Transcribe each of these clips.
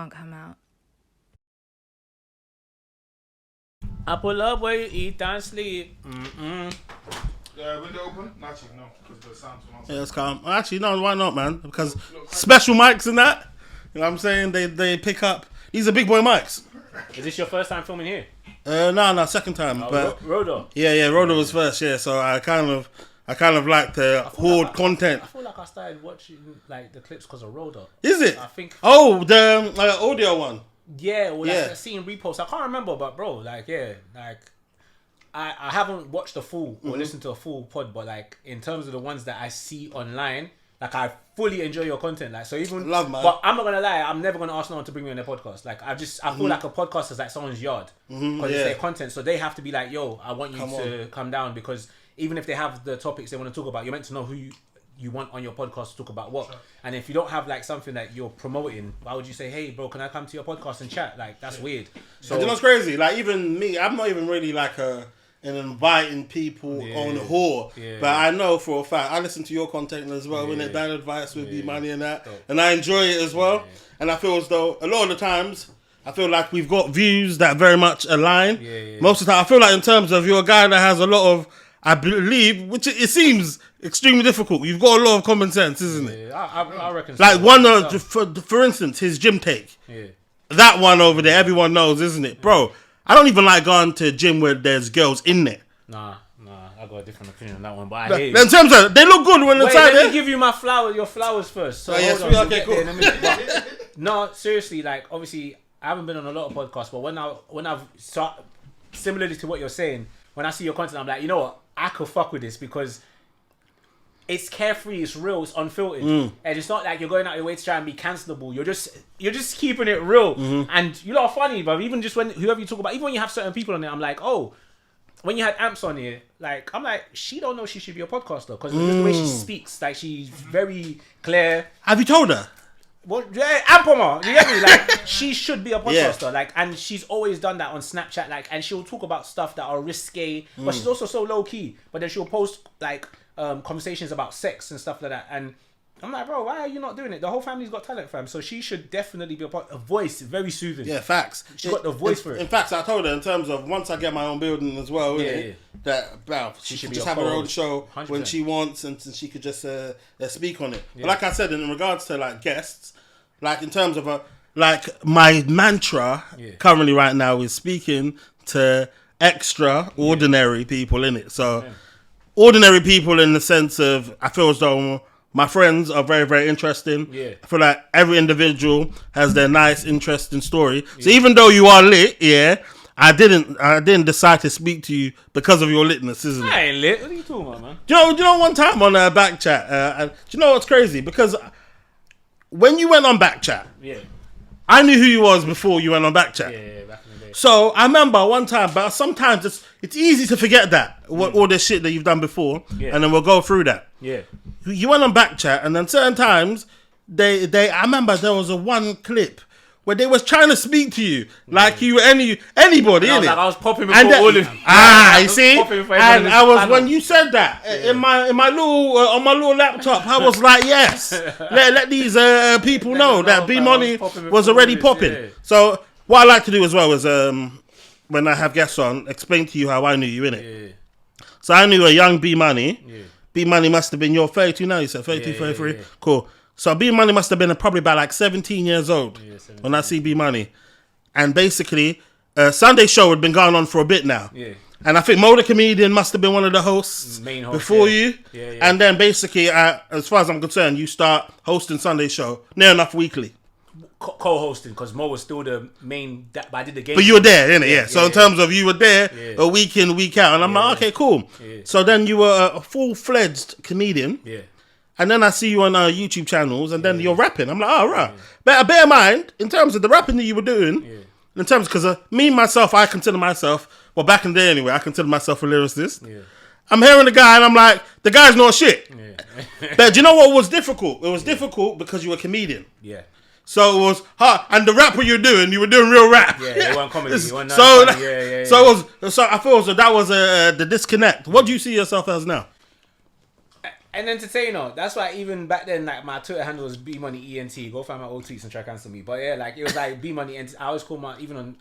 can't come out. I pull up where you eat and sleep. Window open? Actually, no, because the sound's from outside. Yeah, it's calm. Actually, no, why not, man? Because special mics and that, you know what I'm saying? They pick up. These are big boy mics. Is this your first time filming here? No, second time. But Rodo. Yeah, Rodo was first. Yeah, so I kind of like to hoard content. I feel like I started watching like the clips because of Rodo. Is it? I think. Oh, the audio one. Yeah, well, Yeah. like, seeing reposts. I can't remember, but bro, like, yeah, like. I haven't watched a full or listened to a full pod, but like in terms of the ones that I see online, like I fully enjoy your content. Like so, even love, man. But I'm not gonna lie, I'm never gonna ask no one to bring me on their podcast. Like I feel like a podcast is like someone's yard because it's their content, so they have to be like, yo, I want you to come down because even if they have the topics they want to talk about, you're meant to know who you want on your podcast to talk about what. Sure. And if you don't have like something that you're promoting, why would you say, hey bro, can I come to your podcast and chat? Like that's weird. So you know what's crazy? Like even me, I'm not even really like an inviting people on whore. Yeah. But I know for a fact, I listen to your content as well, innit? That advice with B Moni and that. Dope. And I enjoy it as well. Yeah. And I feel as though a lot of the times, I feel like we've got views that very much align. Yeah. Most of the time, I feel like in terms of you're a guy that has a lot of, I believe, which it seems extremely difficult. You've got a lot of common sense, isn't it? Yeah, I reckon. Like one, for instance, his gym take. Yeah. That one over there, everyone knows, isn't it? Bro, I don't even like going to a gym where there's girls in there. Nah, I got a different opinion on that one. But I hear you. In terms of, they look good when inside there. Let me give you your flowers first. So okay, cool. No, seriously, like obviously, I haven't been on a lot of podcasts, but when I've similarly to what you're saying, when I see your content, I'm like, you know what, I could fuck with this because it's carefree, it's real, it's unfiltered, and it's not like you're going out your way to try and be cancelable. You're just keeping it real, and you lot are funny, but even just when whoever you talk about, even when you have certain people on there, I'm like, oh, when you had Amps on here, like I'm like, she don't know she should be a podcaster because the way she speaks, like she's very clear. Have you told her? Well, yeah, Ampoma, you get me? Like she should be a podcaster, like, and she's always done that on Snapchat, like, and she'll talk about stuff that are risque, but she's also so low key. But then she'll post like conversations about sex and stuff like that, and I'm like, bro, why are you not doing it? The whole family's got talent, fam. So she should definitely be a voice, very soothing. Yeah, facts. She got the voice for it. In fact, I told her in terms of once I get my own building as well, that she should just have her own show 100%. When she wants, and she could just speak on it. Yeah. But like I said, in regards to like guests, like in terms of like my mantra currently right now is speaking to extraordinary people in it. So ordinary people in the sense of I feel as though my friends are very, very interesting. Yeah. I feel like every individual has their nice, interesting story. Yeah. So even though you are lit, I didn't decide to speak to you because of your litness, isn't it? I ain't lit. What are you talking about, man? Do you know one time on back chat, do you know what's crazy? Because when you went on back chat, I knew who you was before you went on back chat. Yeah, back in the day. So I remember one time, but sometimes it's easy to forget that all the shit that you've done before, and then we'll go through that. Yeah, you went on back chat, and then certain times I remember there was one clip where they was trying to speak to you like you were anybody, innit? I was popping before all of you. You see? And I was when you said that in my little on my little laptop, I was like, yes, let these people know that B Moni was already popping. Yeah. So what I like to do as well is when I have guests on, explain to you how I knew you, innit? Yeah. So I knew a young B Moni. Yeah. B Moni must have been, you're 32 now, you said 32, 33. Yeah. Cool. So B Moni must have been probably about like 17 years old when I see B Moni. And basically, Sunday show had been going on for a bit now. Yeah. And I think Mo the Comedian must have been one of the hosts before you. Yeah, yeah. And then basically, as far as I'm concerned, you start hosting Sunday show near enough weekly. Co-hosting, because Mo was still the main, but I did the game. But you were there, innit? Yeah. So in terms of you were there a week in, week out. And I'm like, okay, cool. Yeah. So then you were a full-fledged comedian. Yeah. And then I see you on YouTube channels, and then you're rapping. I'm like, oh, right. Yeah. Bear in mind, in terms of the rapping that you were doing, in terms, because me, myself, I consider myself, well, back in the day anyway, I consider myself a lyricist. Yeah. I'm hearing the guy, and I'm like, the guy's not shit. Yeah. But do you know what was difficult? It was difficult because you were a comedian. Yeah. So it was hard. And the rap you were doing real rap. Yeah, you weren't comedy. You weren't so it was, so I feel so that was the disconnect. What do you see yourself as now? an entertainer. That's why even back then, like my Twitter handle was B Moni ENT. Go find my old tweets and try to cancel me. But yeah, like it was like B Moni. I always call my even on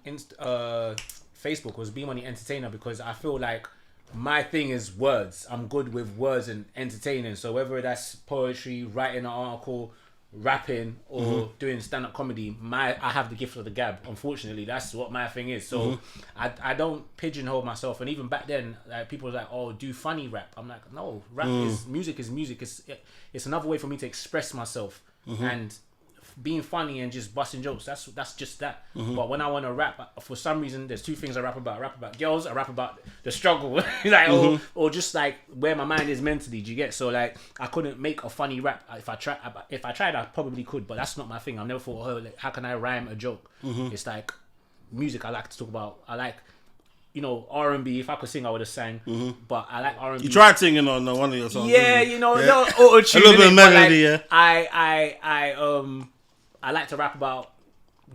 Facebook was B Moni Entertainer because I feel like my thing is words. I'm good with words and entertaining. So whether that's poetry, writing an article, rapping, or doing stand-up comedy, I have the gift of the gab. Unfortunately, that's what my thing is. So I don't pigeonhole myself. And even back then, like people were like, "Oh, do funny rap." I'm like, no, rap is music. It's another way for me to express myself. And being funny and just busting jokes, that's just that. But when I want to rap, for some reason there's two things I rap about. I rap about girls, I rap about the struggle, like or just like where my mind is mentally. Do you get? So like I couldn't make a funny rap. If I tried I probably could, but that's not my thing. I've never thought, oh, like, how can I rhyme a joke? It's like music I like to talk about. I like, you know, R&B. If I could sing, I would have sang. But I like R&B. You tried singing on one of your songs. Yeah, you know, no auto-tune. A little bit of melody, like, yeah. I like to rap about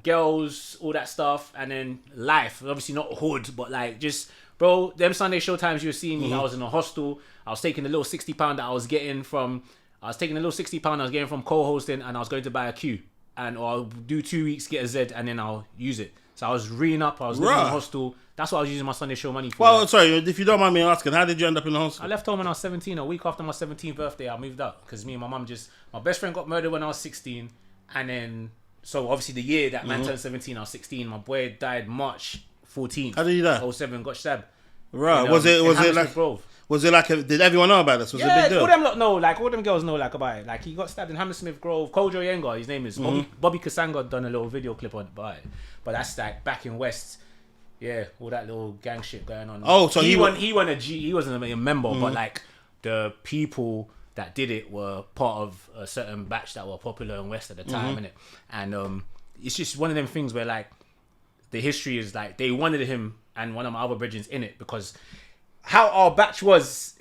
girls, all that stuff, and then life. Obviously not hood, but like just, bro, them Sunday show times you were seeing me, I was in a hostel. I was taking the little £60 that I was getting from co-hosting, and I was going to buy a Q. Or I'll do 2 weeks, get a Z, and then I'll use it. So I was reading up, I was living in a hostel. That's what I was using my Sunday show money for. Well, sorry, if you don't mind me asking, how did you end up in the hostel? I left home when I was 17. A week after my 17th birthday, I moved out. Because me and my mum my best friend got murdered when I was 16. And then, so obviously the year that man turned 17, I was 16. My boy died March 14th. How did he die? 07, got stabbed. Right. Was it like did everyone know about this? Was it a big deal? All them lot know, like all them girls know like about it. Like he got stabbed in Hammersmith Grove. Kojo Yenga, his name is. Bobby Kasanga done a little video clip on it, but that's like back in West. Yeah, all that little gang shit going on. Oh, so he wasn't a member, but like the people that did it were part of a certain batch that were popular in West at the time, innit? And it's just one of them things where like the history is like they wanted him and one of my other brethren in it because how our batch was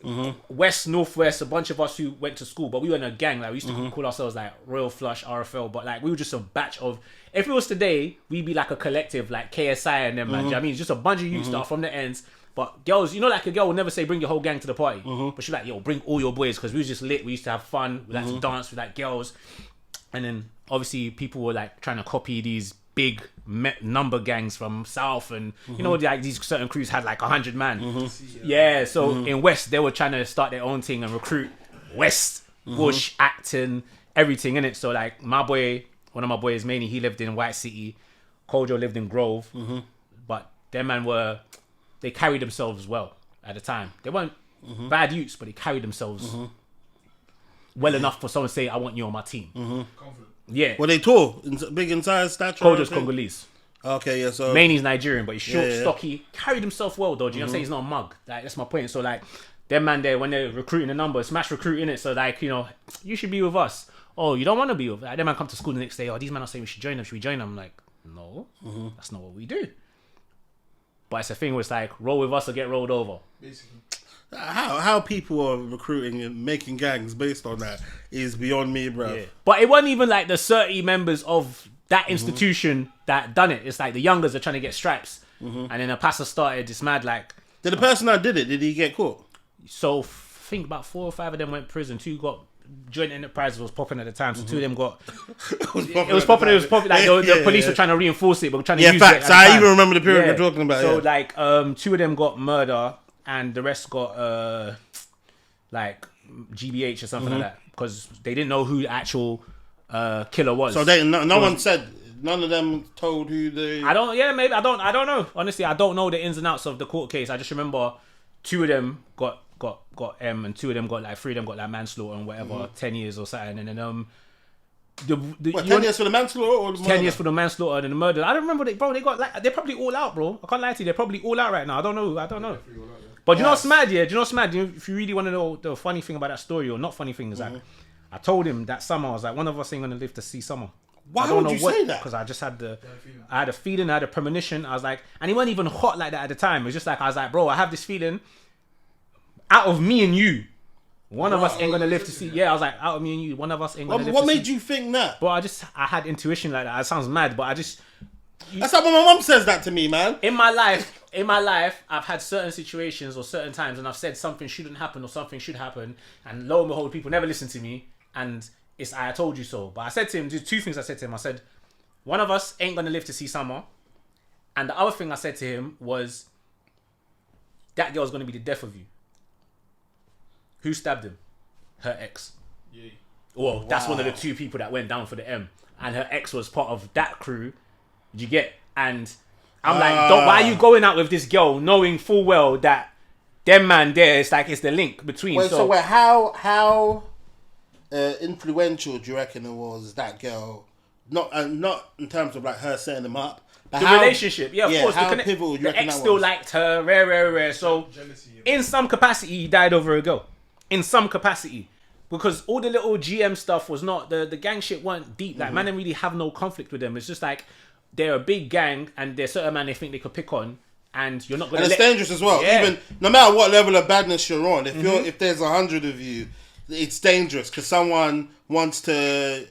West, Northwest, a bunch of us who went to school, but we were in a gang. Like we used to call ourselves like Royal Flush, RFL, but like we were just a batch of. If it was today, we'd be like a collective, like KSI and them. Man, do you know what I mean, it's just a bunch of youth stuff from the ends. But girls, you know, like a girl will never say bring your whole gang to the party, but she's like, yo, bring all your boys because we was just lit. We used to have fun. We like to dance with like girls, and then obviously people were like trying to copy these big number gangs from South, and you know, like these certain crews had like 100 man. Yeah, so in West they were trying to start their own thing and recruit West, Bush, Acton, everything in it. So like my boy, one of my boys, Maney, he lived in White City. Kojo lived in Grove, but them man they carried themselves well at the time. They weren't bad youths, but they carried themselves well enough for someone to say, I want you on my team. Confident. Yeah. Were they tall? Big in size, stature? Kojo's Congolese. Okay, yeah, so... Maney's Nigerian, but he's short, stocky. Carried himself well, though. Do you know what I'm saying? He's not a mug. Like, that's my point. So, like, them man there, when they're recruiting the number, smash recruiting it. So, like, you know, you should be with us. Oh, you don't want to be with us. Like, them man come to school the next day. Oh, these men are saying we should join them. Should we join them? I'm like, no, that's not what we do. But it's a thing where it's like, roll with us or get rolled over. Basically. How people are recruiting and making gangs based on that is beyond me, bro. Yeah. But it wasn't even like the 30 members of that institution that done it. It's like the youngers are trying to get stripes. And then a passer started, it's mad like... Did the person that did it, did he get caught? So I think about 4 or 5 of them went to prison. 2 got... Joint enterprise was popping at the time, so 2 of them got... It was popping. Like the police were trying to reinforce it, but trying to use facts. it. I even remember the period you're talking about. So like 2 of them got murder, and the rest got like GBH or something like that, because they didn't know who the actual killer was. So no one said. None of them told who they... I don't know. Honestly, I don't know the ins and outs of the court case. I just remember 2 of them got M, and 2 of them got like 3 of them got like manslaughter and whatever, 10 years or something, and then 10 years for the manslaughter or the murder? 10 years for the manslaughter and the murder. I don't remember, they got like, they're probably all out, bro. I can't lie to you, they're probably all out right now. I don't know. But you know what's mad? Yeah, do you know what's mad? If you really want to know the funny thing about that story, or not funny thing, is like I told him that summer I was like, one of us ain't gonna live to see summer. Why would you say that? Because I just had I had a feeling, I had a premonition. I was like, and he wasn't even hot like that at the time. It was just like, I was like, bro, I have this feeling. Out of me and you, one of us ain't gonna live to see. Yeah, I was like, out of me and you, one of us ain't gonna live to see. What made you think that? Bro, I had intuition like that. It sounds mad, but that's how my mum says that to me, man. In my life, in my life, I've had certain situations or certain times, and I've said something shouldn't happen or something should happen, and lo and behold, people never listen to me, and it's I told you so. But I said to him, there's two things I said to him. I said, one of us ain't gonna live to see summer, and the other thing I said to him was, that girl's gonna be the death of you. Who stabbed him? Her ex. Yeah. Well, that's one of the two people that went down for the M, and her ex was part of that crew. You get, and I'm like, why are you going out with this girl knowing full well that them man there, it's like it's the link between. Wait, so how influential do you reckon it was, that girl? Not in terms of like her setting them up. But the relationship, of course. How pivotal do you reckon the ex that still was? liked her, rare. So in some capacity, he died over a girl. In some capacity. Because all the little GM stuff was not, the gang shit weren't deep. Like, man didn't really have no conflict with them. It's just like, they're a big gang, and there's certain man they think they could pick on, and you're not going to. And it's dangerous as well. Yeah. Even no matter what level of badness you're on, if there's 100 of you, it's dangerous because someone wants to,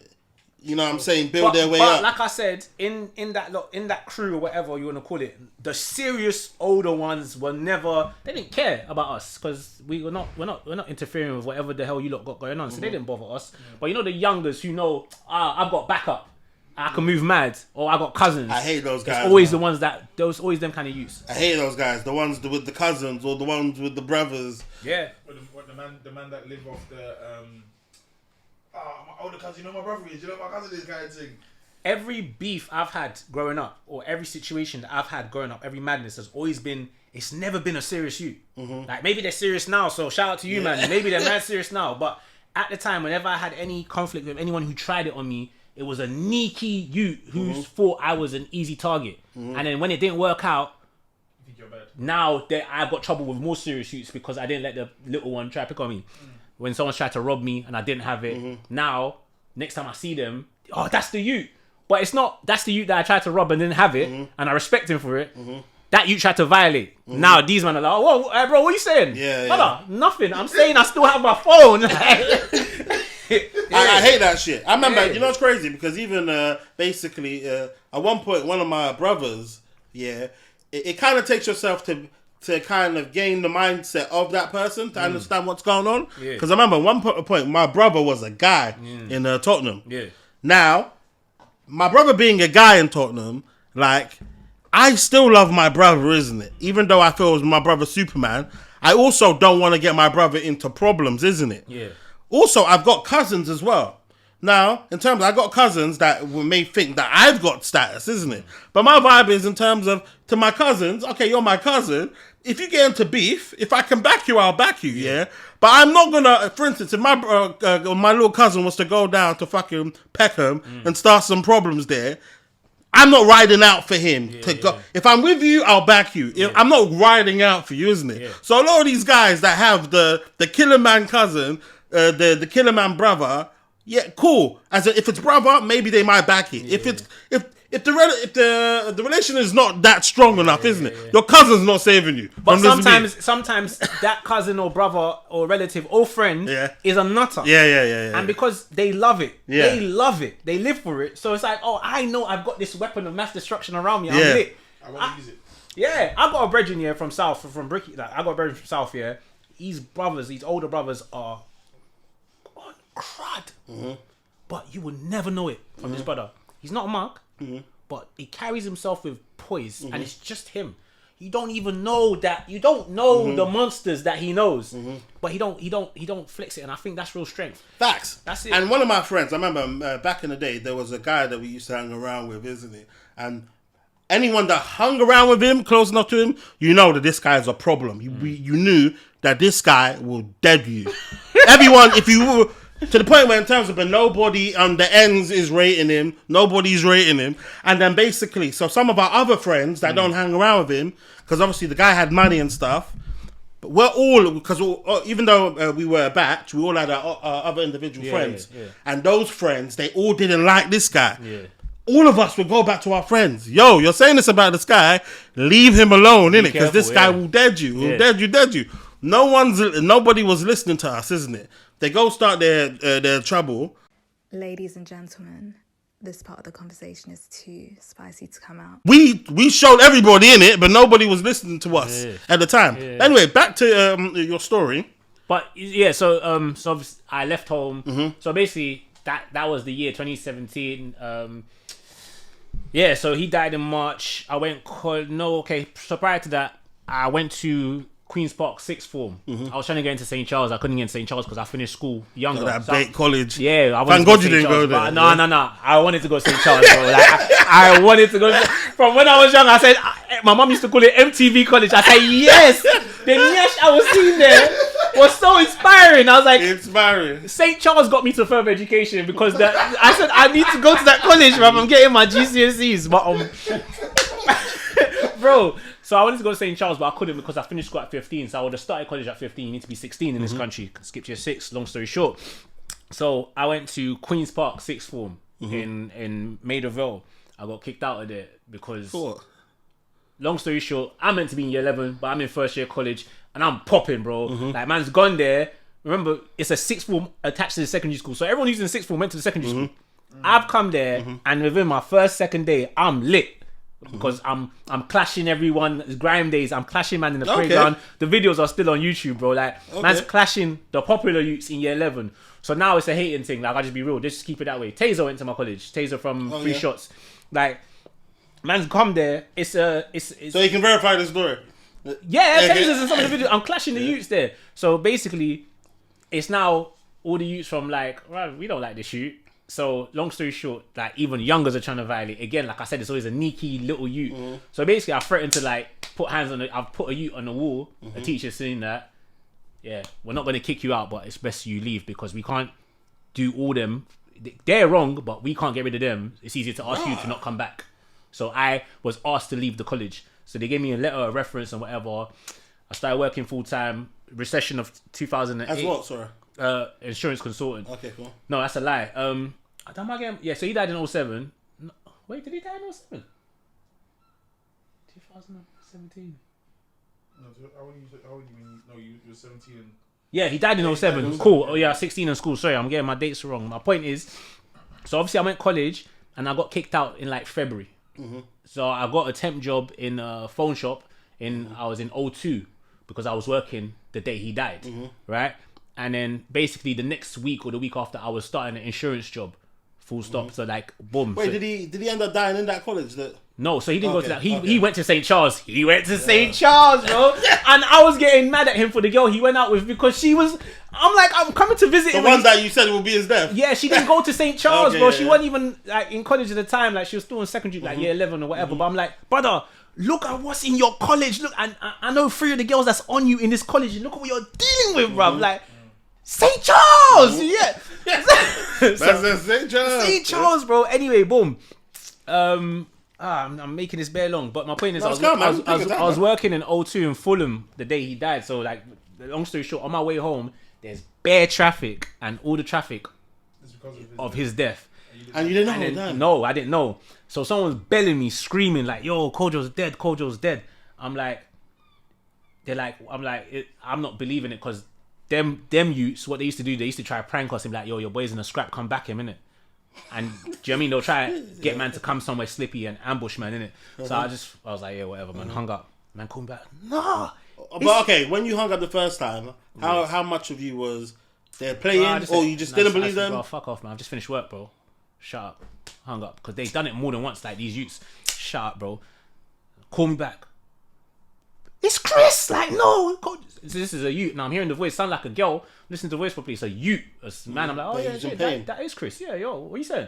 you know what I'm saying, build their way up. Like I said, in that crew or whatever you want to call it, the serious older ones were never. They didn't care about us because we're not interfering with whatever the hell you lot got going on. So they didn't bother us. But you know the youngers who know, I've got backup. I can move mad, or I got cousins. I hate those guys. It's always the ones that, those always them kind of use. I hate those guys. The ones with the cousins or the ones with the brothers. Yeah. The man that live off the my older cousin. You know my brother is. You know my cousin is kind of thing. Every beef I've had growing up, or every situation that I've had growing up, every madness has always been. It's never been a serious you. Like maybe they're serious now, so shout out to you, man. Maybe they're mad serious now, but at the time, whenever I had any conflict with anyone who tried it on me. It was a sneaky youth who thought I was an easy target. And then when it didn't work out, you think you're bad. Now I've got trouble with more serious youths because I didn't let the little one try to pick on me. When someone tried to rob me and I didn't have it, now, next time I see them, that's the youth. But it's not, that's the youth that I tried to rob and didn't have it, and I respect him for it. That youth tried to violate. Now these men are like, whoa, bro, what are you saying? Yeah. Nothing. I'm saying I still have my phone. I hate that shit. I remember, you know, it's crazy because even basically at one point, one of my brothers, it kind of takes yourself to kind of gain the mindset of that person to understand what's going on. Because I remember one point, my brother was a guy in Tottenham. Now, my brother being a guy in Tottenham, like, I still love my brother, isn't it? Even though I feel it was my brother Superman, I also don't want to get my brother into problems, isn't it? Yeah. Also, I've got cousins as well. Now, in terms of, I got cousins that may think that I've got status, isn't it? But my vibe is in terms of, to my cousins, okay, you're my cousin. If you get into beef, if I can back you, I'll back you, yeah? But I'm not gonna, for instance, if my little cousin was to go down to fucking Peckham and start some problems there, I'm not riding out for him to go. If I'm with you, I'll back you. I'm not riding out for you, isn't it? So a lot of these guys that have the Killer Man cousin, the Killer Man brother, cool. If it's brother, maybe they might back it. If the relation is not that strong enough, isn't it? Your cousin's not saving you. But sometimes that cousin or brother or relative or friend is a nutter. Yeah. And because they love it, they love it, they live for it. So it's like, I know I've got this weapon of mass destruction around me. I'm lit. I want to use it. Yeah, I got a brethren here from South, from Bricky. Like, I got a brethren from South here. These older brothers are on crud. But you would never know it from this brother. He's not a monk, but he carries himself with poise, and it's just him. You don't even know that. You don't know the monsters that he knows, but he don't flex it, and I think that's real strength. Facts. That's it. And one of my friends, I remember back in the day, there was a guy that we used to hang around with, isn't it? And anyone that hung around with him, close enough to him, you know that this guy is a problem. You knew that this guy will dead you. Everyone, if you were... To the point where in terms of nobody on the ends is rating him, nobody's rating him. And then basically, so some of our other friends that don't hang around with him, because obviously the guy had money and stuff, but we're all, because even though we were a batch, we all had our other individual friends. And those friends, they all didn't like this guy. All of us would go back to our friends. Yo, you're saying this about this guy, leave him alone, innit? Because this guy will dead you. Will dead you. Nobody was listening to us, isn't it? They go start their trouble. Ladies and gentlemen, this part of the conversation is too spicy to come out. We showed everybody in it, but nobody was listening to us at the time. Yeah. Anyway, back to your story. But yeah, so I left home. Mm-hmm. So basically, that was the year 2017. So he died in March. I went. So prior to that, I went to Queen's Park, sixth form. Mm-hmm. I was trying to get into St. Charles. I couldn't get into St. Charles because I finished school younger. That bait college. Yeah, I wanted. Thank God you didn't go there. No. I wanted to go to St. Charles, bro. Like, I wanted to go. From when I was young, I said, my mom used to call it MTV College. I said, yes. The nyash I was seeing there was so inspiring. I was like, inspiring. St. Charles got me to further education because I said, I need to go to that college, bro. I'm getting my GCSEs. But, bro. So I wanted to go to St. Charles, but I couldn't because I finished school at 15. So I would have started college at 15. You need to be 16 in this country. Skip to your 6. Long story short. So I went to Queen's Park, sixth form in Maida Vale. I got kicked out of there because... What? Long story short, I'm meant to be in year 11, but I'm in first year college and I'm popping, bro. Mm-hmm. Like, man's gone there. Remember, it's a sixth form attached to the secondary school. So everyone who's in sixth form went to the secondary school. I've come there and within my second day, I'm lit. Because I'm clashing everyone. It's grime days. I'm clashing man in the playground. The videos are still on YouTube, bro. Like, man's clashing the popular youths in year 11. So now it's a hating thing. Like, I'll just be real. Just keep it that way. Taser went to my college. Taser from Free Shots. Like, man's come there. It's so you can verify the story. Yeah, Tasers and some of the videos. I'm clashing the youths there. So basically, it's now all the youths from like, right, we don't like this shoot. So, long story short, like, even youngers are trying to violate. Again, like I said, it's always a sneaky little youth. Mm-hmm. So, basically, I threatened to, like, put hands on I've put a youth on the wall. A teacher saying that, yeah, we're not going to kick you out, but it's best you leave because we can't do all them. They're wrong, but we can't get rid of them. It's easier to ask you to not come back. So, I was asked to leave the college. So, they gave me a letter of reference and whatever. I started working full-time. Recession of 2008. As what, sorry? Insurance consultant. Okay, cool. No, that's a lie. So he died in 07. No, wait, did he die in 07? 2017. No, how old you were 17. Yeah, he died in 07. Cool. Oh yeah, 16 in school. Sorry, I'm getting my dates wrong. My point is, so obviously I went college and I got kicked out in like February. Mm-hmm. So I got a temp job in a phone shop I was in 02 because I was working the day he died, right? And then basically the next week or the week after, I was starting an insurance job. Full stop. So like, boom. Wait, so, did he end up dying in that college? No, so he didn't go to that. He went to St. Charles. He went to St. Charles, bro. And I was getting mad at him for the girl he went out with because she was... I'm like, I'm coming to visit him. The one that you said will be his death? Yeah, she didn't go to St. Charles, bro. She wasn't even like in college at the time. Like, she was still in secondary, like year 11 or whatever. But I'm like, brother... Look at what's in your college. Look, and I know 3 of the girls that's on you in this college. And look at what you're dealing with, bruv. Like, St. Charles! Yeah. That's St. Charles. St. Charles, bro. Anyway, boom. I'm making this bare long. But my point is, I was working in 02 in Fulham the day he died. So, like, long story short, on my way home, there's bare traffic. And all the traffic of his death. And you didn't know? No, I didn't know. So someone's belling me, screaming like, "Yo, Kojo's dead! Kojo's dead!" I'm like, I'm not believing it because them youths, what they used to do, they used to try to prank us and be like, "Yo, your boy's in a scrap, come back him, innit?" And do you know what I mean? They'll try to get man to come somewhere slippy and ambush man, innit? So I was like, yeah, whatever, man. Hung up. Man called me back. Nah. But okay, when you hung up the first time, how much of you was they're playing or you just didn't believe them? Bro, fuck off, man. I've just finished work, bro. Shut up. Hung up. Because they've done it more than once, like these youths. Shut up, bro. Call me back. It's Chris! Like, no. This is a youth. Now I'm hearing the voice sound like a girl. Listen to the voice properly. It's a youth. A man, I'm like, oh yeah, that is Chris. Yeah, yo, what are you saying?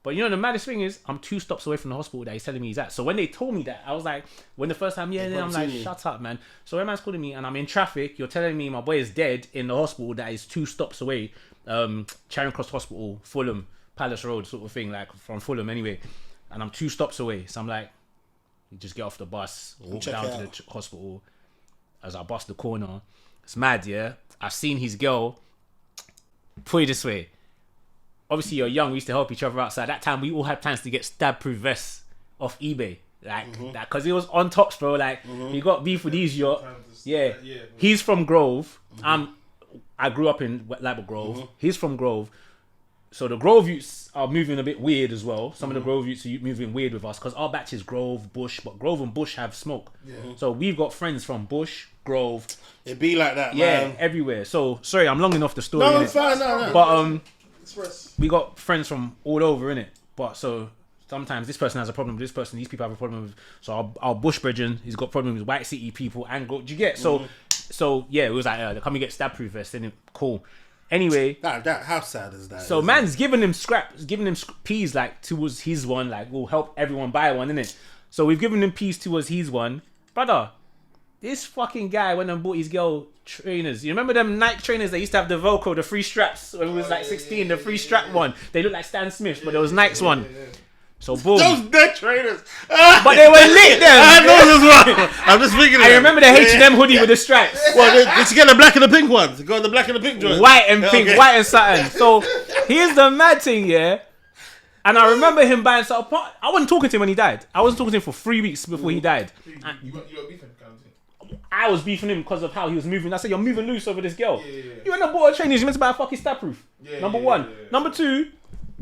But you know, the maddest thing is, I'm 2 stops away from the hospital that he's telling me he's at. So when they told me that, I was like, when the first time, then I'm like, shut up, man. So when man's calling me and I'm in traffic, you're telling me my boy is dead in the hospital that is 2 stops away. Charing Cross Hospital, Fulham, Palace Road sort of thing, like from Fulham anyway. And I'm 2 stops away. So I'm like, you just get off the bus, walk down to the hospital. As I bust the corner, it's mad, yeah? I've seen his girl. Put it this way. Obviously, you're young. We used to help each other outside. That time, we all had plans to get stab-proof vests off eBay. Like, that, because it was on tops, bro. Like, you got beef with these, yeah. He's from Grove. I grew up in Labrador Grove. He's from Grove. So the Grove youths are moving a bit weird as well. Some of the Grove youths are moving weird with us because our batch is Grove, Bush, but Grove and Bush have smoke. Yeah. So we've got friends from Bush, Grove. It be like that, man. Yeah, everywhere. So sorry, I'm long enough the story. No, it's fine. No. But we got friends from all over, innit? But so sometimes this person has a problem with this person. These people have a problem with. So our Bush brethren, he's got problems with White City people and go. Do you get? So yeah, it was like come and get stab proof vest, and cool. Anyway, that how sad is that? So man's giving him scraps, giving him peas like towards his one, like we'll help everyone buy one, innit? So we've given him peas towards his one, brother. This fucking guy went and bought his girl trainers. You remember them Nike trainers that used to have the Velcro, the free straps when we was like 16, the free strap one. They looked like Stan Smith, but there was Nike's one. So boom. Those dead trainers. But they were lit then. I know those as well. I'm just thinking. I remember the H&M hoodie with the stripes. Well, did you get the black and the pink ones? You got the black and the pink joints. White and pink, white and satin. So here's the mad thing, yeah. And I remember him buying something. I wasn't talking to him when he died. I wasn't talking to him for 3 weeks before he died. You got beefing, kind of thing. I was beefing him because of how he was moving. I said, you're moving loose over this girl. You went and bought a trainers. You meant to buy a fucking stab proof. Number one. Number two,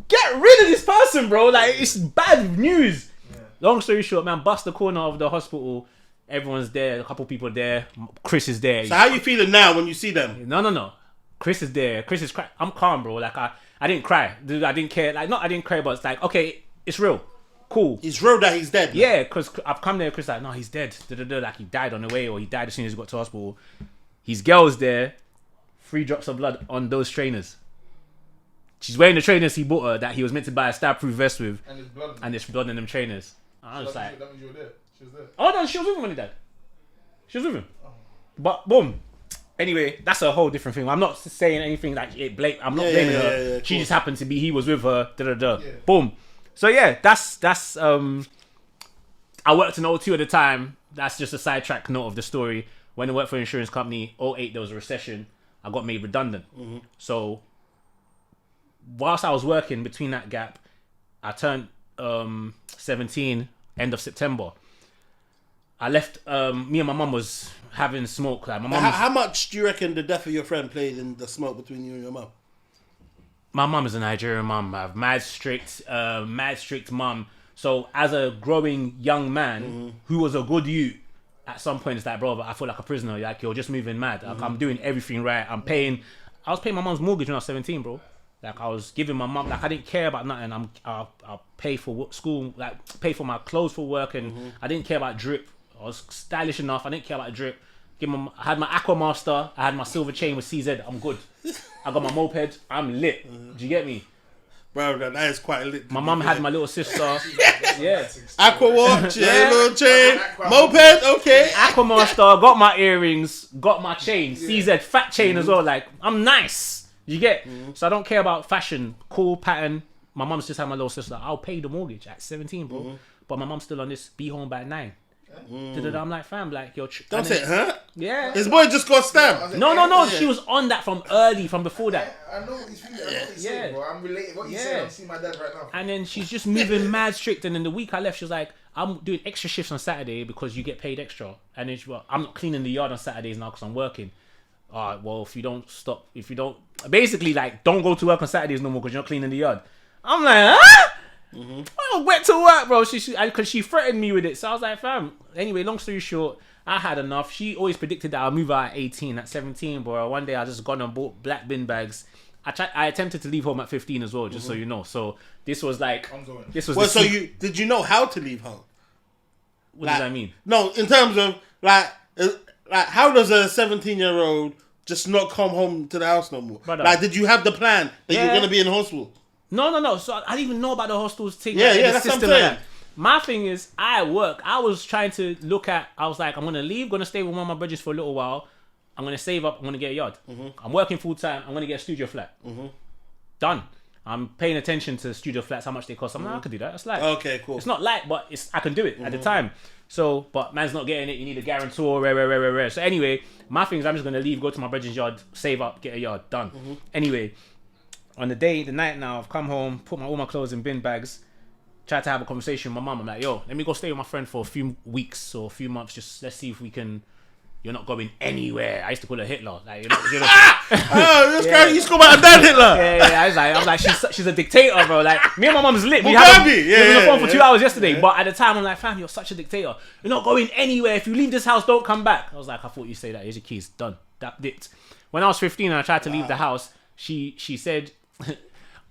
get rid of this person, bro. Like, it's bad news. Yeah. Long story short, man, bust the corner of the hospital. Everyone's there. A couple people there. Chris is there. So how you feeling now when you see them? No. Chris is there. Chris is crying. I'm calm, bro. Like, I didn't cry. Dude, I didn't care. Like, not I didn't cry, but it's like, okay, it's real. Cool. It's real that he's dead. Yeah, because I've come there. Chris like, no, he's dead. Like, he died on the way, or he died as soon as he got to hospital. His girl's there. 3 drops of blood on those trainers. She's wearing the trainers he bought her that he was meant to buy a stab-proof vest with. And there's blood in them trainers. I was like... That means you were there. She was there. Oh, no, she was with him when he died. She was with him. Oh. But, boom. Anyway, that's a whole different thing. I'm not saying anything like it. I'm not blaming her. Yeah, she just happened to be, he was with her. Yeah. Boom. So, yeah, that's I worked in O2 at the time. That's just a sidetrack note of the story. When I worked for an insurance company, 2008, there was a recession. I got made redundant. Mm-hmm. So... whilst I was working between that gap, I turned 17 end of September. I left. Me and my mum was having smoke. Like my mum. How much do you reckon the death of your friend played in the smoke between you and your mum? My mum is a Nigerian mum. I have mad strict mum. So as a growing young man who was a good youth, at some point it's like, bro, I feel like a prisoner. Like, you're just moving mad. Like, I'm doing everything right. I was paying my mum's mortgage when I was 17, bro. Like, I was giving my mum, like, I didn't care about nothing. I'll pay for school, like, pay for my clothes for work, and I didn't care about drip. I was stylish enough. I didn't care about drip. I had my Aquamaster. I had my silver chain with CZ. I'm good. I got my moped. I'm lit. Do you get me? Bro, that is quite lit. My mum had my little sister. Yeah. Aqua watch, little chain. Moped, okay. Aquamaster, got my earrings, got my chain. CZ, fat chain as well. Like, I'm nice. You get? So I don't care about fashion, cool pattern. My mum's just had my little sister. I'll pay the mortgage at 17, bro. But my mum's still on this, be home by 9. I'm like, fam, like, you're... Don't say, huh? Yeah. His boy just got stabbed. No. Yeah. She was on that from before that. I know what he's feeling. I know what he's saying, bro. I'm relating what he's saying. I'm seeing my dad right now. And then she's just moving mad strict. And then the week I left, she was like, I'm doing extra shifts on Saturday because you get paid extra. And then I'm not cleaning the yard on Saturdays now because I'm working. All right, well, basically, like, don't go to work on Saturdays no more because you're not cleaning the yard. I'm like, huh? I went to work, bro. Because she threatened me with it. So I was like, fam. Anyway, long story short, I had enough. She always predicted that I'll move out at 18, at 17, bro. One day I just gone and bought black bin bags. I attempted to leave home at 15 as well, just so you know. So this was like, did you know how to leave home? What does that mean? No, in terms of like how does a 17-year-old just not come home to the house no more? Brother. Like, did you have the plan that you were going to be in hospital? No. So I didn't even know about the hostels thing. Yeah, that's what I'm saying. My thing is, I work. I was trying to I was like, I'm going to leave, going to stay with one of my brothers for a little while. I'm going to save up, I'm going to get a yard. I'm working full time, I'm going to get a studio flat. Done. I'm paying attention to studio flats, how much they cost. I'm like, I could do that. That's light. Okay, cool. It's not light, but I can do it at the time. So, but man's not getting it. You need a guarantor, rare. So anyway, my thing is, I'm just going to leave, go to my brother's yard, save up, get a yard. Done. Anyway, on the night now, I've come home, put all my clothes in bin bags, tried to have a conversation with my mum. I'm like, yo, let me go stay with my friend for a few weeks or a few months. Just let's see if we can you're not going anywhere. I used to call her Hitler. Like, you're not oh, this guy, you call my dad Hitler. Yeah. I was like, she's a dictator, bro. Like, me and my mum's lit. We had on the phone for 2 hours yesterday. But at the time, I'm like, fam, you're such a dictator. You're not going anywhere. If you leave this house, don't come back. I was like, I thought you'd say that. Here's your keys. Done. That dipped. When I was 15 and I tried to leave the house, she said,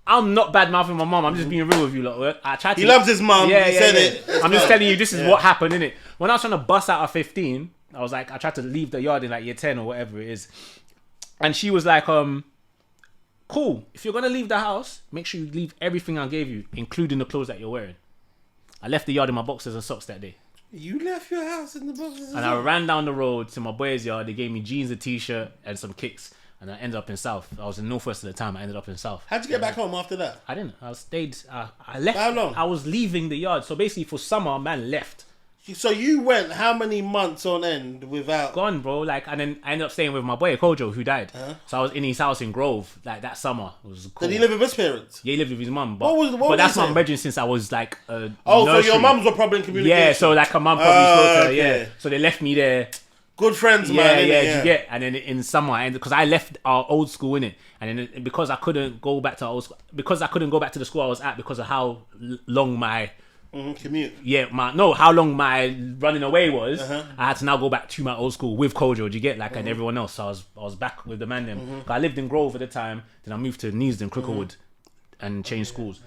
I'm not bad mouthing my mum. I'm just being real with you lot. I tried to. He loves his mum. Yeah, he said it. I'm just telling you, this is what happened, innit? When I was trying to bust out of 15, I was like, I tried to leave the yard in like year 10 or whatever it is. And she was like, cool. If you're going to leave the house, make sure you leave everything I gave you, including the clothes that you're wearing. I left the yard in my boxers and socks that day. You left your house in the boxers and I ran down the road to my boys' yard. They gave me jeans, a t-shirt, and some kicks. And I ended up in South. I was in Northwest at the time. I ended up in South. How'd you get back home after that? I didn't. I stayed. I left. How long? I was leaving the yard. So basically, for summer, man left. So you went how many months on end without... Gone, bro. Like, and then I ended up staying with my boy, Kojo, who died. So I was in his house in Grove, like, that summer. It was cool. Did he live with his parents? Yeah, he lived with his mum. But, what that's my bedroom since I was, like, nursery. So your mums were probably in communication? Yeah, so, like, a mum probably spoke to her, okay. yeah. So they left me there. Good friends, man. Yeah. You get, and then in summer, because I left our old school in it, and then because I couldn't go back to our old school, because I couldn't go back to the school I was at because of how long my commute. Yeah, how long my running away was. I had to now go back to my old school with Kojo. Do you get and everyone else? So I was back with the man them. I lived in Grove at the time. Then I moved to Neasden, Cricklewood, and changed schools.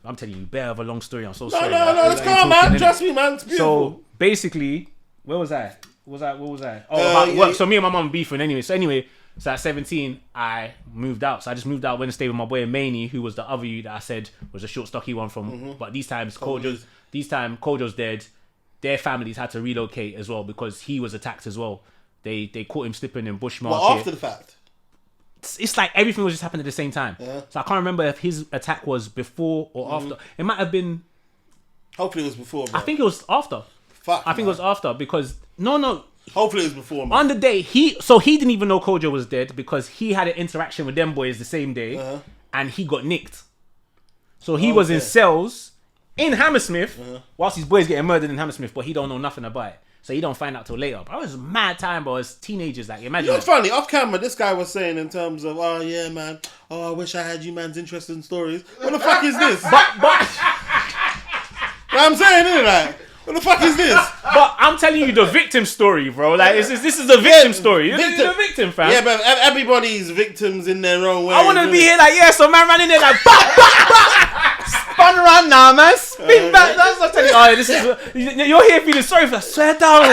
I'm telling you, bear of a long story. I'm so sorry. No, it's calm, man. Trust me, man. It's beautiful. So basically, where was I? What was I? About work. So me and my mum beefing anyway. So at 17, I moved out. So I just moved out, went to stay with my boy Mani, who was the other you that I said was a short, stocky one from. But these times, Kojo's dead. Their families had to relocate as well because he was attacked as well. They caught him slipping in Bush Market. Well, after the fact? It's like everything was just happening at the same time. Yeah. So I can't remember if his attack was before or after. It might have been... Hopefully it was before, bro. I think it was after. I think it was after because... No. Hopefully it was before, man. On the day, he didn't even know Kojo was dead because he had an interaction with them boys the same day and he got nicked. So he was in cells in Hammersmith whilst his boys getting murdered in Hammersmith, but he don't know nothing about it. So he don't find out till later. Bro, it was a mad time, bro. As teenagers, like, imagine. You know what's funny? Off camera, this guy was saying in terms of, oh, yeah, man. Oh, I wish I had you man's interesting stories. What the fuck is this? But I'm saying, isn't it? What the fuck is this? But I'm telling you the victim story, bro. Like, this is the victim story. This is the victim, fam. Yeah, but everybody's victims in their own way. I want to be here like, yeah, so man ran in there like, bah, bah, bah. Spun around now, man. Spin back. That's what I'm telling you. Oh, this is, you're here feeling sorry for that. Swear down.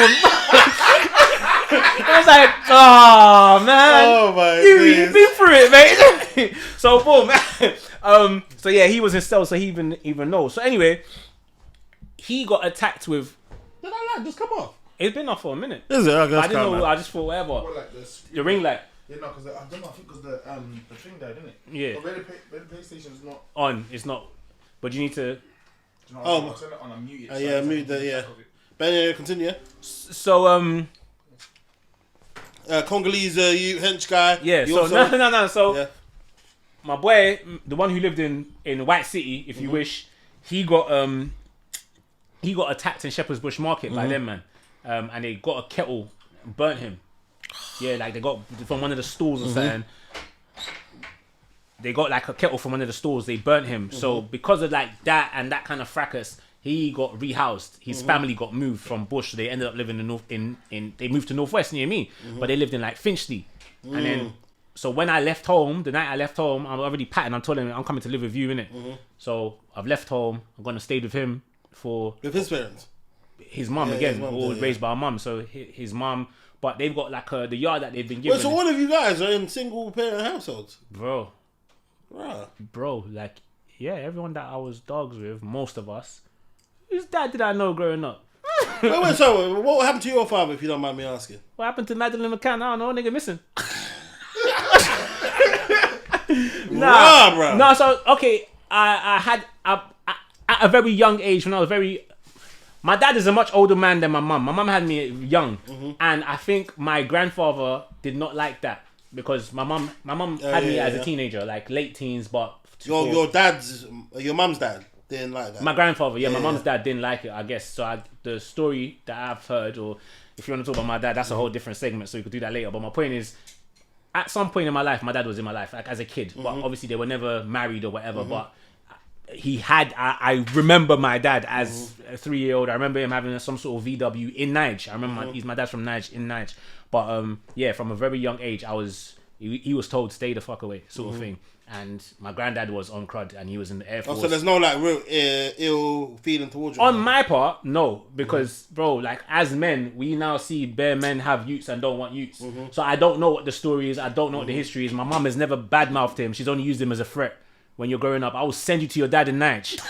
I was like, oh, man. Oh, my You've been through it, mate. So, boom. So, yeah, he was in cells, so he even knows. So, anyway... He got attacked with... Did that light just come off? It's been off for a minute. Is it? I didn't know. I just thought whatever. What, like the ring light. Yeah, no, because I don't know. I think because the thing died, didn't it? Yeah. But where the PlayStation's not on. It's not. But you need to. You know, I turn it on and mute it. Yeah, mute that. Yeah. Ben, continue. So Congolese hench guy. Yeah. So no. So my boy, the one who lived in White City, if you wish, he got attacked in Shepherd's Bush Market by them, man. And they got a kettle, burnt him. Yeah, like they got from one of the stores or something. They got like a kettle from one of the stores. They burnt him. So because of like that and that kind of fracas, he got rehoused. His family got moved from Bush. They ended up living they moved to Northwest near me, but they lived in like Finchley. And then, so when I left home, the night I left home, I'm already patting. I'm telling him I'm coming to live with you, innit? So I've left home. I'm gonna stay with him with his parents. His mum again, all raised by a mum. So his mum, but they've got like the yard that they've been given. Well, so all of you guys are in single parent households, bro. Like everyone that I was dogs with, most of us. Whose dad did I know growing up? wait, so what happened to your father, if you don't mind me asking? What happened to Madeline McCann? I don't know, nigga missing. Bro. No, so okay, I had at a very young age when I was my dad is a much older man than my mum. My mum had me young, and I think my grandfather did not like that because my mum had me as a teenager, like late teens. But your mum's dad didn't like that. My grandfather, my mum's dad didn't like it, I guess. So the story that I've heard, or if you want to talk about my dad, that's a whole different segment, so we could do that later. But my point is, at some point in my life, my dad was in my life, like as a kid. But obviously they were never married or whatever. But he had, I remember my dad as a 3-year-old. I remember him having some sort of VW in Nige. I remember my dad's from Nige, in Nige. But yeah, from a very young age, he was told stay the fuck away, sort of thing. And my granddad was on crud, and he was in the Air Force. Oh, so there's no like real ill feeling towards you? On my part, no, because bro, like as men, we now see bare men have youths and don't want youths. So I don't know what the story is. I don't know what the history is. My mum has never badmouthed him. She's only used him as a threat. When you're growing up, I will send you to your dad in Nige.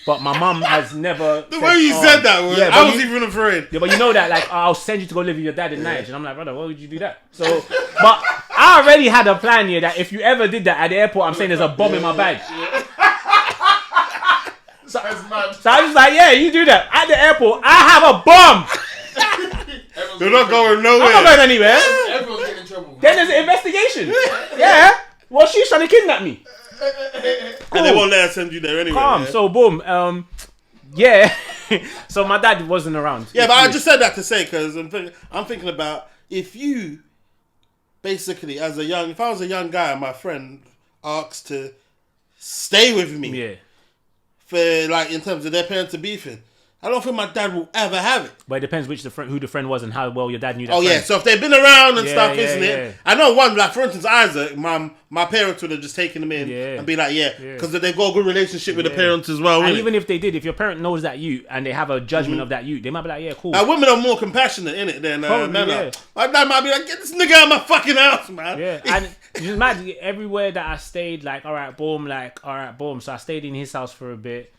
But my mum has never. The way you said that, yeah, I was even afraid. Yeah, but you know that, like, I'll send you to go live with your dad in Nige. And I'm like, brother, why would you do that? So, but I already had a plan here that if you ever did that at the airport, I'm saying there's a bomb in my bag. So I was like, yeah, you do that. At the airport, I have a bomb. You're not going nowhere. I'm not going anywhere. Everyone's getting in trouble. Then there's an investigation. Yeah. Well, she's trying to kidnap me. Cool. And they won't let her send you there anyway. Calm. Yeah? So boom. Yeah. So my dad wasn't around. Yeah, but I just said that to say, because I'm thinking about if you basically if I was a young guy and my friend asked to stay with me, yeah, for like in terms of their parents are beefing, I don't think my dad will ever have it. But it depends who the friend was and how well your dad knew that friend. Yeah, so if they've been around and stuff, isn't it? I know one, like for instance, Isaac, my parents would have just taken him in and be like, because they've got a good relationship with the parents as well. And even if they did, if your parent knows that you and they have a judgment of that you, they might be like, yeah, cool. Now, women are more compassionate, innit, than men. My dad might be like, get this nigga out of my fucking house, man. Yeah, and just imagine everywhere that I stayed, like, all right, boom. So I stayed in his house for a bit.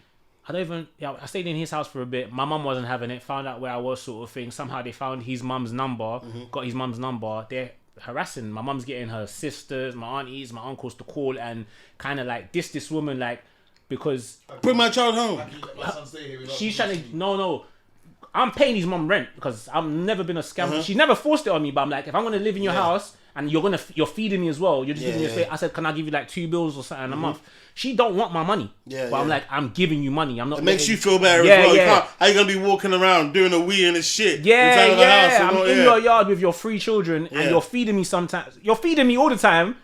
I stayed in his house for a bit. My mum wasn't having it. Found out where I was, sort of thing. Somehow they found his mum's number. Got his mum's number. They're harassing. My mum's getting her sisters, my aunties, my uncles to call and kind of like this woman, like, because bring my child home. She's trying to. No. I'm paying his mum rent because I've never been a scam. She's never forced it on me. But I'm like, if I'm gonna live in your house and you're feeding me as well, you're just giving me a I said, can I give you like 2 bills or something a month? She don't want my money. But I'm like, I'm giving you money. I'm not. It makes you feel better as well. How you gonna be walking around doing a wee and a shit? Yeah. The house, I'm in your yard with your 3 children and you're feeding me sometimes. You're feeding me all the time.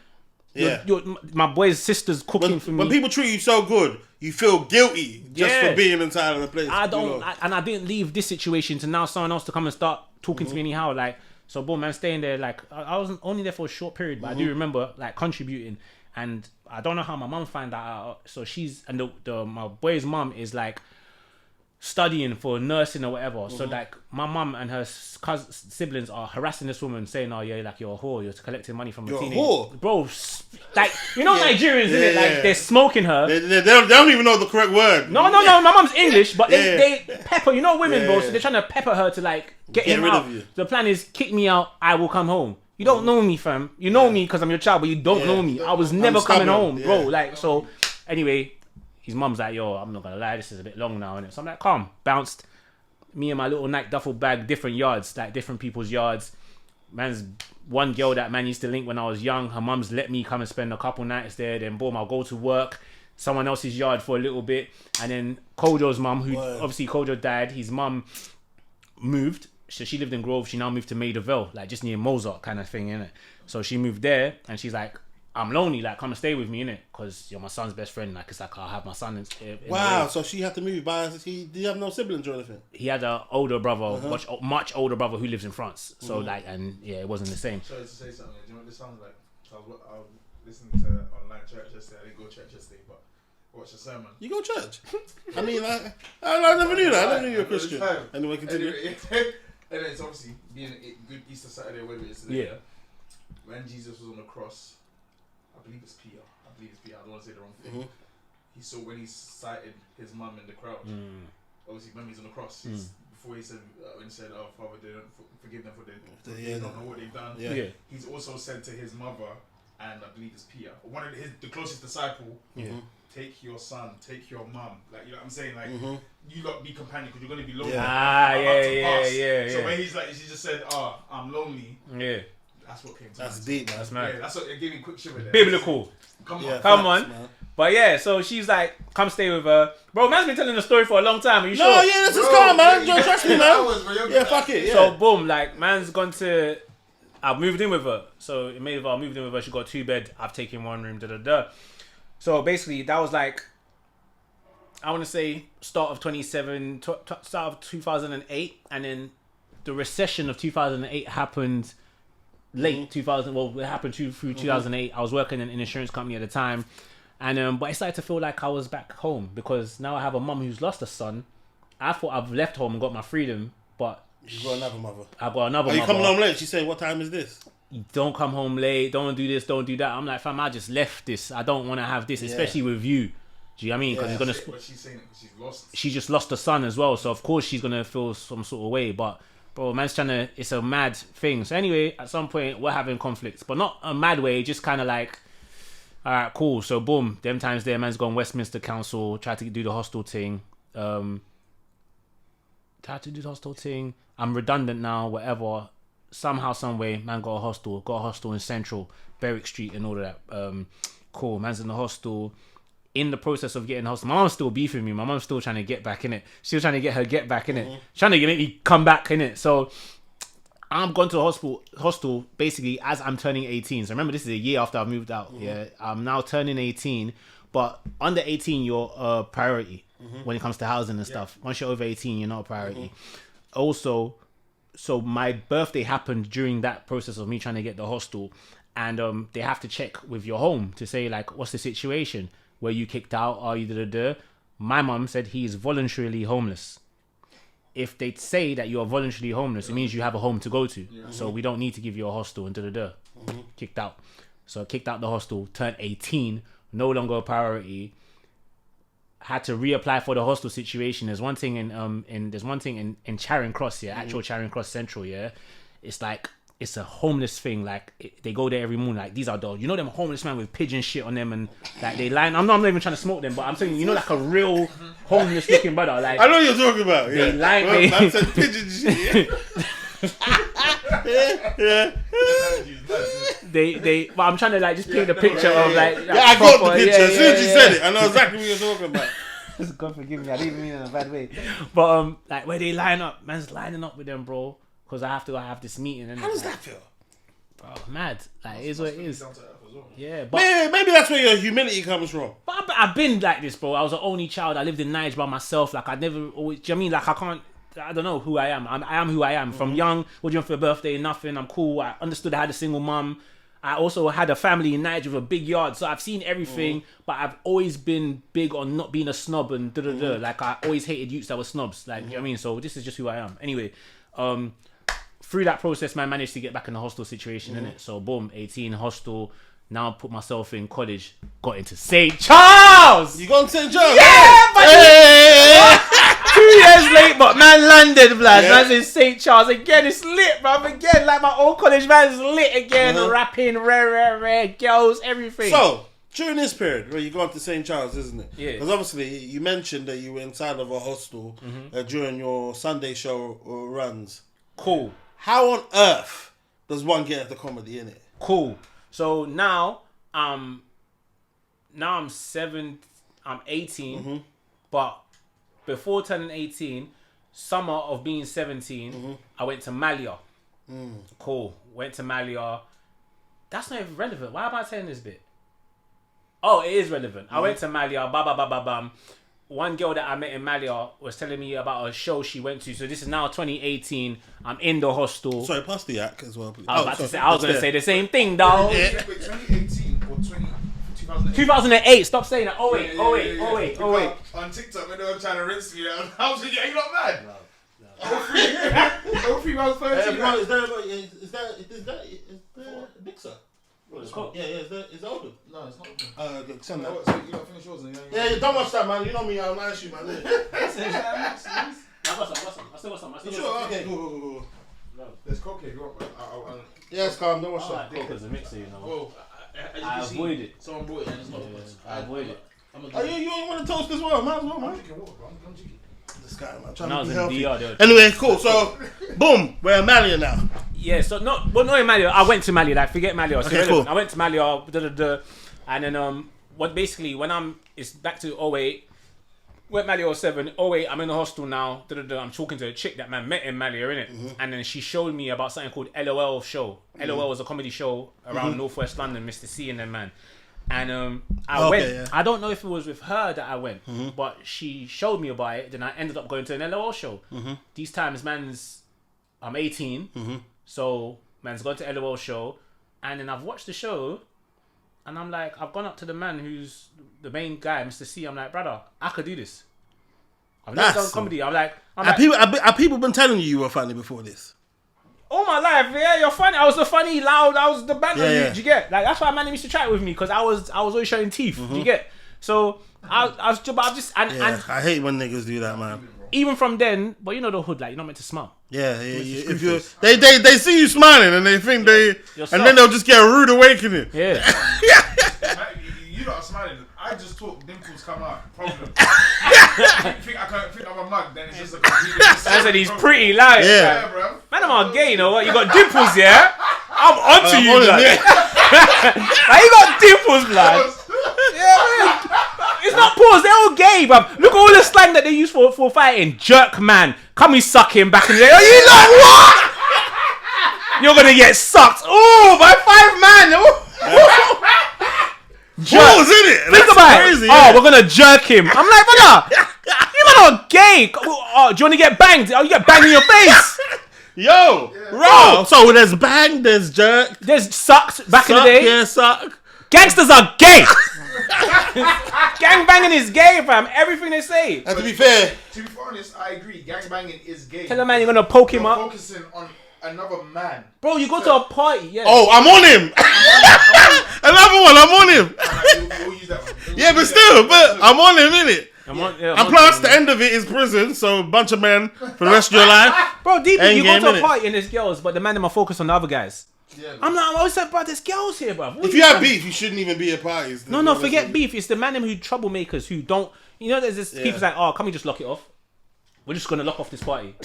My boy's sister's cooking for me. When people treat you so good, you feel guilty just for being inside of the place. I didn't leave this situation to now someone else to come and start talking to me anyhow. Like, so boom, man, staying there. Like, I was only there for a short period, but I do remember like contributing. And I don't know how my mum found that out. So my boy's mum is like studying for nursing or whatever. So like my mum and her siblings are harassing this woman, saying, "Oh yeah, like you're a whore. You're collecting money from a teenager." Whore, bro. Like Nigerians, innit? Like they're smoking her. They don't even know the correct word. No. My mum's English, but they pepper. You know women, bro. So they're trying to pepper her to like get him rid out. of you. The plan is kick me out. I will come home. You don't know me, fam. You know me because I'm your child, but you don't know me. I was never coming home, bro. Like, so, anyway, his mum's like, yo, I'm not going to lie, this is a bit long now. And so I'm like, calm. Bounced. Me and my little Nike duffel bag, different yards, like different people's yards. Man's one girl that man used to link when I was young. Her mum's let me come and spend a couple nights there. Then, boom, I'll go to work. Someone else's yard for a little bit. And then Kojo's mum, who obviously Kojo died, his mum moved. So she lived in Grove. She now moved to Maida Vale, like just near Mozart kind of thing, innit? So she moved there, and she's like, "I'm lonely. Like, come and stay with me, innit? Because you're my son's best friend. Like, it's like I'll have my son." Wow. So she had to move by. Did you have no siblings or anything? He had an older brother, much older brother who lives in France. So like, and yeah, it wasn't the same. Sorry to say something. Do you know what this sounds like? I was listening to online church yesterday. I didn't go to church yesterday, but I watched a sermon. You go to church? I mean, I never knew that. I never knew you were a Christian. Anyway, continue. And it's obviously being a good Easter Saturday, whatever it is today. When Jesus was on the cross, I believe it's Peter. I don't want to say the wrong thing. He saw when he sighted his mum in the crowd. Obviously, when he's on the cross, before he said, "Oh Father, they don't forgive them for they don't know what they've done." He's also said to his mother, and I believe it's Peter, one of the closest disciple. Take your son, take your mum. Like, you know what I'm saying? Like, you lot be companion because you're going to be lonely. Yeah. So when he's like, she just said, I'm lonely. Yeah. That's what came to That's mind. deep, man. That's mad. Yeah, that's what it gave me a quick shiver there. Biblical. Come on. Come on. Man. But yeah, so she's like, come stay with her. Bro, man's been telling the story for a long time. Are you sure? No, yeah, this is calm, man. Don't trust me, man. Yeah, fuck it. Yeah. So boom, like man's gone to. I've moved in with her. So I moved in with her. She got 2 bed. I've taken 1 room. So basically, that was like, I want to say start of 2008, and then the recession of 2008 happened late 2000. Well, it happened through 2008. I was working in an insurance company at the time. And but I started to feel like I was back home because now I have a mum who's lost a son. I thought I've left home and got my freedom, but you got another mother. I got another mother. Are you coming home late? She's saying, "What time is this?" Don't come home late. Don't do this. Don't do that. I'm like, fam, I just left this. I don't want to have this, especially with you. Do you know what I mean? Because it's gonna. But she's saying it because she's lost. She just lost a son as well, so of course she's gonna feel some sort of way. But bro, man's trying to. It's a mad thing. So anyway, at some point we're having conflicts, but not a mad way. Just kind of like. Alright, cool. So boom, them times there, man's gone Westminster Council, tried to do the hostel thing. I'm redundant now, whatever. Somehow, some way, man got a hostel in Central, Berwick Street and all of that. Cool, man's in the hostel. In the process of getting the hostel, my mom's still beefing me. My mom's still trying to get back in it. Still trying to get her get back in it. Trying to make me come back in it. So I'm going to the hostel basically as I'm turning 18. So remember, this is a year after I've moved out. Yeah, I'm now turning 18. But under 18, you're a priority when it comes to housing and stuff. Once you're over 18, you're not a priority. Also, so my birthday happened during that process of me trying to get the hostel. And they have to check with your home to say, like, what's the situation? Were you kicked out? Are you da-da-da? My mum said he is voluntarily homeless. If they say that you are voluntarily homeless, it means you have a home to go to. So we don't need to give you a hostel and da-da-da. Kicked out. So kicked out the hostel, turned 18, no longer a priority. Had to reapply for the hostel situation. There's one thing in Charing Cross, actual Charing Cross Central, It's like, it's a homeless thing. Like they go there every morning. Like these are dogs. You know them homeless man with pigeon shit on them and like they line. I'm not even trying to smoke them, but I'm saying, you know, like a real homeless looking brother. Like I know what you're talking about. They line. Man said pigeon shit. They. But I'm trying to like just paint the picture of like. I got the picture as soon as you said it. I know exactly what you're talking about. God forgive me. I didn't mean it in a bad way. But like where they line up, man's lining up with them, bro. Because I have to have this meeting. How does that feel? Bro, mad. Like, it is what it is. Yeah, but... Maybe that's where your humility comes from. But I've been like this, bro. I was the only child. I lived in Niger by myself. Like, I never always... Do you know what I mean? Like, I don't know who I am. I am who I am. From young, what do you want for your birthday? Nothing. I'm cool. I understood I had a single mum. I also had a family in Niger with a big yard. So I've seen everything. But I've always been big on not being a snob and da-da-da. Like, I always hated youths that were snobs. Like, you know what I mean? So this is just who I am. Anyway, through that process, man, managed to get back in the hostel situation, innit? So, boom, 18, hostel. Now put myself in college. Got into St. Charles! You got into St. Charles? Yeah, but 2 years late, but man landed, blood. Yeah. Man's in St. Charles. Again, it's lit, bruv. Again, like my old college, man's lit again. Rapping, rare, girls, everything. So, during this period where you got to St. Charles, isn't it? Yeah. Because obviously, you mentioned that you were inside of a hostel during your Sunday show runs. Cool. How on earth does one get at the comedy in it? Cool. So now I'm 18, but before turning 18, summer of being 17, I went to Malia. Cool. Went to Malia. That's not even relevant. Why am I saying this bit? Oh, it is relevant. I went to Malia. Bam. One girl that I met in Malia was telling me about a show she went to. So this is now 2018. I'm in the hostel. Sorry, pass the yak as well, please. I was going to say the same thing, dog. Wait, 2018 or 2008? 2008. Stop saying that. Oh wait. On TikTok, when they were trying to rinse me, I was like, yeah, you not mad? No. 03 was 13. Is that Mixer? It's cool. Yeah, is that open? No, it's not open. Send that. So you got to finish yours and yeah, don't watch that, man. You know me, I'll nice you, man. I still got some. Sure, okay, cool. No. There's coke here if you want, man. Yeah, it's calm, don't watch that. Coke as a mixer, you know. Well, I avoid it. Someone brought it and it's not I avoid it. You want to toast as well? Might as well, man. I'm drinking water, bro. I'm drinking. This guy, man, trying No, to be healthy. DR, anyway, cool. So, boom, we're in Malia now. Yeah, so not in Malia. I went to Malia. Like, forget Malia. Okay, cool. I went to Malia. And then it's back to 08. Went Mali 07, 08, I'm in the hostel now. I'm talking to a chick that man met in Mali, innit? And then she showed me about something called LOL show. LOL was a comedy show around Northwest London, Mr. C and them, man. And I went. Yeah. I don't know if it was with her that I went, but she showed me about it. Then I ended up going to an LOL show. These times, I'm 18, so man's gone to LOL show, and then I've watched the show, and I'm like, I've gone up to the man who's the main guy, Mr. C. I'm like, brother, I could do this. I've never done comedy. Have people been telling you were funny before this? All my life, yeah, you're funny. I was the funny, loud. I was the banter. Do you get? Like that's why man used to chat with me because I was always showing teeth. Do you get? So I hate when niggas do that, man. Even from then, but you know the hood, like you're not meant to smile. Yeah. If you they see you smiling and they think then they'll just get a rude awakening. Yeah. You not smiling. I just talk, dimples come out. Problem. I can't think I'm a mug. Then it's just a complete. I said he's pretty loud. Yeah, bro. Man, I'm gay, you know what? You got dimples, yeah? I'm onto you, blood. Like, you got dimples, blood. Yeah, man. It's not pause. They're all gay, bruv. Look at all the slang that they use for fighting. Jerk man. Come me suck him back in the day. Oh, you like what? You're gonna get sucked. Oh, by 5 man. Pause, isn't it? Think about crazy, it. Yeah. Oh, we're gonna jerk him. I'm like, brother, you're not gay. Oh, do you want to get banged? Oh, you get banged in your face. Yo, bro. So there's bang, there's jerk, there's sucked back in the day. Yeah, suck. Gangsters are gay. Gang banging is gay, fam. Everything they say. And to be fair, to be honest, I agree. Gang banging is gay. Tell a man you're gonna poke him up. Focusing on another man. Bro, you go to a party, yeah. Oh, I'm on him. Another one, I'm on him. We'll use that one. I'm on him, innit? And plus, the end of it is prison, so a bunch of men for the rest of your life. Bro, deeply, you go to a party and there's girls, but the man them are focused on the other guys. Yeah, I'm always saying, bro, there's girls here, bro. If you have beef, you shouldn't even be at parties. No, forget beef. It's the man them who troublemakers who don't. You know, there's this people's like, oh, can we just lock it off? We're just gonna lock off this party.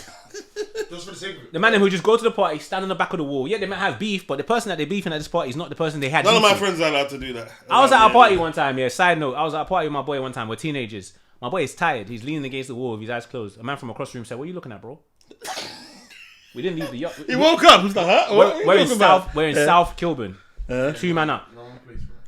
Just for the sake of it. The man who just go to the party, stand on the back of the wall. Yeah, they might have beef, but the person that they're beefing at this party is not the person they had. None of my friends are allowed to do that. I was at a party one time. Yeah. Side note, I was at a party with my boy one time. We're teenagers. My boy is tired. He's leaning against the wall with his eyes closed. A man from across the room said, "What are you looking at, bro?" We didn't leave the yacht. He woke up. He's like, huh? We're in South Kilburn. 2 man up.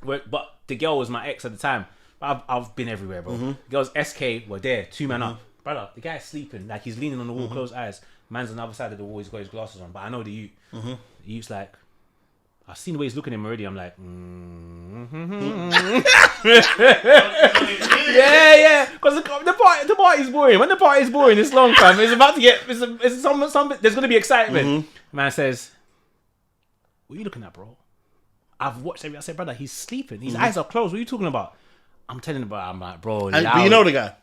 But the girl was my ex at the time. I've been everywhere, bro. The girls SK were there. 2 man up. Brother, the guy's sleeping. Like, he's leaning on the wall, closed eyes. Man's on the other side of the wall. He's got his glasses on. But I know the youth. The youth's like, I've seen the way he's looking at him already. I'm like, yeah. Because the party's boring. When the party's boring, it's long, fam. It's about to get. It's some. There's gonna be excitement. Man says, "What are you looking at, bro?" I've watched everything. I said, "Brother, he's sleeping. His eyes are closed. What are you talking about?" I'm telling him about. I'm like, "Bro, but you know the guy."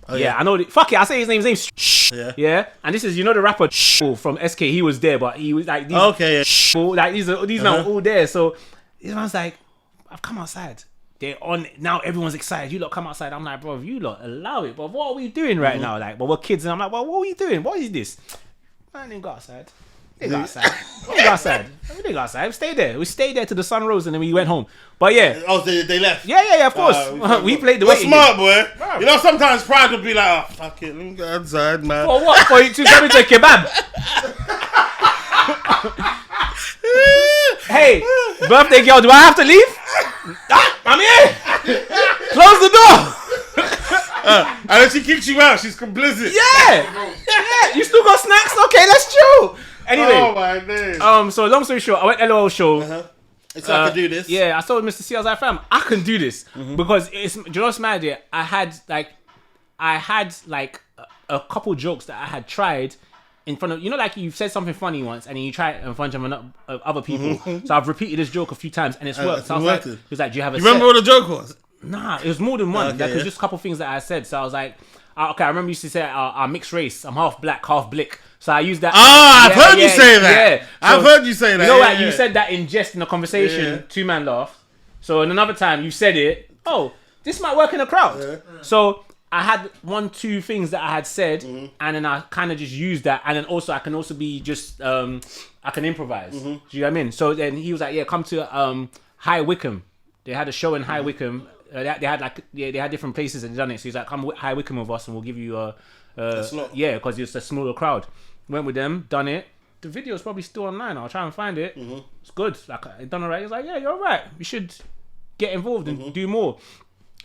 Oh, yeah, I know. Fuck it, I say his name's Yeah. And this is, you know, the rapper from SK. He was there, but he was like, these men all there. So this man's like, I've come outside. They're on now. Everyone's excited. You lot come outside. I'm like, bro, you lot allow it. But what are we doing right now? Like, but we're kids, and I'm like, well, what are we doing? What is this? Man, didn't go outside. We didn't go outside. We stayed there. We stayed there till the sun rose, and then we went home. But yeah. Oh, they left. Yeah. Of course, we played the way. Smart boy. Bro. You know, sometimes pride would be like, oh, fuck it, let me go outside, man. For what? For you to come into a kebab? Hey, birthday girl, do I have to leave? I'm here. Close the door. And then she kicks you out. She's complicit. Yeah. You still got snacks? Okay, let's chill. Anyway. Oh my days. So long story short, I went LOL show. It's I can do this. Yeah, I told Mr. C, I was like, fam, I can do this because it's. Do you know what's mad? Yeah, I had like a couple jokes that I had tried in front of, you know, like you've said something funny once and then you try it in front of other people. So I've repeated this joke a few times and it's worked. So I was like, he was like, do you have a? You remember what the joke was? Nah, it was more than one. It was just a couple things that I said. So I was like, okay, I remember you used to say I'm mixed race. I'm half black, half blick. So I used that. I've heard you say that. Yeah. So, I've heard you say that. You know what? You said that in jest in a conversation. Yeah. 2 man laughed. So in another time you said it. Oh, this might work in a crowd. Yeah. So I had 1-2 things that I had said, and then I kind of just used that, and then also I can also be just I can improvise. Do you know what I mean? So then he was like, yeah, come to High Wycombe. They had a show in High Wycombe. They had different places and done it. So he's like, come High Wycombe with us and we'll give you a slot. Yeah, because it's a smaller crowd. Went with them, done it. The video's probably still online. I'll try and find it. It's good. Like, I done alright. He's like, yeah, you're alright. You should get involved and do more.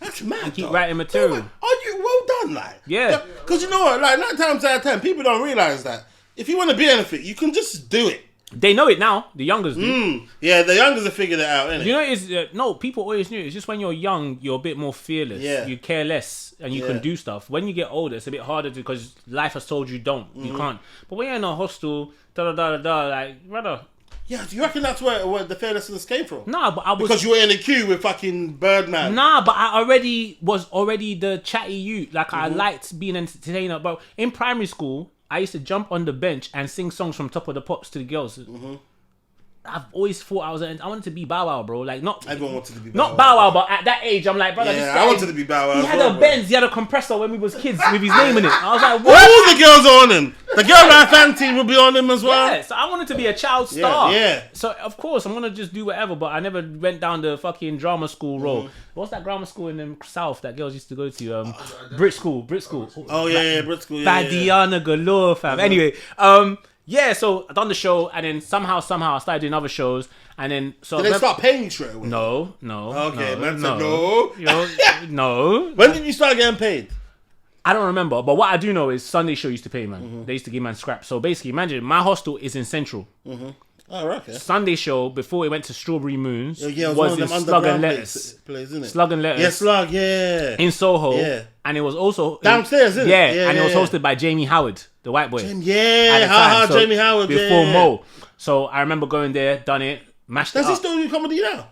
That's mad. And keep writing material. Are you well done, like? Yeah. Because you know what? Like 9 times out of 10, people don't realize that if you want to be anything, you can just do it. They know it now. The youngers do. Yeah, the youngers have figured it out, innit? You know, it's no, people always knew. It's just when you're young, you're a bit more fearless. Yeah. You care less and you can do stuff. When you get older, it's a bit harder to because life has told you don't. You can't. But when you're in a hostel, like, brother. Yeah, do you reckon that's where the fearlessness came from? Nah, but I was because you were in a queue with fucking Birdman. Nah, but I was already the chatty youth. Like I liked being an entertainer. But in primary school, I used to jump on the bench and sing songs from Top of the Pops to the girls. I've always thought I wanted to be Bow Wow, bro. Like not everyone wanted to be Bow Wow, but at that age, I'm like, brother. Yeah, I wanted to be Bow Wow. He had a Benz, he had a compressor when we was kids with his name in it. I was like, what? All the girls are on him. The girl life auntie will be on him as well. Yeah, so I wanted to be a child star. Yeah. So of course I'm gonna just do whatever, but I never went down the fucking drama school road. What's that grammar school in the south that girls used to go to? Brit school. Oh yeah, Brit school. Badiana galore, fam. Anyway, yeah, so I done the show, and then somehow I started doing other shows, and then so did they start paying you straight away? No. Okay, man no. said no. You know, no. When did you start getting paid? I don't remember, but what I do know is Sunday show used to pay, man. They used to give man scraps. So basically, imagine my hostel is in Central. Oh, right, okay. Sunday show before it went to Strawberry Moons it was in Slug and Letters. Place, isn't it? Slug and Letters. Yeah, Slug, yeah. In Soho. Yeah. And it was also downstairs, isn't it? Yeah, and it was hosted by Jamie Howard, the white boy. Jamie Howard, before Mo. So I remember going there, done it, mashed it up. Does he still do comedy now?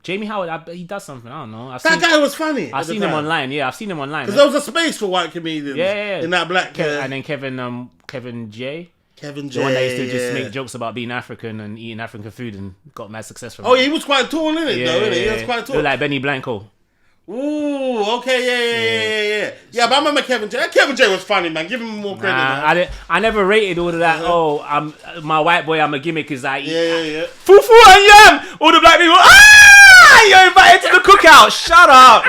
Jamie Howard, he does something. I don't know. That guy was funny. I've seen him online. Yeah, I've seen him online. Because there was a space for white comedians. Yeah. In that black. And then Kevin J. Kevin J. The one that used to just make jokes about being African and eating African food and got mad success from it. Oh, he was quite tall, innit? He was quite tall. Like Benny Blanco. Ooh, okay, yeah. Yeah, but I remember Kevin J. Kevin J was funny, man. Give him more credit. I never rated all of that. Oh, I'm my white boy. I'm a gimmick. Is like yeah. Fufu and yam. All the black people. You're invited to the cookout. Shut up.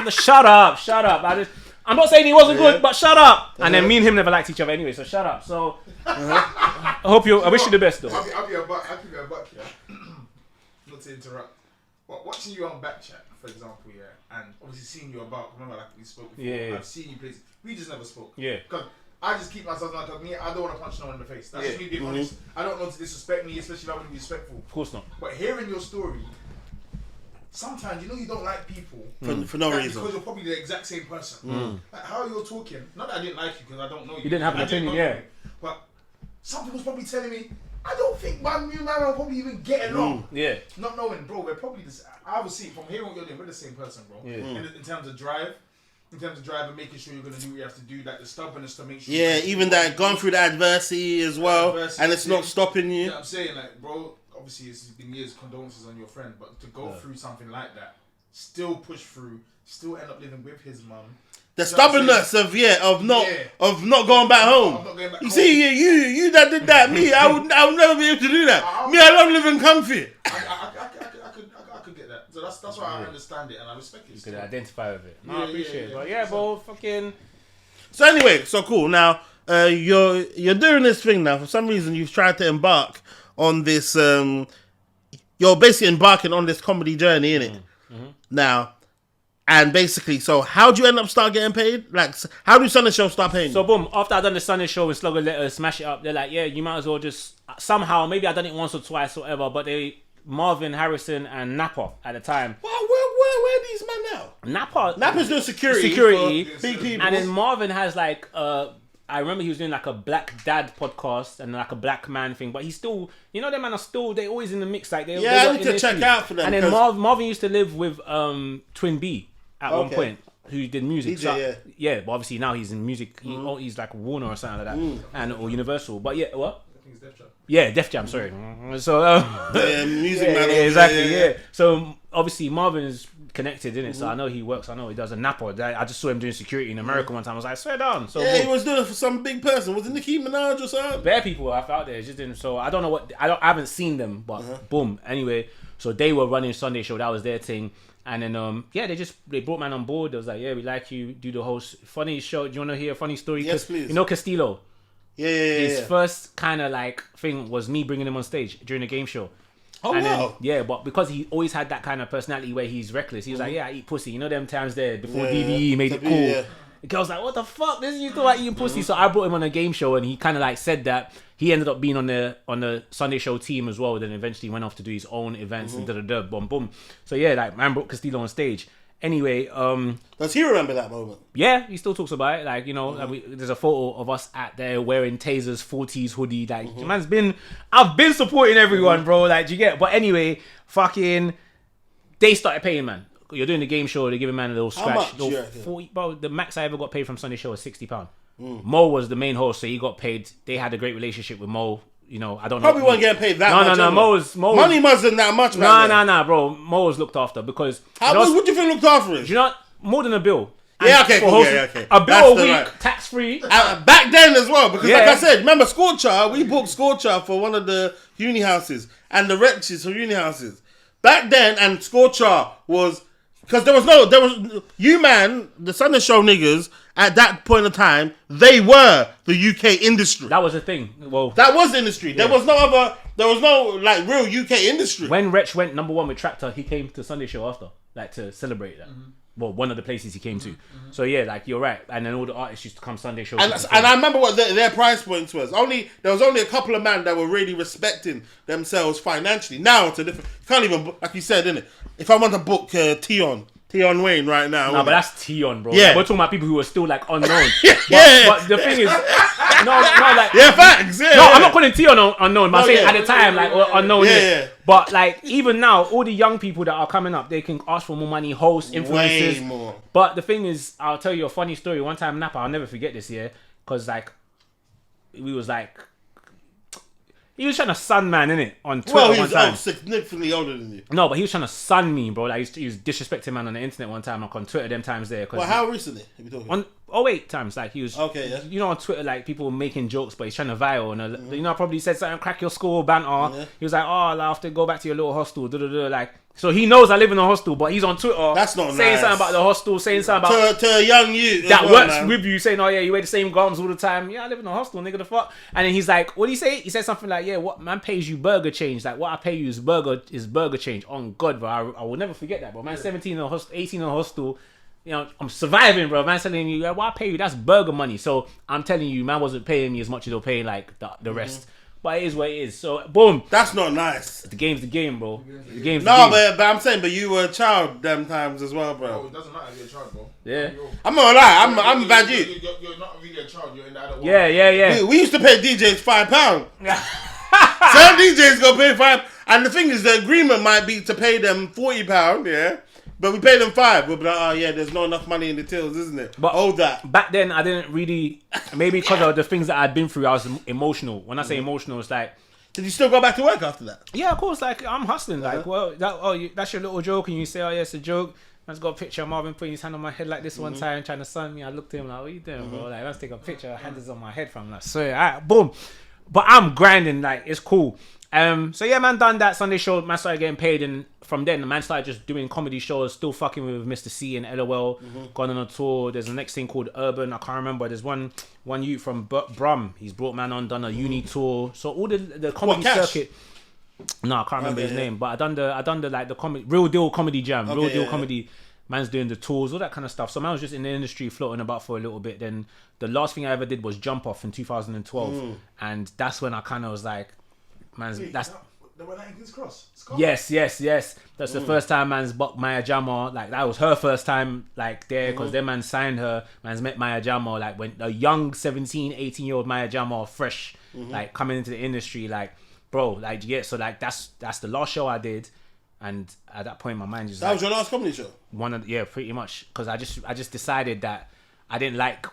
I'm not saying he wasn't good, but shut up. And then me and him never liked each other anyway, so shut up. So I wish you the best though. I'll be a buck, yeah. Not to interrupt. But watching you on Backchat, for example, yeah, and obviously seeing you about, remember like we spoke before, I've seen you places. We just never spoke. Yeah. Because I just keep myself like me, I don't want to punch no one in the face. That's just me being honest. I don't want to disrespect me, especially if I want to be respectful. Of course not. But hearing your story, sometimes you don't like people for no reason because you're probably the exact same person. Like how you're talking, not that I didn't like you because I don't know you. You didn't have an opinion, yeah. But something was probably telling me, I don't think my new man will probably even get along. Yeah. Not knowing, bro, we're probably I would see from hearing what you're doing, we're the same person, bro. Yeah. In terms of drive. In terms of driving, making sure you're going to do what you have to do, like the stubbornness to make sure. Yeah, even that going through the adversity as well, and it's not stopping you. You know what I'm saying? Like, bro, obviously it's been years, condolences on your friend, but to go through something like that, still push through, still end up living with his mum. The stubbornness of not going back home. You see, you that did that. Me, I would never be able to do that. I love living comfy. I could get that. So that's why I understand it and I respect it. You could identify with it. No, I appreciate it. But yeah, bro, fucking. So anyway, so cool. Now you're doing this thing now. For some reason, you've tried to embark on this. You're basically embarking on this comedy journey, innit? Now. And basically, so how do you end up start getting paid? Like, how do Sunday Show start paying you? So boom, after I done the Sunday Show with Slug and Letters, smash it up, they're like, yeah, you might as well just somehow, maybe I done it once or twice or whatever, but Marvin, Harrison and Napa at the time. Where are these men now? Napa's doing security for big people. And then Marvin has like, I remember he was doing like a black dad podcast and like a black man thing, but he's still, them man are still, they're always in the mix. Like I need to check out for them. And then Marvin used to live with Twin B. At one point, who did music. DJ, yeah, but obviously now he's in music. He's like Warner or something like that, or Universal. But yeah, what? I think it's Def Jam. Yeah, Def Jam. Sorry. So music man. Exactly. Yeah. So obviously Marvin is connected, innit? So I know he works. I know he does a Napa. I just saw him doing security in America one time. I was like, swear down. So he was doing it for some big person. Was it Nicki Minaj or something? Bare people out there just didn't. So I don't know what I haven't seen them, but boom. Anyway, so they were running Sunday show. That was their thing. And then they brought man on board. They was like, yeah, we like you. Do the host. Funny show. Do you want to hear a funny story? Yes, please. You know Castillo. Yeah. His first kind of like thing was me bringing him on stage during a game show. Oh, and wow. Then, but because he always had that kind of personality where he's reckless, he was like, yeah, I eat pussy. You know them times there before DVE made it cool. Yeah. The girl's like, what the fuck? This is you talking about eating pussy. So I brought him on a game show, and he kind of like said that. He ended up being on the Sunday show team as well. Then eventually went off to do his own events and boom, boom. So yeah, like man brought Castillo on stage. Anyway, does he remember that moment? Yeah, he still talks about it. Like, you know, like there's a photo of us at there wearing Taser's 40s hoodie. Like, I've been supporting everyone, bro. Like, do you get? But anyway, they started paying, man. You're doing the game show, they're giving man a little scratch. How much? 40, bro, the max I ever got paid from Sunday show was £60. Mo was the main host, so he got paid. They had a great relationship with Mo. You know, I don't know. Probably wasn't getting paid that much. No. Money wasn't that much, man. No, bro. Mo was looked after because. What do you think looked after him? Do you know more than a bill? Yeah, okay, cool. Okay. A bill a week, tax free. Back then as well, because like I said, remember Scorcher? We booked Scorcher for one of the uni houses and the wretches for uni houses. Back then, and Scorcher was because there was you man, the Sunday show niggas at that point of time, they were the UK industry. That was the thing. Well, that was the industry. Yeah. There was no like real UK industry. When Wretch went number one with Tractor, he came to Sunday show after, like to celebrate that. Well, one of the places he came to. So yeah, like you're right. And then all the artists used to come Sunday show. And I remember what their price points was. There was only a couple of men that were really respecting themselves financially. Now it's a different. You can't even, like you said, innit? If I want to book Tion Wayne right now. No, but that's Tion, bro. Yeah. Like, we're talking about people who are still like unknown. Yeah. But the thing is, like yeah, facts. Yeah, I'm not calling Tion unknown, but I'm saying at the time like unknown. Yeah. But like even now, all the young people that are coming up, they can ask for more money, host, influencers. Way more. But the thing is, I'll tell you a funny story. One time, Napa, I'll never forget this. Yeah, because like we was like. He was trying to sun man, innit? On Twitter well, he one time. Was significantly older than you. No, but he was trying to sun me, bro. Like he was disrespecting man on the internet one time, like on Twitter them times there. Well, how recently are you talking? On 08 times, like he was. Okay, yeah. You know, on Twitter, like people were making jokes, but he's trying to viral, and you know, I probably said something, crack your skull, banter. Yeah. He was like, "Oh, I have to go back to your little hostel." Like, so he knows I live in a hostel, but he's on Twitter. That's not saying nice. something about the hostel, saying something about to a young youth that works with you, saying, "Oh yeah, you wear the same garments all the time." Yeah, I live in a hostel, nigga. The fuck. And then he's like, "What do you say?" He said something like, "Yeah, what man pays you burger change? Like what I pay you is burger change." On God, bro, I will never forget that, bro. Man, 17 in a hostel, 18 in a hostel. You know, I'm surviving, bro. Man, telling you, what I pay you, that's burger money. So I'm telling you, man wasn't paying me as much as they're paying like the rest. But it is what it is. So boom. That's not nice. The game's the game, bro. The game's no, the game. but I'm saying, but you were a child them times as well, bro. No, it doesn't matter if you're a child, bro. Yeah. I'm not gonna lie. I'm a bad dude. You're not really a child. You're in the adult world. Yeah. We used to pay DJs £5. Some DJs go pay £5, and the thing is, the agreement might be to pay them £40. Yeah. But we paid them $5. We'll be like, oh yeah, there's not enough money in the tills, isn't it? But hold that. Back then, I didn't really. Maybe because of the things that I'd been through, I was emotional. When I say emotional, it's like. Did you still go back to work after that? Yeah, of course. Like I'm hustling. Like, well, that's your little joke, and you say, oh yeah, it's a joke. Man's got a picture of Marvin putting his hand on my head like this one time, trying to sun me. I looked at him like, what are you doing, bro? Like, let's take a picture. Hand is on my head from like, swear, alright, boom. But I'm grinding. Like, it's cool. So yeah, man, done that Sunday show. Man started getting paid, and from then, the man started just doing comedy shows, still fucking with Mr. C and LOL. Gone on a tour. There's the next thing called Urban. I can't remember. There's one youth from Brum. He's brought man on, done a uni tour. So all the comedy circuit. No, I can't remember his name. But I done the like the comedy, real deal comedy jam, real deal comedy. Man's doing the tours, all that kind of stuff. So man was just in the industry floating about for a little bit. Then the last thing I ever did was Jump Off in 2012, and that's when I kind of was like. Man's that's when that King's Cross. Yes. That's the first time man's bucked Maya Jama. Like that was her first time like there because their man signed her. Man's met Maya Jama like when a young 17, 18-year-old Maya Jama fresh like coming into the industry like bro like yeah. So like that's the last show I did, and at that point my mind just that was your last comedy show. Pretty much because I just decided that I didn't like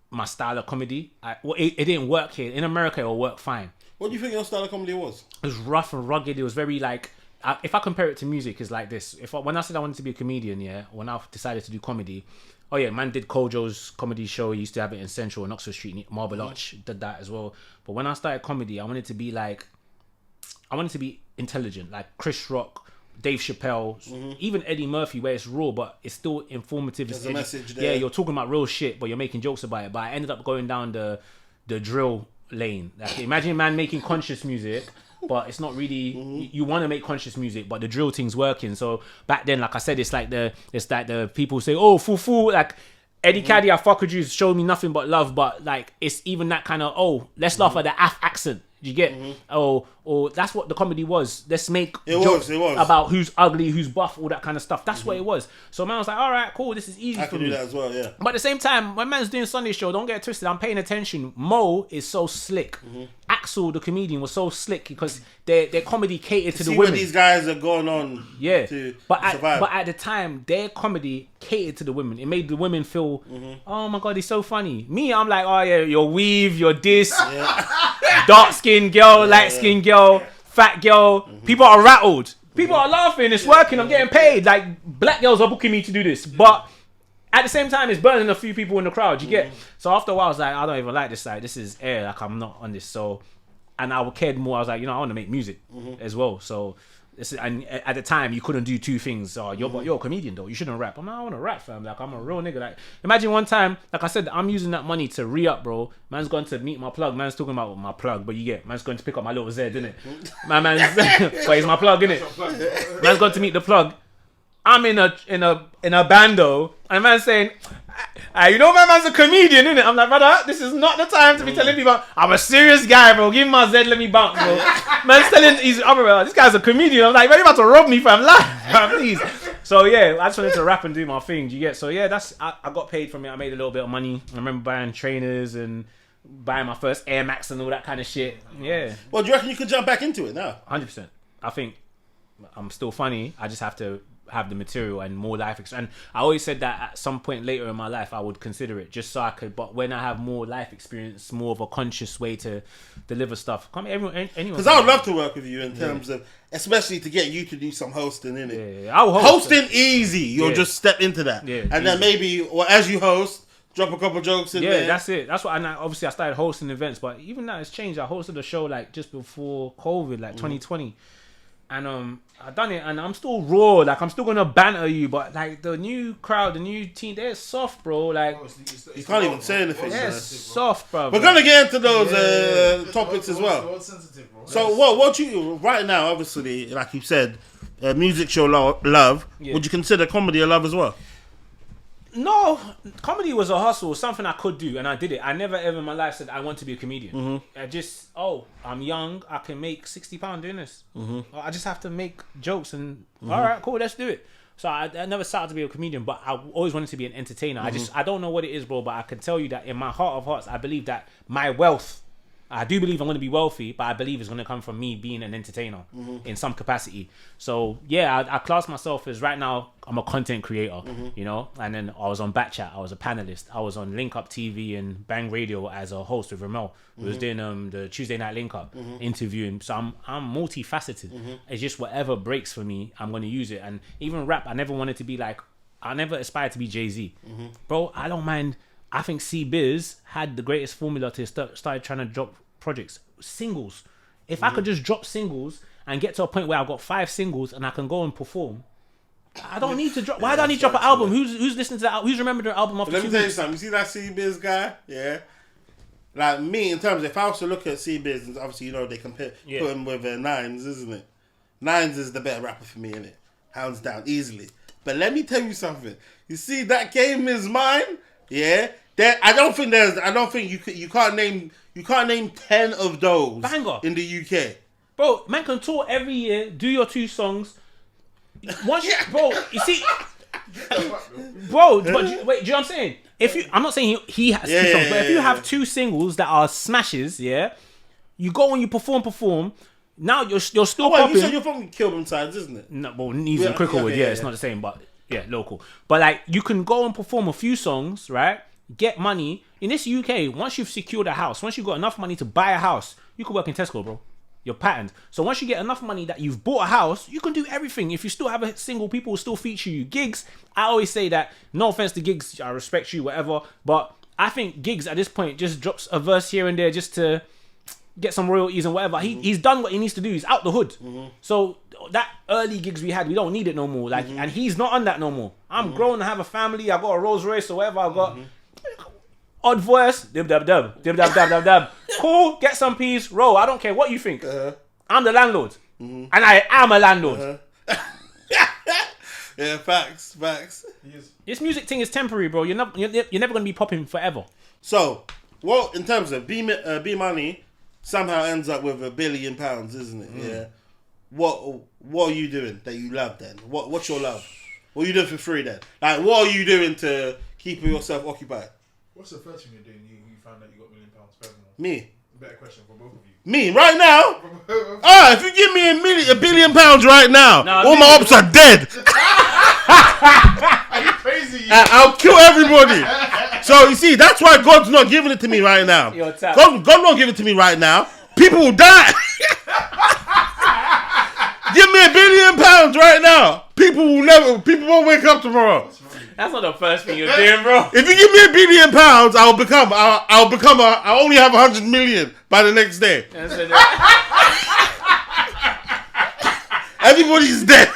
my style of comedy. It didn't work here in America. It'll work fine. What do you think your style of comedy was? It was rough and rugged. It was very like if I compare it to music, it's like this. When I said I wanted to be a comedian, yeah, when I decided to do comedy, man did Kojo's comedy show. He used to have it in Central and Oxford Street, Marble Arch, did that as well. But when I started comedy, I wanted to be intelligent, like Chris Rock, Dave Chappelle, even Eddie Murphy, where it's raw, but it's still informative. There's a message there. Yeah, you're talking about real shit, but you're making jokes about it. But I ended up going down the drill lane. Like, imagine a man making conscious music, but it's not really. You want to make conscious music, but the drill thing's working. So back then, like I said, it's like the people say, "Oh, fool," like Eddie Caddy, I fuck with you, showed me nothing but love. But like, it's even that kind of let's laugh at the accent. You get or that's what the comedy was. Let's make jokes about who's ugly, who's buff, all that kind of stuff. That's what it was. So man was like, all right, cool, this is easy for me. I can do that as well, yeah. But at the same time, when man's doing Sunday show, don't get it twisted. I'm paying attention. Mo is so slick. Axel, the comedian, was so slick because their comedy catered to the women. These guys are going on. Yeah, to survive. But at the time, their comedy catered to the women. It made the women feel, oh my god, he's so funny. Me, I'm like, oh yeah, your weave, your this, dark skinned girl, light skinned girl, fat girl. People are rattled. People are laughing. It's working. I'm getting paid. Like black girls are booking me to do this, but at the same time, it's burning a few people in the crowd. You get. So after a while, I was like, I don't even like this side. This is air. Like I'm not on this. So, and I cared more. I was like, I want to make music as well. So. And at the time, you couldn't do two things. You're a comedian though. You shouldn't rap. I want to rap, fam. Like I'm a real nigga. Like imagine one time, like I said, I'm using that money to re-up, bro. Man's going to meet my plug. Man's talking about my plug, but you get man's going to pick up my little Z, innit? My man's, but he's my plug, innit? Man's going to meet the plug. I'm in a bando, and man's saying, you know my man's a comedian, innit? I'm like, brother, this is not the time to be telling people I'm a serious guy, bro. Give me my Z, let me bounce, bro. Man's telling his other brother, this guy's a comedian. I'm like, man, you about to rob me, fam? Laugh, please. So yeah, I just wanted to rap and do my thing. Do you get? So yeah, I got paid from it. I made a little bit of money. I remember buying trainers and buying my first Air Max and all that kind of shit. Yeah. Well, do you reckon you could jump back into it now? 100%. I think I'm still funny. I just have to have the material and more life experience. And I always said that at some point later in my life I would consider it, just so I could. But when I have more life experience, more of a conscious way to deliver stuff. Anyone. Because I would love to work with you in terms of, especially to get you to do some hosting in it. Yeah. I'll host. Hosting easy. You'll just step into that. Yeah. And then maybe, as you host, drop a couple jokes in there. Yeah, that's it. That's what. And obviously I started hosting events, but even that has changed. I hosted a show like just before COVID, like 2020. And I done it, and I'm still raw. Like I'm still gonna banter you, but like the new crowd, the new team, they're soft, bro. Like you can't even say anything. They're soft, bro. We're gonna get into those topics as well. So what you right now? Obviously, like you said, music show love. Yeah. Would you consider comedy a love as well? No, comedy was a hustle, something I could do, and I did it. I never ever in my life said I want to be a comedian. I just, I'm young, I can make £60 doing this. I just have to make jokes and all right, cool, let's do it. So I never set out to be a comedian, but I always wanted to be an entertainer. I don't know what it is, bro, but I can tell you that in my heart of hearts, I believe that my wealth, I do believe I'm going to be wealthy, but I believe it's going to come from me being an entertainer in some capacity. So yeah, I class myself as, right now, I'm a content creator, you know, and then I was on Batchat, I was a panelist, I was on Link Up TV and Bang Radio as a host with Ramel, who was doing the Tuesday Night Link Up, interviewing. So I'm multifaceted. It's just whatever breaks for me, I'm going to use it. And even rap, I never wanted to be like, I never aspired to be Jay-Z. Bro, I don't mind. I think C-Biz had the greatest formula to start trying to drop projects. Singles. If I could just drop singles and get to a point where I've got 5 singles and I can go and perform, I don't need to drop. Why do I need to drop an album? Who's listening to that? Who's remembered the album after 2 weeks? Let me tell you something. You see that C-Biz guy? Yeah. Like me, in terms of, if I was to look at C-Biz, obviously, you know, they compare, put him with Nines, isn't it? Nines is the better rapper for me, innit? Hands down, easily. But let me tell you something. You see, that Game Is Mine? Yeah, I don't think you can't name 10 of those banger in the UK. Bro, man can tour every year, do your 2 songs. Bro, you see, bro, but wait, do you know what I'm saying? I'm not saying he has 2 songs, but if you have 2 singles that are smashes, you go and you perform. Now you're still popping. You said you're from Kilburn sides, isn't it? No, well, Neves and Cricklewood, it's not the same, but yeah, local. But like, you can go and perform a few songs, right? Get money. In this UK, once you've secured a house, once you've got enough money to buy a house, you could work in Tesco, bro. You're patterned. So once you get enough money that you've bought a house, you can do everything. If you still have a single, people will still feature you. Gigs, I always say that, no offense to Gigs, I respect you, whatever, but I think Gigs at this point just drops a verse here and there just to get some royalties and whatever. He's done what he needs to do. He's out the hood. So that early gigs we had, we don't need it no more. Like, and he's not on that no more. I'm grown, I have a family, I got a Rolls Royce or whatever. I got odd voice, dib. Cool, get some peace, roll. I don't care what you think. I'm the landlord, and I am a landlord. Yeah, facts. This music thing is temporary, bro. You're never gonna be popping forever. So, well, in terms of B Moni, somehow ends up with £1 billion, isn't it? Yeah. What are you doing that you love then? What's your love? What are you doing for free then? Like, what are you doing to keep yourself occupied? What's the first thing you're doing? You found out you got £1 million personal. Me. Better question for both of you. Me right now? If you give me £1 billion right now, all my ops are dead. Are you crazy? I'll kill everybody. So you see, that's why God's not giving it to me right now. God not giving it to me right now. People will die. Give me £1 billion right now. People won't wake up tomorrow. That's not the first thing you're doing, bro. If you give me £1 billion, I'll only have 100 million by the next day. Everybody's dead.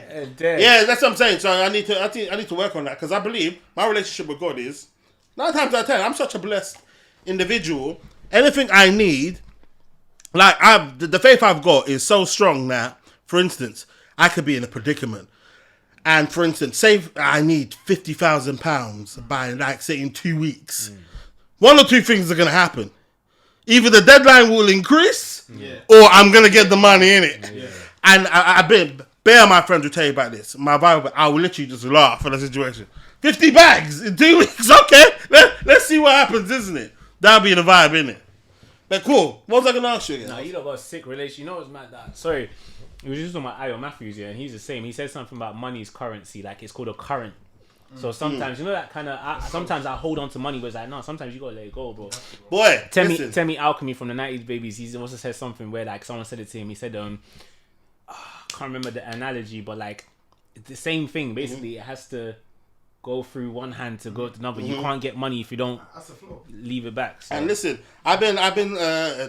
They're dead. Yeah, that's what I'm saying. So I need to work on that, because I believe my relationship with God is 9 times out of 10. I'm such a blessed individual. Anything I need, like the faith I've got is so strong that, for instance, I could be in a predicament, and for instance, say I need £50,000 by, like, say, in 2 weeks. One or two things are gonna happen. Either the deadline will increase, or I'm gonna get the money in it. Yeah. And I've been, Bear, my friends will tell you about this. My vibe, I will literally just laugh at the situation. 50 bags in 2 weeks, okay? Let's see what happens, isn't it? That'll be the vibe, innit? But cool. What was I gonna ask you again? Nah, you got a sick relation. You know what's mad? Sorry. It was just on my Ayo Matthews, yeah, and he's the same. He said something about money's currency, like it's called a current. So sometimes, you know, that kind of, sometimes I hold on to money, but it's like, no, sometimes you gotta let it go, bro. Boy, Temi Alchemy from the 90s Babies, he also said something where, like, someone said it to him. He said, I can't remember the analogy, but, like, it's the same thing. Basically, it has to go through one hand to go to another. You can't get money if you don't leave it back. So. And listen, I've been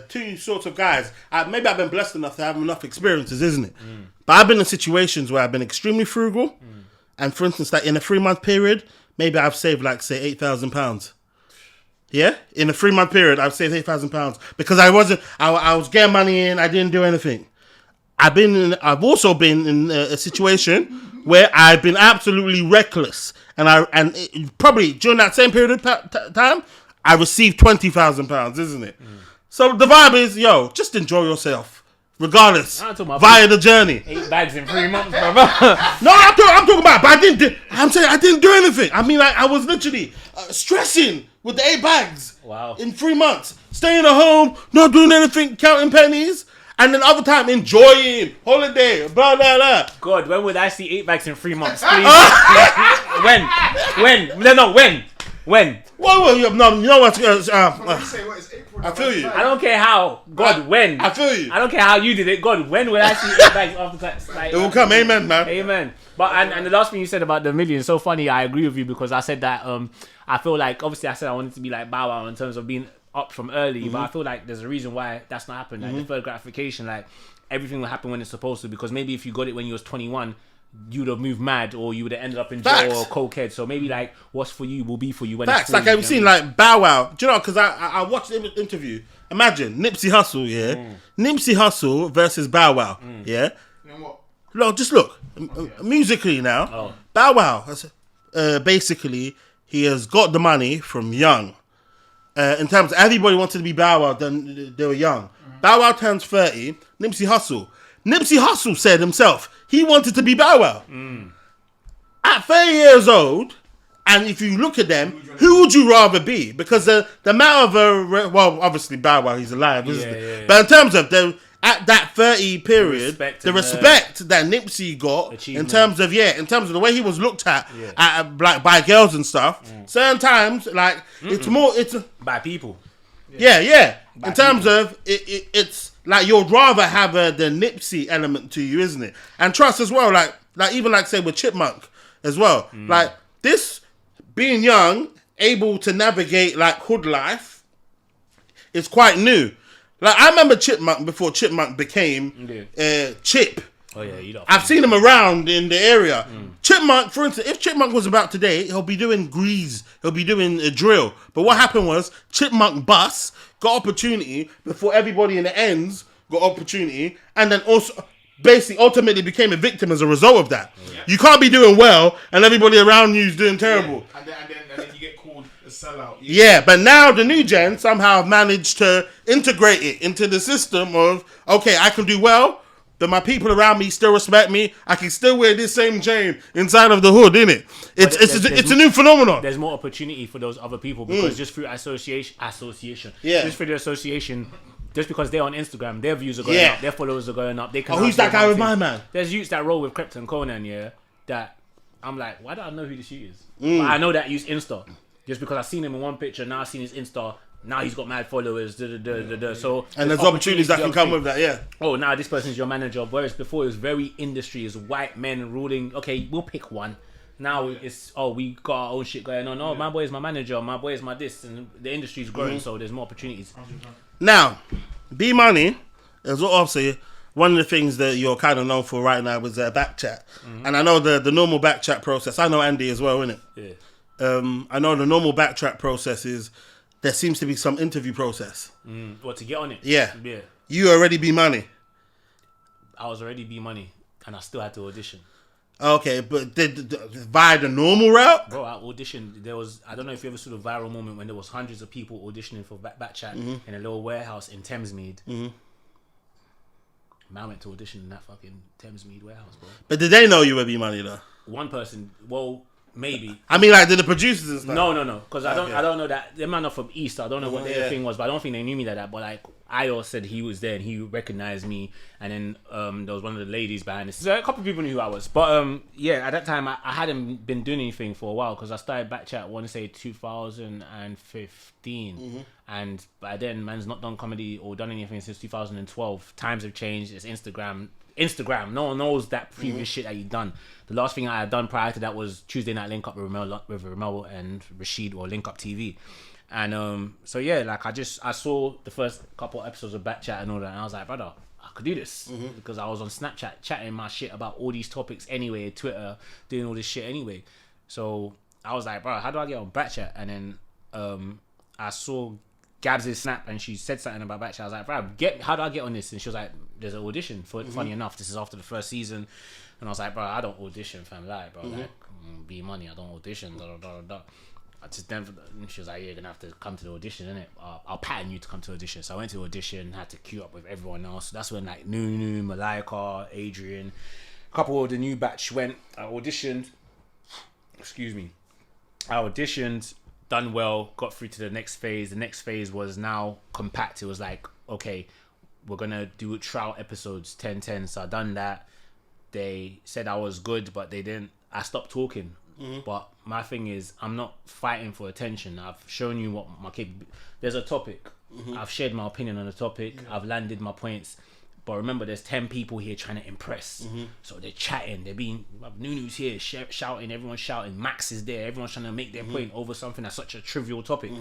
two sorts of guys. Maybe I've been blessed enough to have enough experiences, isn't it? But I've been in situations where I've been extremely frugal. And for instance, like in a 3-month period, maybe I've saved, like, say, £8,000. Yeah? In a 3-month period, I've saved £8,000 because I was getting money in, I didn't do anything. I've also been in a situation where I've been absolutely reckless. And probably during that same period of time, I received £20,000, isn't it? So the vibe is, just enjoy yourself. Regardless, via the journey. 8 bags in 3 months, bro. No, I'm talking about, but I didn't do anything. I mean, I was literally stressing with the 8 bags. Wow. In 3 months, staying at home, not doing anything, counting pennies, and then other time enjoying holiday, blah blah blah. God, when would I see 8 bags in 3 months? Please. When? Well, you know what? I feel you. I don't care how. God, when? I feel you. I don't care how you did it. God, when will I see 8 bags after that? Like, it will come. Amen, man. Amen. But and the last thing you said about the million, so funny. I agree with you because I said that I feel like, obviously I said I wanted to be like Bow Wow in terms of being up from early, but I feel like there's a reason why that's not happened. Like deferred gratification, like everything will happen when it's supposed to, because maybe if you got it when you was 21, you would have moved mad, or you would have ended up in jail or cokehead. So maybe like what's for you will be for you when it's for like I've seen like Bow Wow. Do you know? Because I watched the interview. Imagine Nipsey Hussle, Nipsey Hussle versus Bow Wow, yeah. Look, just look musically now. Bow Wow has, basically he has got the money from young. In terms of everybody wanted to be Bow Wow, then they were young. Bow Wow turns 30. Nipsey Hussle said himself he wanted to be Bow Wow. At 30 years old, and if you look at them, who would you rather be? Because the amount of well, obviously Bow Wow, he's alive, isn't it? Yeah. But in terms of at that 30 period, the respect that Nipsey got in terms of the way he was looked at like by girls and stuff. Certain times, like it's by people. Yeah. In terms of it's like you'd rather have the Nipsey element to you, isn't it? And trust as well, like even like say with Chipmunk as well. Like this being young, able to navigate like hood life is quite new. Like I remember Chipmunk before Chipmunk became Chip. Oh yeah, you know. I've seen him around in the area. Chipmunk, for instance, if Chipmunk was about today, he'll be doing grease, he'll be doing a drill. But what happened was Chipmunk bus got opportunity before everybody in the ends got opportunity, and then also basically ultimately became a victim as a result of that. Yeah. You can't be doing well and everybody around you is doing terrible. Yeah. And then you get called a sellout. Yeah, but now the new gen somehow have managed to integrate it into the system of, okay, I can do well, but my people around me still respect me. I can still wear this same chain inside of the hood, innit? It's a new phenomenon. There's more opportunity for those other people because just through association, just through the association, just because they're on Instagram, their views are going up, their followers are going up. They can who's that guy with my man? There's youths that roll with Krypton and Conan, that I'm like, why do I know who this youth is? But I know that use Insta. Just because I've seen him in one picture, now I've seen his Insta. Now he's got mad followers. So and there's opportunities that can come with that, yeah. Oh, now this person's your manager. Whereas before it was very industry, is white men ruling. Okay, we'll pick one. Now it's we got our own shit going on. Oh, my boy is my manager. My boy is my this, and the industry's growing, so there's more opportunities. Now, B Moni, as what obviously one of the things that you're kind of known for right now was back chat, and I know the normal back chat process. I know Andy as well, innit? Yeah. I know the normal backtrack process is there seems to be some interview process. What, to get on it? Yeah. You already B Moni. I was already B Moni, and I still had to audition. Okay, but via the normal route? Bro, I auditioned. There was, I don't know if you ever saw the viral moment when there was hundreds of people auditioning for back chat in a little warehouse in Thamesmead. Man went to audition in that fucking Thamesmead warehouse, bro. But did they know you were B Moni though? One person, well, maybe. I mean, like, did the producers and stuff? No, because I don't know that. Them man are from East, so I don't know what their thing was, but I don't think they knew me like that. But like, Ayo said he was there and he recognized me, and then there was one of the ladies behind us. So a couple of people knew who I was, but yeah, at that time I hadn't been doing anything for a while because I started backchat. I want to say 2015, and by then man's not done comedy or done anything since 2012. Times have changed. It's Instagram. No one knows that previous shit that you've done. The last thing I had done prior to that was Tuesday Night Link Up with Ramel and Rashid, or Link Up TV. And so yeah, like I saw the first couple episodes of Backchat and all that, and I was like, brother, I could do this because I was on Snapchat chatting my shit about all these topics anyway, Twitter, doing all this shit anyway. So I was like, bro, how do I get on Backchat? And then I saw Gabs' snap and she said something about Backchat. I was like, bro, how do I get on this? And she was like, there's an audition. Funny enough, this is after the first season. And I was like, bro, I don't audition, fam, like, bro, like, B Moni, I don't audition, I just never. And she was like, yeah, you're gonna have to come to the audition, innit? I'll pattern you to come to audition. So I went to audition, had to queue up with everyone else. So that's when like Nunu, Malaika, Adrian, a couple of the new batch went. I auditioned, done well, got through to the next phase. The next phase was now compact. It was like, okay, we're gonna do trial episodes 10-10. So I done that. They said I was good, but they didn't. I stopped talking. But my thing is, I'm not fighting for attention. I've shown you what my there's a topic. I've shared my opinion on the topic. I've landed my points. But remember, there's 10 people here trying to impress. So they're chatting. They're being Nunu's here shouting. Everyone's shouting. Max is there. Everyone's trying to make their point over something that's such a trivial topic.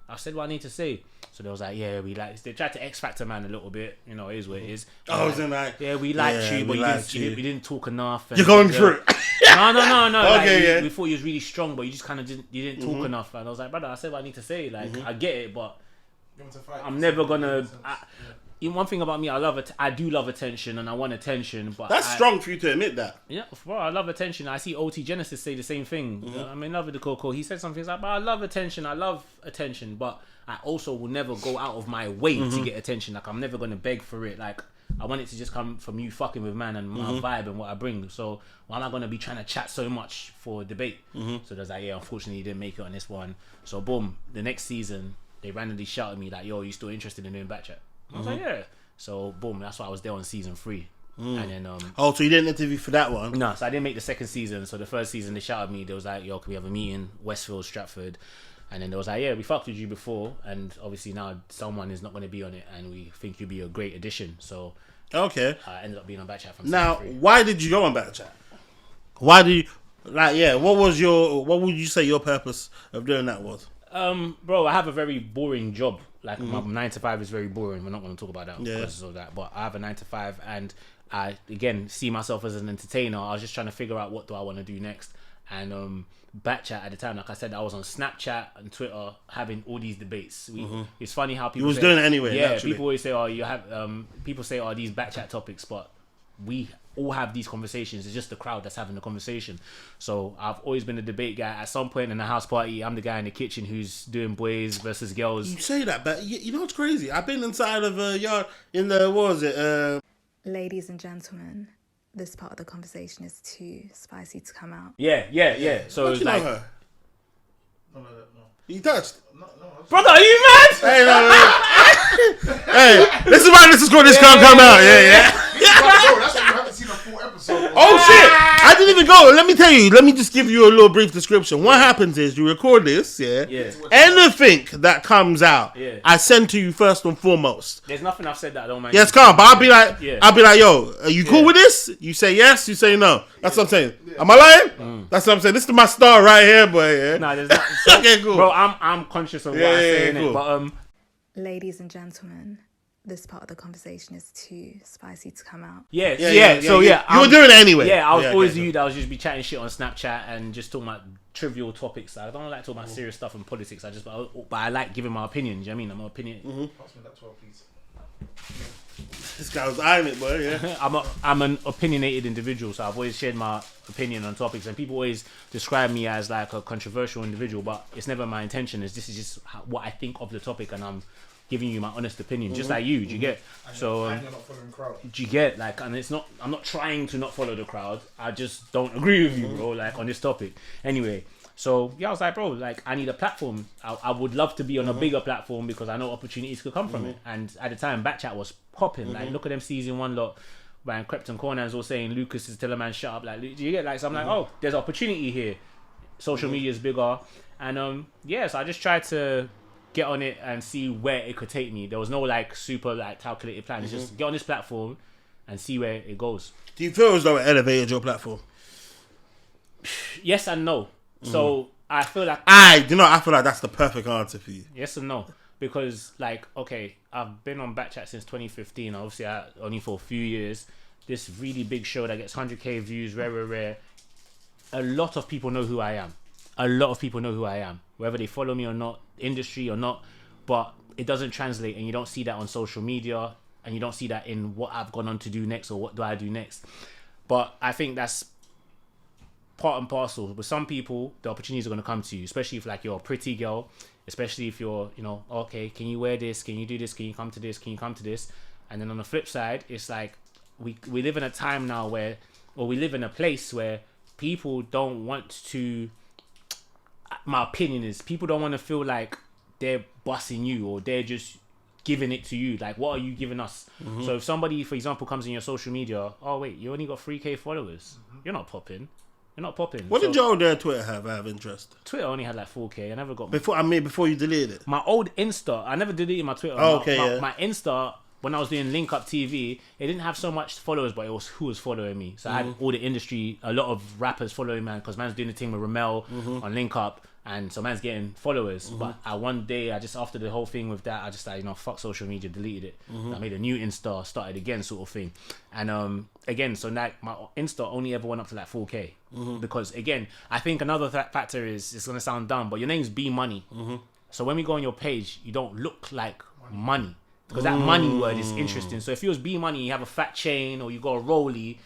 I said what I need to say. So they was like, yeah, we like. They tried to X Factor man a little bit. You know, it is what it is. Oh, was it like? Yeah, we liked you, but you didn't talk enough. And you're going through. No. Okay, like, we thought you was really strong, but you just kind of didn't talk enough. And I was like, brother, I said what I need to say. Like, I get it, but I'm never gonna. One thing about me, I do love attention, and I want attention. But that's strong for you to admit that. Yeah, bro, I love attention. I see OT Genesis say the same thing. I'm in love with the Coco. He said something like, I love attention, but I also will never go out of my way to get attention. Like, I'm never gonna beg for it. Like, I want it to just come from you fucking with man and my vibe and what I bring. So why am I gonna be trying to chat so much for debate? So there's like, yeah, unfortunately you didn't make it on this one. So boom, the next season they randomly shouted me like, yo, you still interested in doing Backchat? I was like, yeah. So boom, that's why I was there on season 3. And then so you didn't interview for that one? No, so I didn't make the second season. So the first season they shouted me. They was like, yo, can we have a meeting? Westfield, Stratford. And then they was like, yeah, we fucked with you before, and obviously now someone is not going to be on it, and we think you'd be a great addition. So, okay, I ended up being on Backchat from now. season 3. Why did you go on Backchat? Why do you what would you say your purpose of doing that was? Bro, I have a very boring job. Like my 9 to 5 is very boring. We're not going to talk about that because of that. But I have a 9 to 5, and I again see myself as an entertainer. I was just trying to figure out what do I want to do next, and Backchat at the time, like I said, I was on Snapchat and Twitter having all these debates. It's funny how people doing it anyway. Yeah, naturally. people always say, "Oh, you have." People say, "Oh, these Backchat topics," but we all have these conversations. It's just the crowd that's having the conversation. So I've always been a debate guy. At some point in a house party, I'm the guy in the kitchen who's doing boys versus girls. You say that, but you know what's crazy? I've been inside of a yard in the what was it? Ladies and gentlemen, this part of the conversation is too spicy to come out. Yeah. So it's like, her? No. You touched? No. brother, are you mad? Hey, no. Hey, this is why this can't come out. Yeah. Bro, that's why you haven't seen a full episode. Oh shit! I didn't even go. Let me tell you. Let me just give you a little brief description. What happens is you record this, yeah. Anything that comes out, I send to you first and foremost. There's nothing I've said that I don't mind. Yes, calm. But I'll be like, yo, are you cool with this? You say yes. You say no. That's what I'm saying. Am I lying? That's what I'm saying. This is my star right here, boy. Yeah. Nah, there's not. Okay, cool. Bro, I'm conscious of what I'm saying, cool. but Ladies and gentlemen, this part of the conversation is too spicy to come out. Yeah. You were doing it anyway. Yeah, I was always you that was just be chatting shit on Snapchat and just talking about trivial topics. I don't like talking about serious stuff and politics. But I like giving my opinion. Do you know what I mean? I'm an opinion. Pass me that 12, please. This guy was eyeing it, boy. Yeah. I'm an opinionated individual, so I've always shared my opinion on topics, and people always describe me as like a controversial individual, but it's never my intention. This is just what I think of the topic, and I'm giving you my honest opinion, just like you. Do you get? So and you're not following crowd. do you get? Like, and it's not. I'm not trying to not follow the crowd. I just don't agree with you, bro. Like on this topic. Anyway. So yeah, I was like, bro, like I need a platform. I would love to be on a bigger platform because I know opportunities could come from it. And at the time, Backchat was popping. Like, look at them season 1 lot. And Krypton Corners all saying Lucas is tell a man shut up. Like, do you get? Like, so I'm like, oh, there's opportunity here. Social media is bigger, and so I just tried to get on it and see where it could take me. There was no like super like calculated plan. It's just get on this platform and see where it goes. Do you feel as though it elevated your platform? Yes and no. So I feel like I feel like that's the perfect answer for you. Yes and no, because like, okay, I've been on Backchat since 2015. Obviously, only for a few years. This really big show that gets 100k views, rare. A lot of people know who I am. Whether they follow me or not, industry or not, but it doesn't translate, and you don't see that on social media, and you don't see that in what I've gone on to do next or what do I do next. But I think that's part and parcel. With some people, the opportunities are going to come to you, especially if like you're a pretty girl, especially if you're, okay, can you wear this? Can you do this? Can you come to this? Can you come to this? And then on the flip side, it's like we live in a time now we live in a place where people don't want to, my opinion is, people don't want to feel like they're bossing you or they're just giving it to you. Like, what are you giving us? So if somebody, for example, comes in your social media, oh wait, you only got 3k followers. You're not popping. What did your old Twitter have out of interest? Twitter only had like 4k. I never got before you deleted it. My old Insta, I never deleted my Twitter. My Insta, when I was doing Link Up TV, it didn't have so much followers, but it was who was following me. So I had all the industry, a lot of rappers following man, because man's doing the thing with Ramel on Link Up, and so man's getting followers. But one day, after the whole thing with that, I just like, fuck social media, deleted it. I made a new Insta, started again, sort of thing. And again, so now my Insta only ever went up to like 4k. Because again, I think another factor is, it's gonna sound dumb, but your name's B Moni. So when we go on your page, you don't look like money. Because that money word is interesting. So if you was B Money, you have a fat chain or you got a rollie,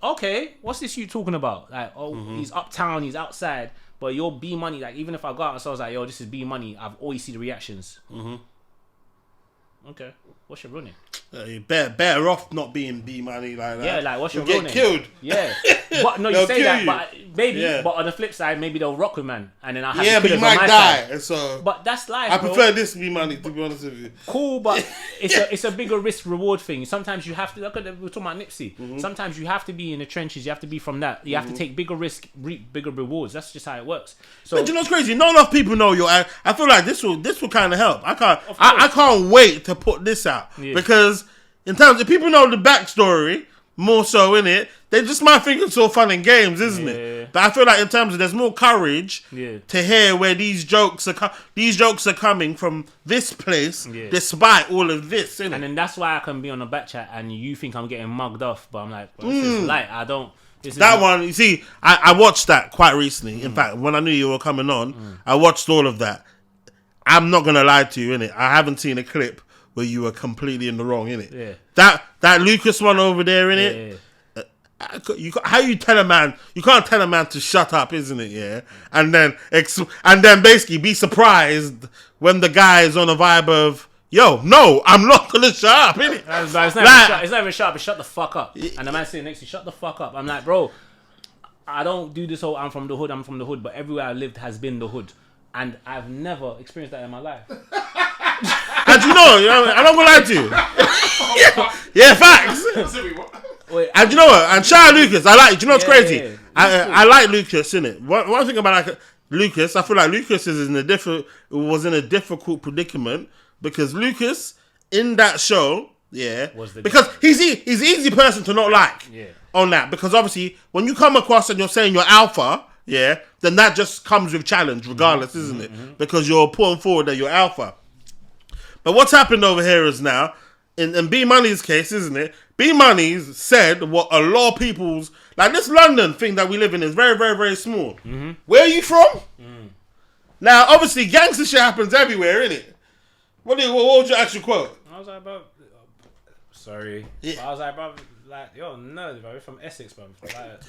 okay, what's this you talking about? Like, he's uptown, he's outside, but you're B Money. Like, even if I go out and so I was like, yo, this is B Money, I've always see the reactions. Okay, what's your running? You're better off not being B Money like that. Yeah, like, what's your running? You'll get killed. Yeah. But no, you say that, but maybe. Yeah. But on the flip side, maybe they'll rock with man, and then I have but you might die. So, but that's life. I prefer this B Moni, to be honest with you. Cool, but it's a bigger risk reward thing. Sometimes you have to look at. We're talking about Nipsey. Mm-hmm. Sometimes you have to be in the trenches. You have to be from that. You have to take bigger risk, reap bigger rewards. That's just how it works. So, but you know what's crazy? Not enough people know you. I feel like this will kind of help. I can't wait to put this out because in terms of people know the backstory more so in it, they just might think it's all fun and games, isn't it? But I feel like in terms of there's more courage to hear where these jokes are coming from this place, despite all of this, innit? And then that's why I can be on a back chat and you think I'm getting mugged off, but I'm like, well, this is light. I don't. One, you see, I watched that quite recently. In fact, when I knew you were coming on, I watched all of that. I'm not gonna lie to you, innit? I haven't seen a clip where you were completely in the wrong, innit? Yeah. That Lucas one over there, innit? How you tell a man? You can't tell a man to shut up, isn't it? Yeah. And then basically be surprised when the guy is on a vibe of, yo, no, I'm not gonna shut up, innit? It's not even shut up. It's shut the fuck up. And the man sitting next to you, shut the fuck up. I'm like, bro, I don't do this whole I'm from the hood, but everywhere I lived has been the hood. And I've never experienced that in my life. And you know, I'm not gonna lie to you. Yeah, facts. And you know what? And shout out Lucas. I like. Do you know what's crazy? Yeah. I like Lucas, innit? One thing about Lucas, I feel like Lucas was in a difficult predicament because Lucas in that show, because he's an easy person to not like on that, because obviously when you come across and you're saying you're alpha. Yeah, then that just comes with challenge regardless, isn't it? Mm-hmm. Because you're putting forward that you're alpha. But what's happened over here is now, in B Moni's case, isn't it? B Moni's said what a lot of people's, like this London thing that we live in is very, very, very small. Mm-hmm. Where are you from? Mm. Now, obviously, gangster shit happens everywhere, innit? What was your actual quote? I was like, bro, sorry. Yeah. I was like, bro, like, you're a nerd, bro. You're from Essex, bro.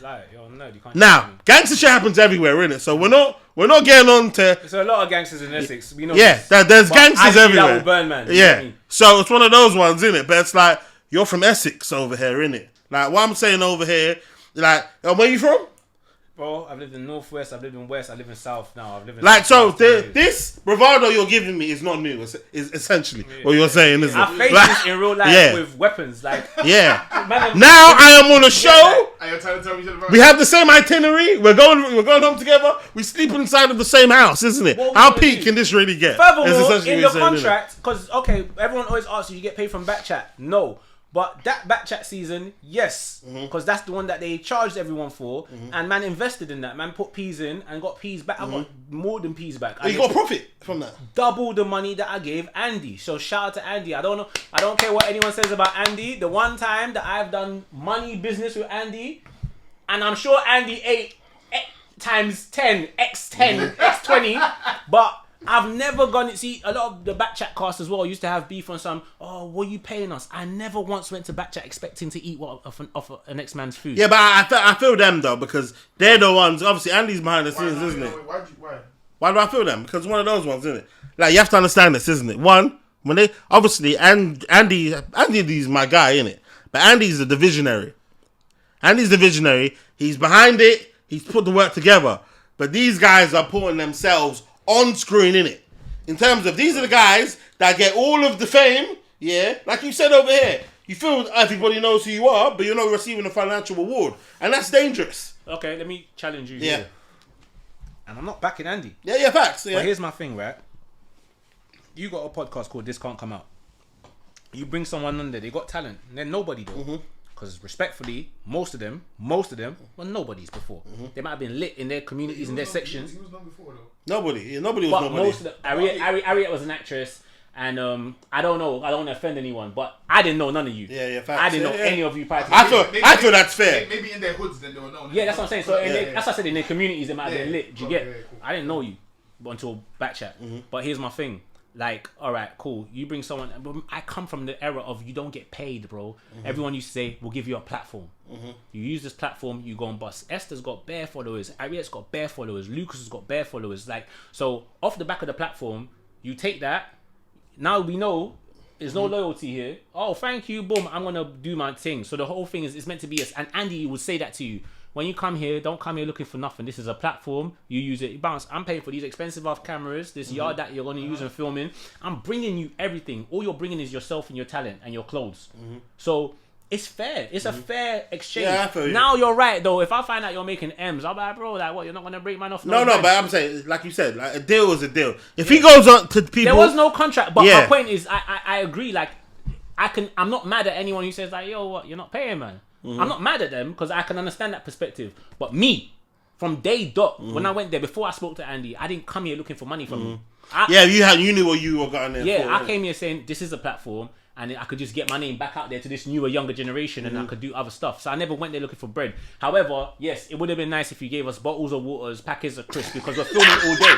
Like, you're a nerd. You can't. Now, gangster shit happens everywhere, innit? So we're not getting on to. There's a lot of gangsters in Essex. We know. Yeah, there's gangsters everywhere. That will burn, man. Yeah. You know what I mean? So it's one of those ones, innit? But it's like you're from Essex over here, innit? Like what I'm saying over here, like, where you from? Bro, I've lived in Northwest, I've lived in West, I live in South now. I've lived in like South, so this bravado you're giving me is not new. Is essentially what you're saying, isn't it? I face this in real life with weapons, like now I am on a show. We have the same itinerary. We're going home together. We sleep inside of the same house, isn't it? How peak can this really get? Furthermore, in the contract, because everyone always asks you get paid from back chat. No. But that back chat season, yes, because that's the one that they charged everyone for, and man invested in that. Man put P's in and got P's back. I got more than P's back. You got profit from that. Double the money that I gave Andy. So shout out to Andy. I don't care what anyone says about Andy. The one time that I've done money business with Andy, and I'm sure Andy ate times 10, x10, x20, but I've never gone. See, a lot of the backchat cast as well used to have beef on some. Oh, what are you paying us? I never once went to backchat expecting to eat off an next man's food. Yeah, but I feel them though, because they're the ones. Obviously, Andy's behind the scenes, isn't it? Why do I feel them? Because one of those ones, isn't it? Like you have to understand this, isn't it? One, when they obviously Andy's my guy, isn't it? But Andy's the visionary. Andy's the visionary. He's behind it. He's put the work together. But these guys are putting themselves on screen, in it. In terms of these are the guys that get all of the fame, yeah. Like you said over here, you feel everybody knows who you are, but you're not receiving a financial reward, and that's dangerous. Okay, let me challenge you here. And I'm not backing Andy. Yeah, facts. Yeah. But here's my thing, right? You got a podcast called This Can't Come Out. You bring someone on there, they got talent, and then nobody though. Because respectfully, most of them were nobodies before. They might have been lit in their communities, in their sections. He was known before though. Nobody was nobody. Most of them, Ariette was an actress, and I don't know. I don't want to offend anyone, but I didn't know none of you. Yeah, facts. I didn't know any of you. I feel that's fair. Maybe in their hoods, then they were known. Yeah, that's what I'm saying. So that's what I said. In their communities, they might have been lit. Do you get? Cool. I didn't know you until backchat. But here's my thing. Like, all right, cool. You bring someone. I come from the era of you don't get paid, bro. Everyone used to say, "We'll give you a platform." You use this platform, you go and bust. Esther's got bare followers. Ariette's got bare followers. Lucas has got bare followers. Like, so off the back of the platform, you take that. Now we know there's no loyalty here. Oh, thank you, boom. I'm gonna do my thing. So the whole thing is it's meant to be us. And Andy would say that to you. when you come here, don't come here looking for nothing. This is a platform. You use it. You bounce. I'm paying for these expensive off cameras, this yard that you're going to use and filming. I'm bringing you everything. All you're bringing is yourself and your talent and your clothes. So it's fair. It's a fair exchange. Yeah, I feel you. Now you're right though. If I find out you're making M's, I'll be like, bro, like what? You're not going to break man off? No, but I'm saying, like you said, like a deal is a deal. If he goes on to people, there was no contract. But my point is, I agree. Like I'm not mad at anyone who says like, yo, what? You're not paying, man. I'm not mad at them because I can understand that perspective. But me, from day dot, when I went there, before I spoke to Andy, I didn't come here looking for money from him. You knew what you were going there for. Yeah, I came here saying this is a platform and I could just get my name back out there to this newer, younger generation and I could do other stuff. So I never went there looking for bread. However, yes, it would have been nice if you gave us bottles of waters, packets of crisps because we're filming all day.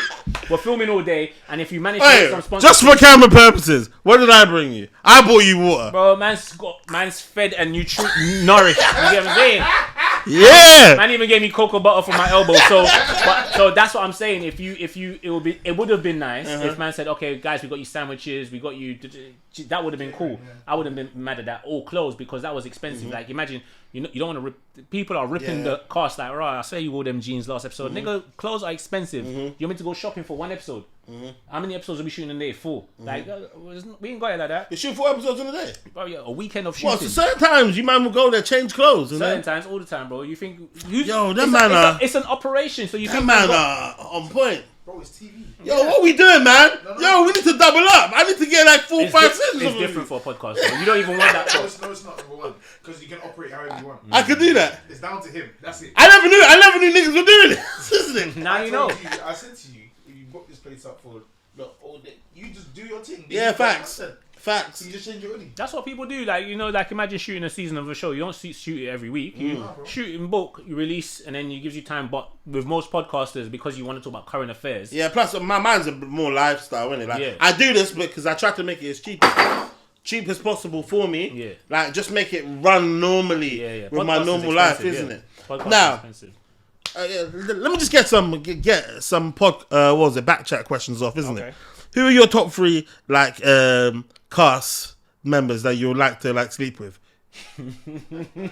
We're filming all day and if you manage to get some sponsors... Just for camera purposes, what did I bring you? I bought you water. Bro, man's fed and nourished. You get what I'm saying? Yeah. Man even gave me cocoa butter for my elbow. So that's what I'm saying. It would have been nice if man said, okay, guys, we got you sandwiches, we got you. That would have been cool. Yeah. I would have been mad at that all closed because that was expensive. Like imagine you don't want to rip. People are ripping the cost. Like, right, I say you wore them jeans last episode. Nigga, clothes are expensive. You're meant to go shopping for one episode. How many episodes are we shooting in a day? 4. Like we ain't got it like that. You shoot 4 episodes in a day. Bro, yeah, a weekend of shooting. Well, so certain times you man will go there, change clothes. Certain times, all the time, bro. You think it's an operation, so you think man on point. Bro, it's TV. Yo, what we doing, man? Yo, we need to double up. I need to get like 4 or 5 seasons. It's different for a podcast. Bro. You don't even want that. No, it's not number one because you can operate however you want. I could do that. It's down to him. That's it. I never knew niggas were doing this, isn't it? Now you know. I said to you, if you book this place up for all day, you just do your thing. Yeah, facts. Facts. You just change your hoodie. That's what people do. Like, you know, like imagine shooting a season of a show. You don't shoot it every week. You shoot in bulk, you release, and then it gives you time. But with most podcasters, because you want to talk about current affairs. Yeah, plus my mind's a bit more lifestyle, isn't it? Like, I do this because I try to make it as cheap as possible for me. Yeah. Like, just make it run normally with podcast my normal life, isn't it? Podcast now, is expensive. Let me just get some back chat questions off, isn't it? Who are your top 3 like cast members that you would like to sleep with?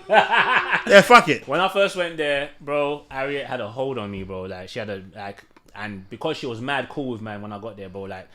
Yeah, fuck it. When I first went there, bro, Harriet had a hold on me, bro. Like she had and because she was mad cool with man when I got there, bro. Like,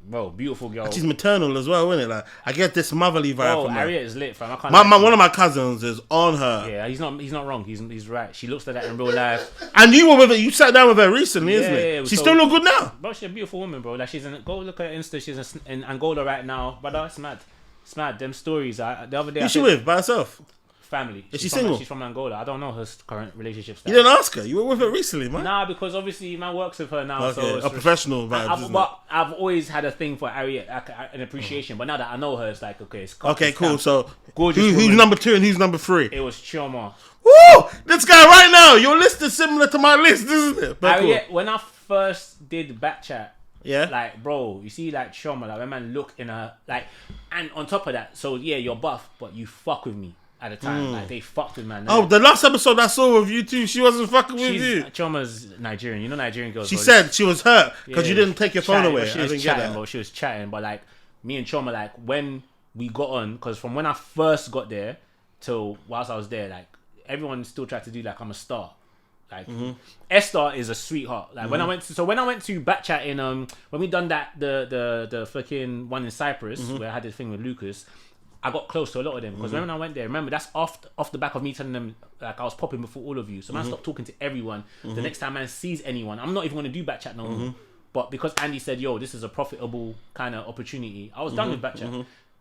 bro, beautiful girl. She's maternal as well, isn't it? Like I get this motherly vibe from her. Harriet is lit, fam. One of my cousins is on her. Yeah, he's not wrong. He's right. She looks like that in real life. And you were with her. You sat down with her recently, isn't it? Yeah, she still look good now. Bro, she's a beautiful woman, bro. Like go look at her Insta. She's in Angola right now. But it's mad. It's mad. Them stories. The other day. Who's she with? By herself? Family. Is she single? She's from Angola. I don't know her current relationship status. You didn't ask her? You were with her recently, man? Nah, because obviously man works with her now. Okay, so a professional vibe. But I've always had a thing for Harriet, an appreciation. But now that I know her, it's like, okay, it's okay, cool. Camp. So gorgeous. Who's number 2 and who's number 3? It was Chioma. Woo! This guy right now, your list is similar to my list, isn't it? But Harriet, when I first did back chat, yeah, like bro, you see like Chioma, like when man look in her, like, and on top of that, so yeah, you're buff, but you fuck with me. At the time, like they fucked with man. Oh, the last episode I saw of you two, she wasn't fucking with you. Chioma's Nigerian. You know Nigerian girls. She said she was hurt because you didn't take your phone away. She was chatting, bro. She was chatting, but like me and Chioma, like when we got on, because from when I first got there till whilst I was there, like everyone still tried to do like I'm a star. Like Esther is a sweetheart. Like when I went to back chat in when we done that the fucking one in Cyprus where I had this thing with Lucas. I got close to a lot of them because when I went there, remember that's off the back of me telling them like I was popping before all of you. So man, stopped talking to everyone. The next time man sees anyone, I'm not even going to do back chat no more. But because Andy said, "Yo, this is a profitable kind of opportunity," I was done with back chat.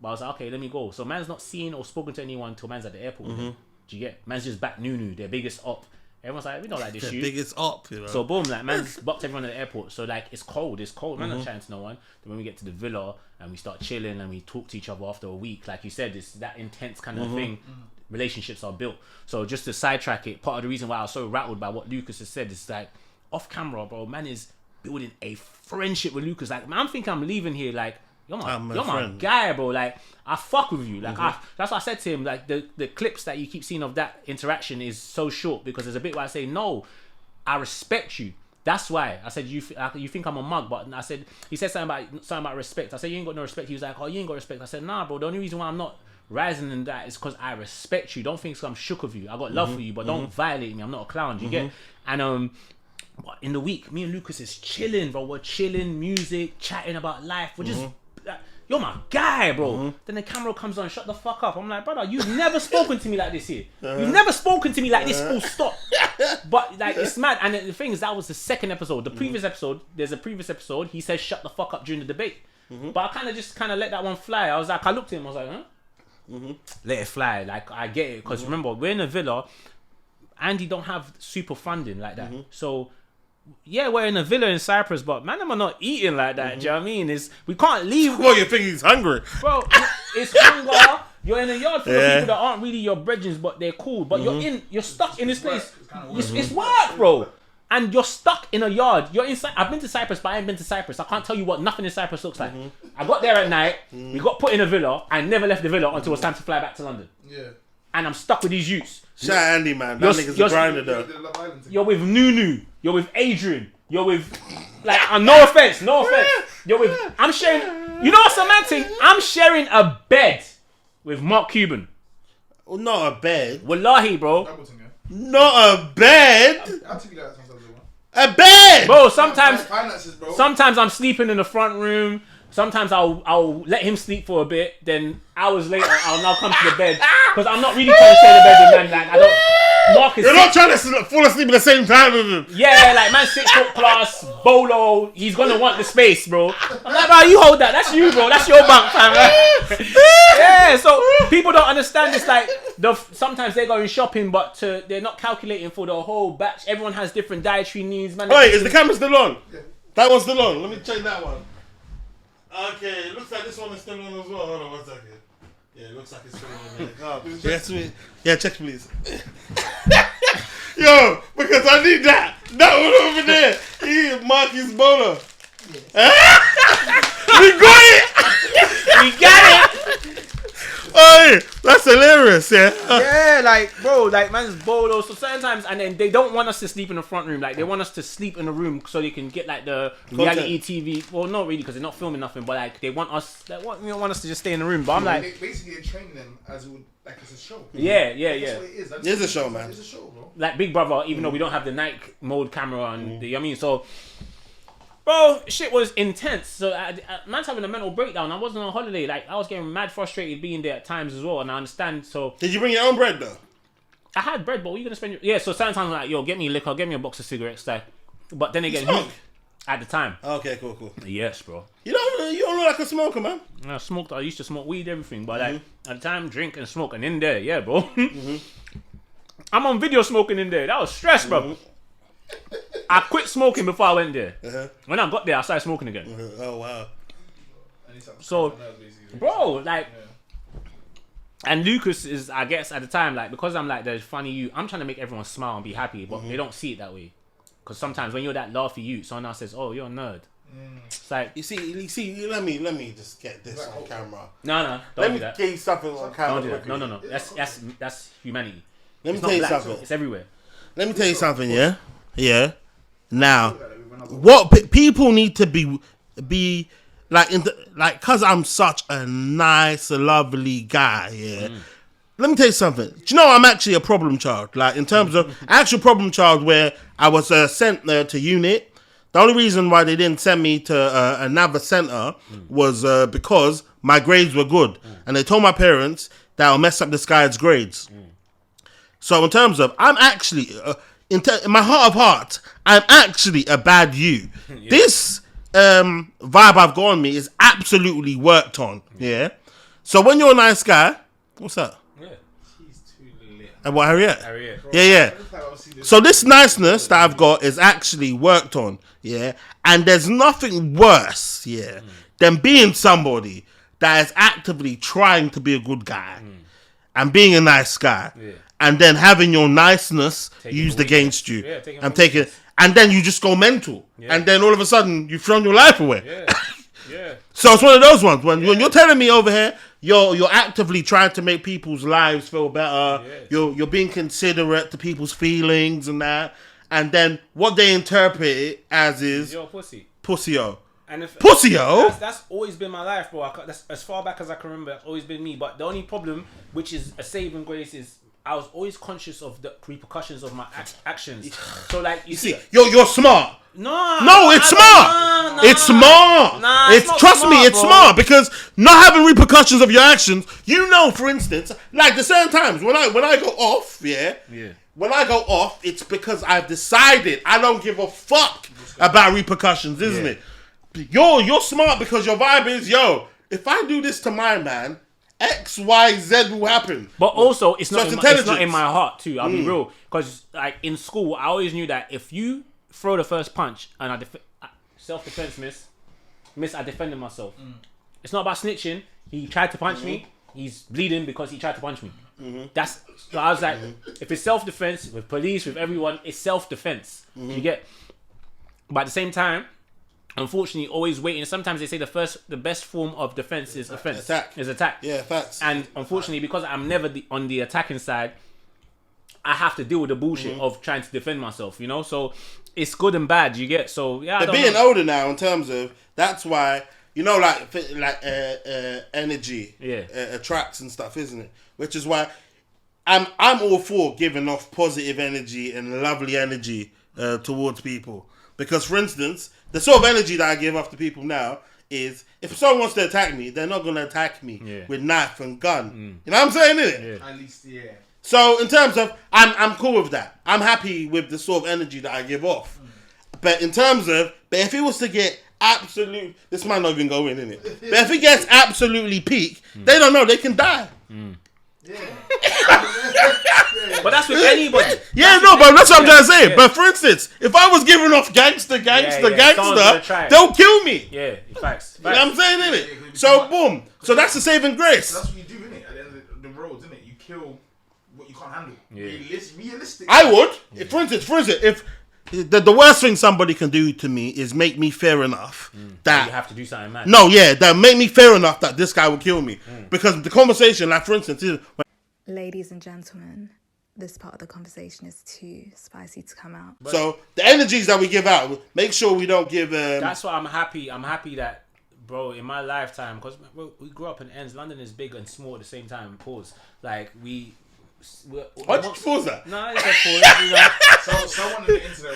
But I was like, okay, let me go. So man's not seen or spoken to anyone till man's at the airport. Do you get? Man's just back Nunu, their biggest op. Everyone's like, we don't like this shoot. Biggest op, you know. So boom, like man's boxed everyone at the airport. So like it's cold. Man not chatting to no one. Then when we get to the villa and we start chilling and we talk to each other after a week, like you said, it's that intense kind of thing. Relationships are built. So just to sidetrack it, part of the reason why I was so rattled by what Lucas has said is like off camera, bro, man is building a friendship with Lucas. Like man, I'm thinking I'm leaving here like you're my guy, bro. Like I fuck with you. Like that's what I said to him. Like the clips that you keep seeing of that interaction is so short because there's a bit where I say no, I respect you. That's why I said you think I'm a mug, but he said something about respect. I said you ain't got no respect. He was like, oh, you ain't got respect. I said nah, bro. The only reason why I'm not rising in that is because I respect you. Don't think I'm shook of you. I got love for you, but don't violate me. I'm not a clown. You get? And in the week, me and Lucas is chilling, bro. We're chilling, music, chatting about life. We're just, you're my guy, bro. Then the camera comes on, shut the fuck up. I'm like, brother, you've never spoken to me like this here. You've never spoken to me like this, full stop. But like, it's mad. And the thing is, that was the second episode. The previous episode, there's a previous episode, he says shut the fuck up during the debate. But I kind of let that one fly. I was like, I looked at him, I was like, huh? Let it fly. Like, I get it. Because remember, we're in a villa. Andy don't have super funding like that. So, yeah, we're in a villa in Cyprus, but man, I'm not eating like that. Do you know what I mean? We can't leave. Well, you think he's hungry, bro? It's hunger. You're in a yard full of people that aren't really your brethren, but they're cool. But you're stuck in this place. It's work, bro. And you're stuck in a yard. You're inside. I've been to Cyprus, but I ain't been to Cyprus. I can't tell you what nothing in Cyprus looks like. I got there at night. We got put in a villa. I never left the villa until it was time to fly back to London. Yeah. And I'm stuck with these youths. Shout out Andy, man. That nigga's a grinder, though. You're with Nunu. You're with Adrian. You're with, like, no offense. You're with, I'm sharing, you know what's romantic? I'm sharing a bed with Mark Cuban. Oh, not a bed. Wallahi, bro. Not a bed. I'll take you that sometimes. A bed. Bro, sometimes I'm sleeping in the front room. Sometimes I'll let him sleep for a bit. Then hours later, I'll now come to the bed because I'm not really trying to share the bed with man. Like I don't. Mark is You're not trying to fall asleep at the same time with him. Yeah, like man 6 foot plus, bolo. He's gonna want the space, bro. I'm like, bro, you hold that. That's you, bro. That's your bunk, fam. Right? Yeah. So people don't understand this. Like sometimes they're going shopping, but they're not calculating for the whole batch. Everyone has different dietary needs, man. Wait, is the camera still on? Yeah. That one's still on. Let me check that one. Okay, it looks like this one is still on as well. Hold on 1 second. Yeah, it looks like it's still on. Oh, yeah, check please. Yo, because I need that. That one over there. He Marcus Bowler. We got it. We got it. Oh, that's hilarious, yeah. Yeah, like, bro, like, man's bolo. So sometimes, and then they don't want us to sleep in the front room. Like, they want us to sleep in the room so they can get, like, the reality TV. Well, not really, because they're not filming nothing, but, like, they want us, they want us to just stay in the room. But I'm like... Basically, they're training them as it would, like, it's a show. Yeah. That's what it is. It's a show, man. It's a show, bro. Like, Big Brother, even though we don't have the night mode camera and, you know what I mean? So... Bro, shit was intense. So, man's having a mental breakdown. I wasn't on holiday. Like, I was getting mad frustrated being there at times as well. And I understand, so... Did you bring your own bread, though? I had bread, but what are you going to spend... Yeah, so sometimes I'm like, yo, get me a liquor, get me a box of cigarettes. Like, but then again, at the time. Okay, cool. Yes, bro. You don't look like a smoker, man. I used to smoke weed, everything. But, like, at the time, drink and smoke. And in there, yeah, bro. I'm on video smoking in there. That was stress, bro. I quit smoking before I went there. When I got there, I started smoking again. Oh, wow. So, bro, like... And Lucas is, I guess, at the time, like, because I'm like the funny you, I'm trying to make everyone smile and be happy, but they don't see it that way. Because sometimes when you're that laughy you, someone else says, oh, you're a nerd. It's like... You see, let me just get this on camera. No, let me get you something on camera. Don't do that. No. That's humanity. Let me tell you something. It's everywhere. Let me tell you something, yeah? Yeah. Now, what people need to be like cause I'm such a nice, lovely guy, yeah. Let me tell you something. Do you know I'm actually a problem child? Like in terms of actual problem child, where I was sent to unit. The only reason why they didn't send me to another center was because my grades were good, and they told my parents that I'll mess up this guy's grades. So in terms of, I'm actually. In my heart of hearts, I'm actually a bad you. Yeah. This vibe I've got on me is absolutely worked on. Yeah. So when you're a nice guy, what's that? Yeah. She's too lit. And what, Harriet? Yeah. So this niceness that I've got is actually worked on. Yeah. And there's nothing worse, than being somebody that is actively trying to be a good guy and being a nice guy. Yeah. And then having your niceness used against you, and then you just go mental, and then all of a sudden you've thrown your life away. So it's one of those ones when you're telling me over here you're actively trying to make people's lives feel better. You're being considerate to people's feelings and that, and then what they interpret it as is you're a pussy. Pussy-o. And if pussy-o. That's always been my life, bro. That's as far back as I can remember. That's always been me. But the only problem, which is a saving grace, is I was always conscious of the repercussions of my actions. So like you see, you're smart. No, it's smart. It's smart. Trust me, it's smart because not having repercussions of your actions. You know, for instance, like the certain times when I go off, when I go off, it's because I've decided I don't give a fuck about repercussions, isn't it? You're smart because your vibe is, if I do this to my man, X, Y, Z will happen. But also, it's not in my heart too. I'll be real, because like in school, I always knew that if you throw the first punch and I self-defense miss, I defended myself. It's not about snitching. He tried to punch me. He's bleeding because he tried to punch me. So I was like, if it's self-defense with police, with everyone, it's self-defense. You get. But at the same time, unfortunately, always waiting. Sometimes they say the best form of defense is offense. Attack. Yeah, facts. And unfortunately, because I'm never on the attacking side, I have to deal with the bullshit of trying to defend myself. You know, so it's good and bad. You get. So yeah, they're being older now in terms of that's why energy attracts and stuff, isn't it? Which is why I'm all for giving off positive energy and lovely energy towards people. Because, for instance, the sort of energy that I give off to people now is if someone wants to attack me, they're not going to attack me with knife and gun. You know what I'm saying, innit? At least, yeah. So, in terms of, I'm cool with that. I'm happy with the sort of energy that I give off. But in terms of, if it was to get absolute, this might not even go in, innit? But if it gets absolutely peak, they don't know, they can die. Yeah. But that's with anybody. But that's what I'm trying to say. But for instance, if I was giving off gangster, they'll kill me. Yeah, facts. You know what I'm saying, innit? So boom. So that's the saving grace. That's what you do, innit? At the end of the road, innit? You kill what you can't handle. Yeah. Realistic. I would. For instance, if the worst thing somebody can do to me is make me fair enough that you have to do something mad. That make me fair enough that this guy will kill me. Because the conversation, like for instance, is ladies and gentlemen, this part of the conversation is too spicy to come out. So the energies that we give out, make sure we don't give. That's why I'm happy. I'm happy that, bro, in my lifetime, because we grew up in ends. London is big and small at the same time. Pause. Like why did you pause that? No, it's a pause. You know. Someone on the internet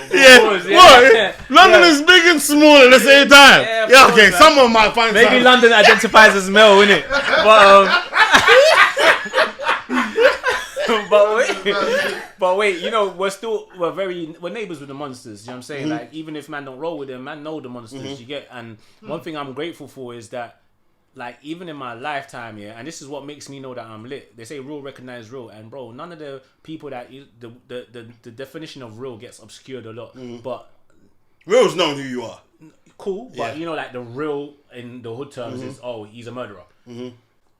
will what? London is big and small at the same time. Okay. Someone might find maybe something. London identifies as male, innit? But wait, you know, we're neighbours with the monsters. You know what I'm saying? Like, even if man don't roll with them, man know the monsters. You get. And one thing I'm grateful for is that, like, even in my lifetime, and this is what makes me know that I'm lit. They say real recognize real, and bro, none of the people that the definition of real gets obscured a lot. But real's known who you are. Cool, but you know, like the real in the hood terms is he's a murderer.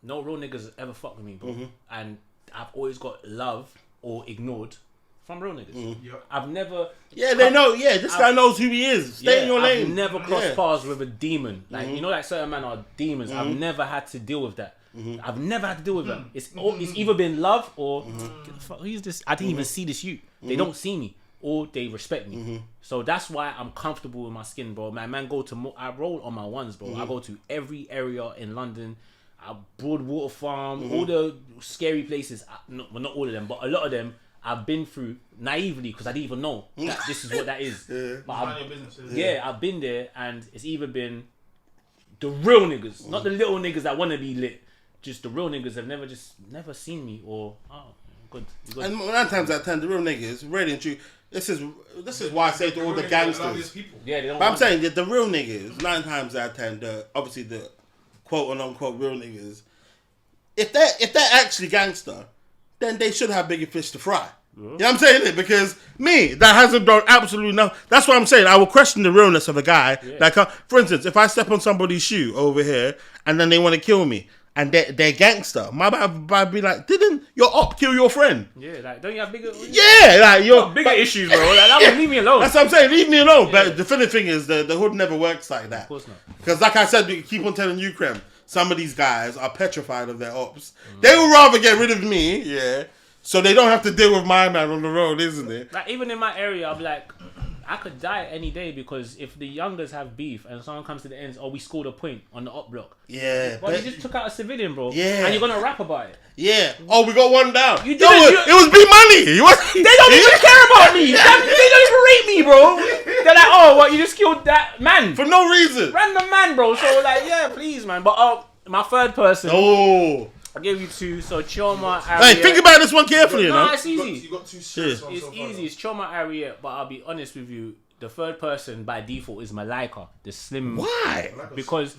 No real niggas ever fuck with me, bro, and I've always got love or ignored from real niggas. I've never. Yeah, they know. Yeah, this guy knows who he is. Stay in your lane. I've never crossed paths with a demon. Like you know, like certain men are demons. I've never had to deal with that. I've never had to deal with that. It's either been love or who's this? I didn't even see this youth. They don't see me or they respect me. So that's why I'm comfortable with my skin, bro. My man I roll on my ones, bro. I go to every area in London. Broadwater Farm, all the scary places. Not all of them, but a lot of them. I've been through naively because I didn't even know that this is what that is. But I've been there, and it's either been the real niggas, not the little niggas that want to be lit. Just the real niggas have never seen me or good. And 9 times out of 10, the real niggas, really and true. This is why I say to all the gangsters. Yeah, they don't. But I'm saying that the real niggas, 9 times out of 10, obviously the quote unquote real niggas, if they're actually gangster, then they should have bigger fish to fry. You know what I'm saying? Because me, that hasn't done absolutely nothing. That's what I'm saying. I will question the realness of a guy. Like, for instance, if I step on somebody's shoe over here and then they want to kill me and they're gangster, my I'd be like, didn't your op kill your friend? Yeah, like, don't you have bigger? Yeah, like you're bigger issues, bro. Like, leave me alone. That's what I'm saying. Leave me alone. But the funny thing is, the hood never works like that. Of course not. Because, like I said, we keep on telling you, Krem. Some of these guys are petrified of their ops. They would rather get rid of me, so they don't have to deal with my man on the road, isn't it? Like, even in my area, I'm like, I could die any day because if the youngers have beef and someone comes to the ends, we scored a point on the up block. Yeah. But you just took out a civilian, bro. Yeah. And you're gonna rap about it. Yeah. Oh, we got one down. You didn't. It was B Moni. They don't even care about me. They don't even rate me, bro. They're like, oh, what? You just killed that man for no reason. Random man, bro. So like, yeah, please, man. But my third person. Oh. I gave you two. So Chioma, Hey, think about this one carefully, you know. No, it's easy. You got two It's easy. It's Chioma, Ariette. But I'll be honest with you. The third person by default is Malika, the slim. Why? Because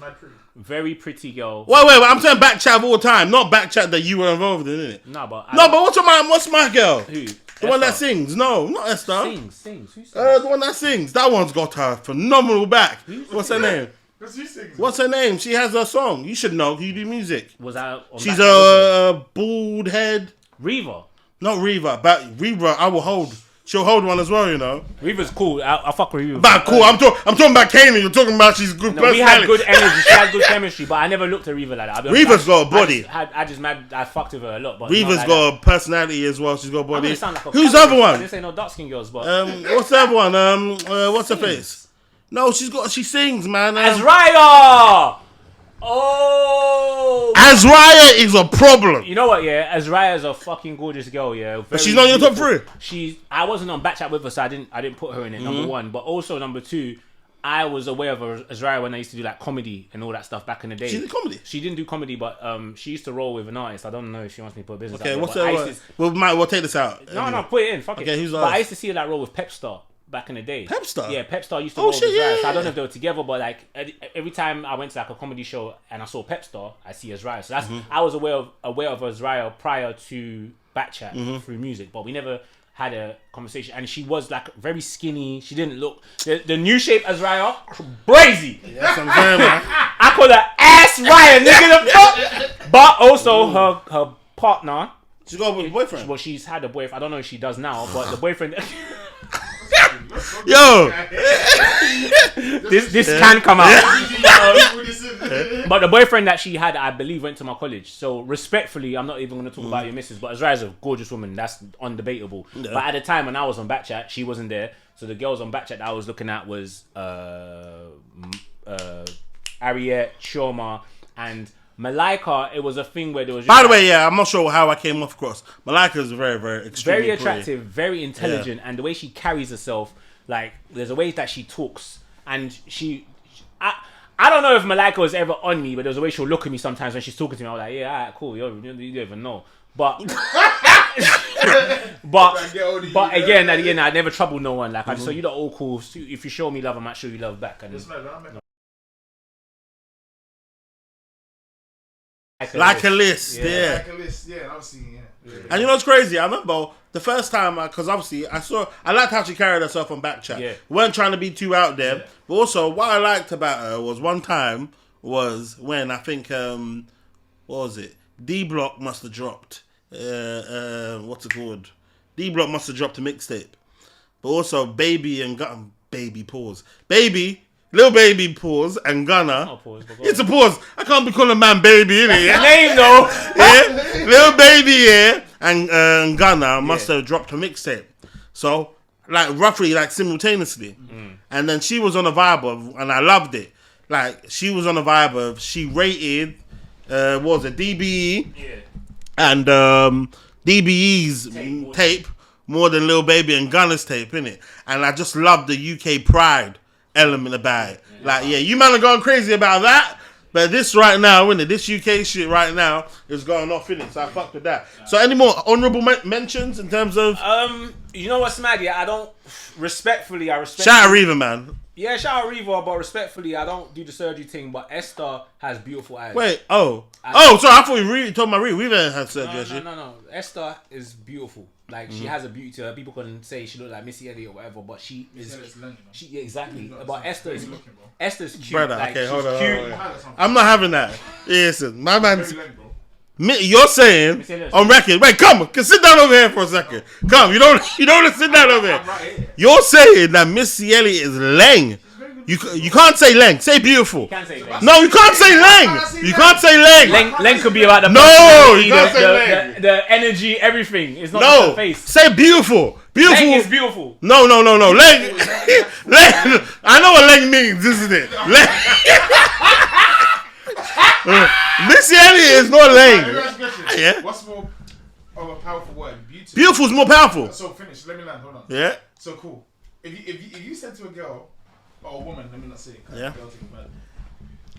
very pretty girl. Wait. I'm saying back chat of all time, not back chat that you were involved in, innit? No, but what's my girl? Who? The one that sings. No, not Esther. Sings. Who sings? The one that sings. That one's got her phenomenal back. What's her name? What's her name? She has a song. You should know. You do music. She's a bald head. Reva. Not Reva, but Reva. I will hold. She'll hold one as well, you know. Reva's cool. I fuck with Reva. But cool. I'm talking about Kanan. You're talking about she's good. We had good energy. She had good chemistry, but I never looked at Reva like that. Reva's got a body. I fucked with her a lot. But Reva's got a personality as well. She's got a body. Like who's the other one? I didn't say no dark skin girls, but what's the other one? What's her face? No, she sings, man. Azraya! Oh! Azraya is a problem. You know what, yeah? Azraya is a fucking gorgeous girl, yeah. But she's not in your top three? I wasn't on Backchat with her, so I didn't put her in it, number one. But also, number two, I was aware of Azraya when I used to do like comedy and all that stuff back in the day. She did comedy? She didn't do comedy, but she used to roll with an artist. I don't know if she wants me to put a business okay, out there. What's her? We'll take this out. No, put it in. Fuck it. Okay, who's But I used to see her like roll with Pepstar back in the day. Pepstar? Yeah, Pepstar used to roll with Azraya. Yeah. So I don't know if they were together, but like every time I went to like a comedy show and I saw Pepstar, I see Azraya. So that's I was aware of Azraya prior to Backchat through music, but we never had a conversation. And she was like very skinny. She didn't look the new shape Azraya, crazy. Yeah, that's what I'm saying, man. I call her ass Ryan, nigga. The fuck. But also her partner. She's got a boyfriend. Well, she's had a boyfriend. I don't know if she does now, but the boyfriend. Yo, this can come out. But the boyfriend that she had, I believe, went to my college. So respectfully, I'm not even going to talk about your missus. But Azraya's a gorgeous woman. That's undebatable. Yeah. But at the time when I was on Backchat, she wasn't there. So the girls on Backchat that I was looking at was Ariette, Chioma, and Malika. It was a thing where there was. By the way, yeah, I'm not sure how I came off across. Malika is very extremely very attractive, very intelligent, and the way she carries herself, like there's a way that she talks, and I don't know if Malika was ever on me, but there's a way she'll look at me sometimes when she's talking to me. I'm like, yeah, alright, cool, you don't even know, but again, I never trouble no one. Like I just say, you're all cool. If you show me love, I might show you love back. And like a list, yeah. Like a list, yeah. Obviously, yeah. And you know what's crazy? I remember the first time, because obviously I liked how she carried herself on Backchat. Yeah. Weren't trying to be too out there. Yeah. But also, what I liked about her was one time was when I think, what was it? D Block must have dropped. What's it called? D Block must have dropped a mixtape. But also, Lil Baby pause and Gunna. It's a pause. I can't be calling a man baby, innit? Yeah? Name though. Yeah. Lil Baby, yeah, and Gunna must have dropped a mixtape. So, like roughly, like simultaneously. And then she was on a vibe of, and I loved it. Like she was on a vibe of, she rated, what was it, DBE, and DBE's tape more than Lil Baby and Gunna's tape, innit? And I just loved the UK pride element about it. Like, yeah, you man are going crazy about that, but this right now, innit? This UK shit right now is going off, innit? So I fucked with that. So any more honourable mentions in terms of... you know what's mad? Yeah, I don't... Respectfully, I respect... Shout out Reva, man. Yeah, shout out Reva, but respectfully, I don't do the surgery thing, but Esther has beautiful eyes. Wait, sorry, I thought you really talking about Reva had surgery. No. Esther is beautiful. Like, she has a beauty to her. People can say she look like Missy Elliott or whatever, but she is... exactly. But Esther's cute. Brother, like, okay, hold cute. on. I'm not having that. Listen, my man's... You're saying on record. Wait, come sit down over here for a second. Come, you don't sit down over here. You're saying that Missy Elliott is lame. You can't say length. Say beautiful. You can say length. No, you can't say length. You can't say length. Length could be about the the energy, everything. It's not just the face. Say beautiful. Beautiful. Length is beautiful. No. Length. I know what length means, isn't it? Missy Elliott is not length. Yeah. What's more of a powerful word? Beautiful is more powerful. So finish. Let me land. Hold on. Yeah. So cool. If you said to a girl or a woman, let me not say it. Yeah.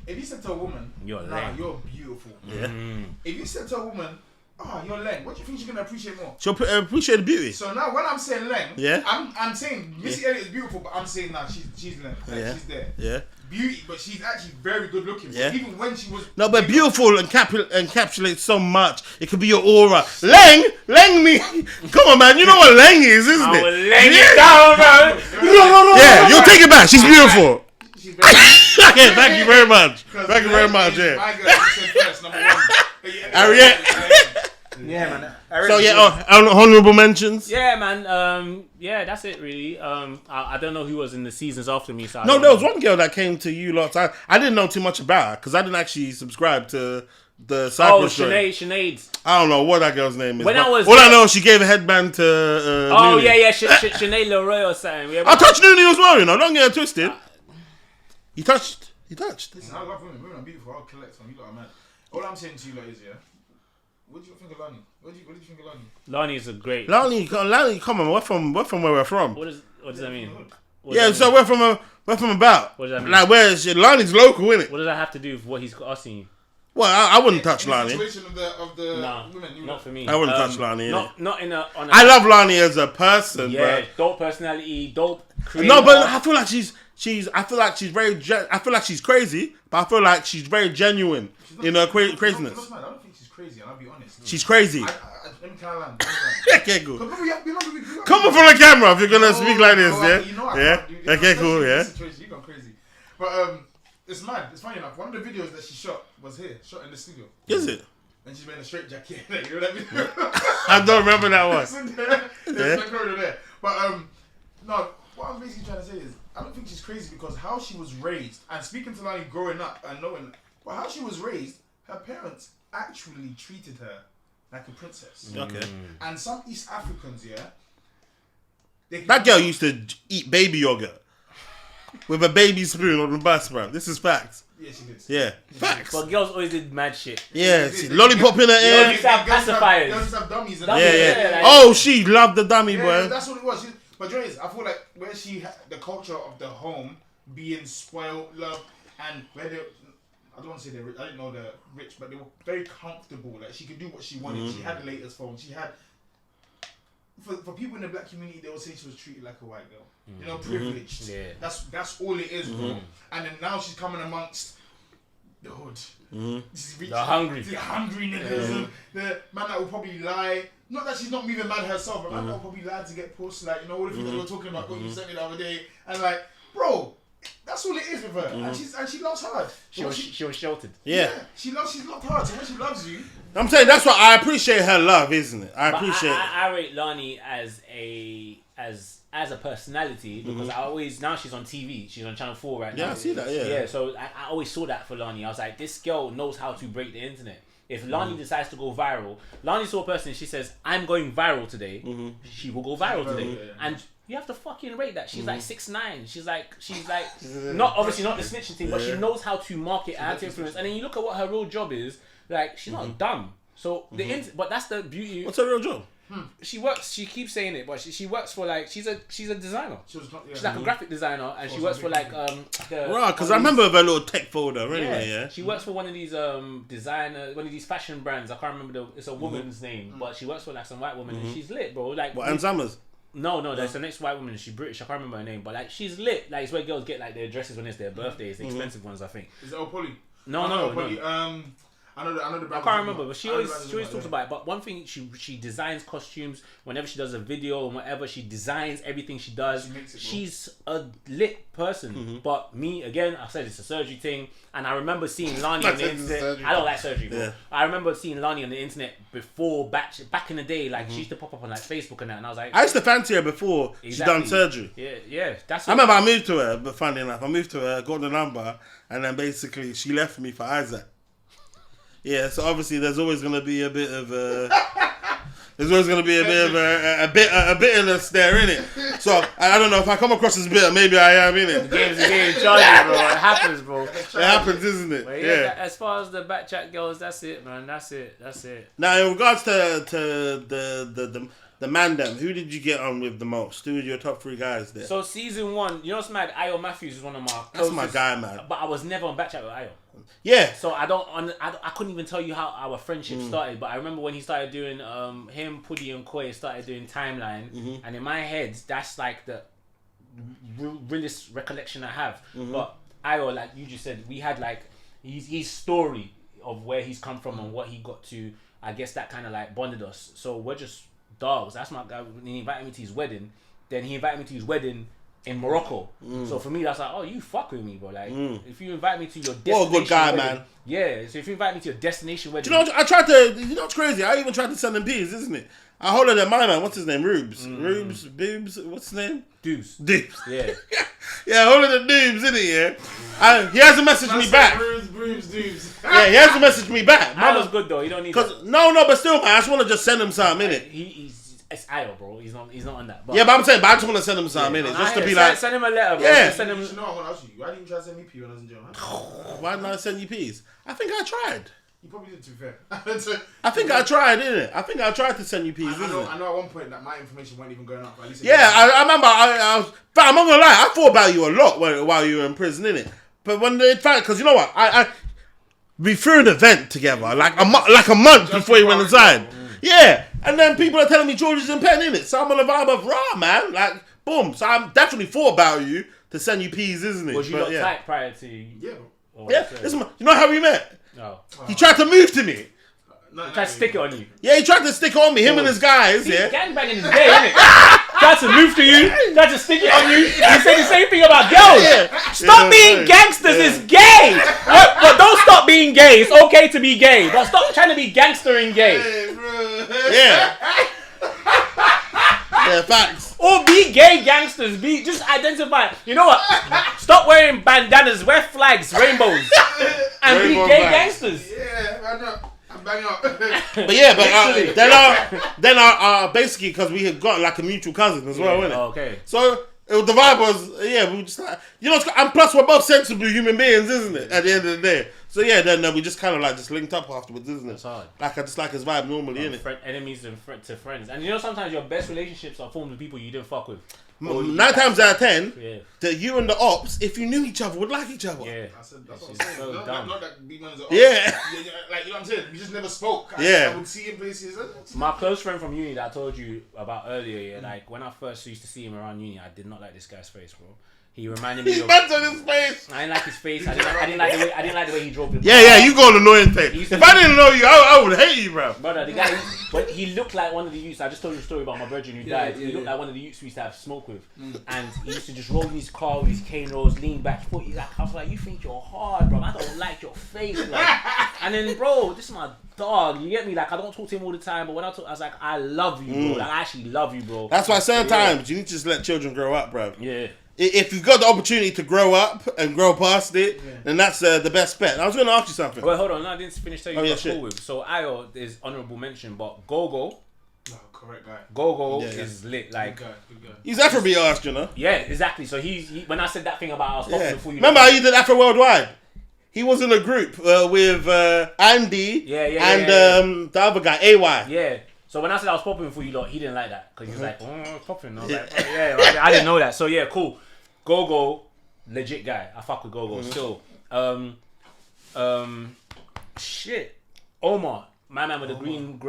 If you said to a woman, you're beautiful. Yeah. If you said to a woman, you're leng, what do you think she's gonna appreciate more? She'll appreciate the beauty. So now when I'm saying leng, yeah, I'm saying Missy Elliott is beautiful, but I'm saying she's leng. She's there. Yeah. Beauty, but she's actually very good looking. Yeah. Even when she was but beautiful encapsulates so much. It could be your aura. Leng me. Come on, man. You know what leng is, isn't it? Leng it down, man. Yeah, you'll take it back. She's beautiful. Okay, thank you very much. Thank you very much. Yeah. My girl, you said first, number one. Harriet. Yeah, man. So honorable mentions. Yeah, man. Yeah, that's it really. I don't know who was in the seasons after me. So there was one girl that came to you lots. I didn't know too much about her because I didn't actually subscribe to the Cyprus. Sinead. I don't know what that girl's name is. All I know, she gave a headband to. Nuni. Sinead Leroy or something. I touched Nuni as well. Don't get it twisted. He touched. Listen, I love women. Women are beautiful. I'll collect them. You lot are mad. All I'm saying to you lot is, what do you think of Lani? What did you think of Lani? Lani is a great. Lani, come on. We're from where we're from. What does that mean? So we're from about. What does that mean? Like where is she? Lani's local, isn't it? What does that have to do with what he's asking you? Well, I wouldn't touch Lani. The situation of the women. Not for me. I wouldn't touch Lani. Not in a. I love Lani as a person. Yeah, dope personality, dope. Creator. No, but I feel like she's. I feel like she's very. I feel like she's crazy, but I feel like she's very genuine in her craziness. I don't think she's crazy, and I'll be honest. She's crazy. Let me try land. Okay, good. Come on from the camera if you're gonna speak like this, yeah. Okay, cool, yeah. You've gone crazy, but it's mad. It's funny enough. One of the videos that she shot was shot in the studio. Is it? And she's wearing a straight jacket. You know that video? I don't remember that one. There's no corridor there. But no. What I'm basically trying to say is, I don't think she's crazy because how she was raised, and speaking to Lani growing up and knowing, but how she was raised, her parents actually treated her like a princess. Okay. And some East Africans, that girl used to eat baby yogurt with a baby spoon on the bus, bro. This is facts. Yeah, she did. Yeah, facts. But girls always did mad shit. Yeah, lollipop in her ear. Girls have pacifiers. Girls have dummies. Oh, she loved the dummy, boy. That's what it was. But you know, I feel like where she had the culture of the home being spoiled, loved, and where they, I don't want to say they're rich, I didn't know they're rich, but they were very comfortable. Like she could do what she wanted. She had the latest phone. She had, for people in the black community, they would say she was treated like a white girl. You know, privileged. Yeah. That's all it is, bro. And then now she's coming amongst the hood. The hungry niggas. The man that will probably lie. Not that she's not moving mad herself, but man that will probably lie to get posts. Like, you know, all the things that we were talking about, what you sent me the other day. And like, bro, that's all it is with her. And she loves hard. She was sheltered. Yeah. She's loved hard. So when she loves you, I'm saying that's what I appreciate her love, isn't it? I rate Lani as a personality because I always, now she's on TV, she's on Channel 4 right now. Yeah, I see that. Yeah. So I always saw that for Lani. I was like, this girl knows how to break the internet. If Lani decides to go viral, Lani's sort of person, she says, I'm going viral today, she will go viral today. And you have to fucking rate that. She's like 6'9". She's like not obviously not the snitching thing, but she knows how to market and to influence. And then you look at what her real job is, like she's not dumb. So but that's the beauty. What's her real job? She works. She keeps saying it, but she works for like she's a designer. She's like a graphic designer, and she works for like because I remember her little tech folder. Anyway, yeah. She works for one of these designer, one of these fashion brands. I can't remember it's a woman's name, but she works for like some white woman, and she's lit, bro. Like Ann Summers. No, that's the next white woman. She's British. I can't remember her name, but like she's lit. Like it's where girls get like their dresses when it's their birthdays, the expensive ones, I think. Is it Polly? No. I know the I can't remember, but she always talks about it. But one thing, she designs costumes whenever she does a video or whatever. She designs everything she does. She's a lit person. But me, again, I said it's a surgery thing, and I remember seeing Lani on the internet. I don't like surgery, bro. Yeah. I remember seeing Lani on the internet before back in the day. Like she used to pop up on like Facebook and that, and I was like, I used to fancy her before she done surgery. Yeah. I remember I moved to her, but funny enough, I moved to her, got the number, and then basically she left me for Isaac. Yeah, so obviously there's always gonna be a bit of a bitterness there, innit? So I don't know if I come across as bitter, maybe I am, innit? The game's a game, charging, bro. It happens, bro. It happens, isn't it? But yeah. As far as the back chat goes, that's it, man. That's it. Now, in regards to the man them, who did you get on with the most? Who were your top 3 guys there? So season 1, you know what's mad? Ayo Matthews is one of my closest. That's my guy, man. But I was never on back chat with Ayo. Yeah. So I couldn't even tell you how our friendship started, but I remember when he started doing him, Puddy and Koi started doing Timeline, and in my head that's like the realest recollection I have. But Ayo, like you just said, we had like his story of where he's come from and what he got to. I guess that kind of like bonded us. So we're just dogs. That's my guy. When he invited me to his wedding, then he invited me to his wedding in Morocco. So for me, that's like, oh, you fuck with me, bro. Like, if you invite me to your destination, what a good guy, wedding, man. Yeah. So if you invite me to your destination wedding, you know, I tried to. You know what's crazy? I even tried to send him peas, isn't it? I hold it at my man. What's his name? Rubes. Boobs. What's his name? Dubes. Yeah. Yeah, hold it at Dubes, isn't it? Yeah. He hasn't messaged me back. Dubes. Yeah, he hasn't messaged me back. That was good though. You don't need. No, but still, man, I just want to just send him something, innit? It's Ayo, bro. He's not on that. But I'm saying, but I just want to send him something, innit? Just to be like, send him a letter, bro. Yeah. Send him. You know, I want to ask you, why didn't you try to send me P when I was in jail? Why didn't I send you peas? I think I tried. You probably did, to be fair. I think I tried, innit? I think I tried to send you peas, I know at one point that my information wasn't even going up. At least I remember. I was, but I'm not gonna lie. I thought about you a lot while you were in prison, innit? But when in fact, because you know what, we threw an event together like a month before you went inside. Yeah, and then people are telling me George is in pen, innit? So I'm on the vibe of raw, man. Like, boom. So I'm definitely thought about you to send you peas, isn't it? Was you not tight prior to? Yeah. Yeah. You know how we met? No. He tried to move to me. He tried to stick it on you. Yeah, he tried to stick it on me. Him and his guys. Yeah. Gangbanging is gay, isn't it? Tried to move to you. Tried to stick it on you. You say the same thing about girls. Yeah. Stop being gangsters is gay. But don't stop being gay. It's okay to be gay. But stop trying to be gangstering gay. Yeah. Yeah, facts. Or be gay gangsters. Just identify. You know what? Stop wearing bandanas. Wear flags, rainbows, and Rainbow be gay gangsters. Yeah, I know. I'm banging up. But yeah, but then basically because we had got like a mutual cousin as well, innit? Oh, okay. So the vibe was we were just like, you know, and plus we're both sensible human beings, isn't it? At the end of the day. So yeah, then we just kind of like just linked up afterwards, isn't it? That's hard. Like I just like his vibe normally, innit? Enemies to friends, and you know sometimes your best relationships are formed with people you didn't fuck with. 9 times out of 10, that you and the ops, if you knew each other, would like each other. Yeah, that's what I'm saying. So not that B Moni's an ops. Yeah. Like, you know what I'm saying? We just never spoke. I would see him places. My close friend from uni that I told you about earlier, like when I first used to see him around uni, I did not like this guy's face, bro. He reminded me of... on his face. I didn't like his face. I didn't like the way he drove the car. Yeah, you got an annoying face. If I didn't know you, I would hate you, bro. Brother, the guy, but he looked like one of the youths. I just told you a story about my virgin who died. He looked like one of the youths we used to have smoke with. And he used to just roll in his car with his cane rolls, lean back, foot. I was like, you think you're hard, bro. I don't like your face, like. And then, bro, this is my dog. You get me? Like, I don't talk to him all the time, but when I talk, I was like, I love you, bro. Like, I actually love you, bro. That's why sometimes you need to just let children grow up, bro. Yeah. If you've got the opportunity to grow up and grow past it, then that's the best bet. I was going to ask you something. Well, hold on. No, I didn't finish telling you what I'm cool with. So, Ayo is honourable mention, but Gogo... No, correct guy. Gogo is lit. Like, good guy. He's Afrobeat artist, you know? Yeah, exactly. So, he when I said that thing about I was talking before you... Remember how you did Afro Worldwide? He was in a group with Andy and the other guy, AY. Yeah. So, when I said I was popping for you lot, he didn't like that. Because he was like, popping. I was like, I didn't know that. So, yeah, cool. Gogo, legit guy. I fuck with Gogo still. Shit. Omar, my man with the green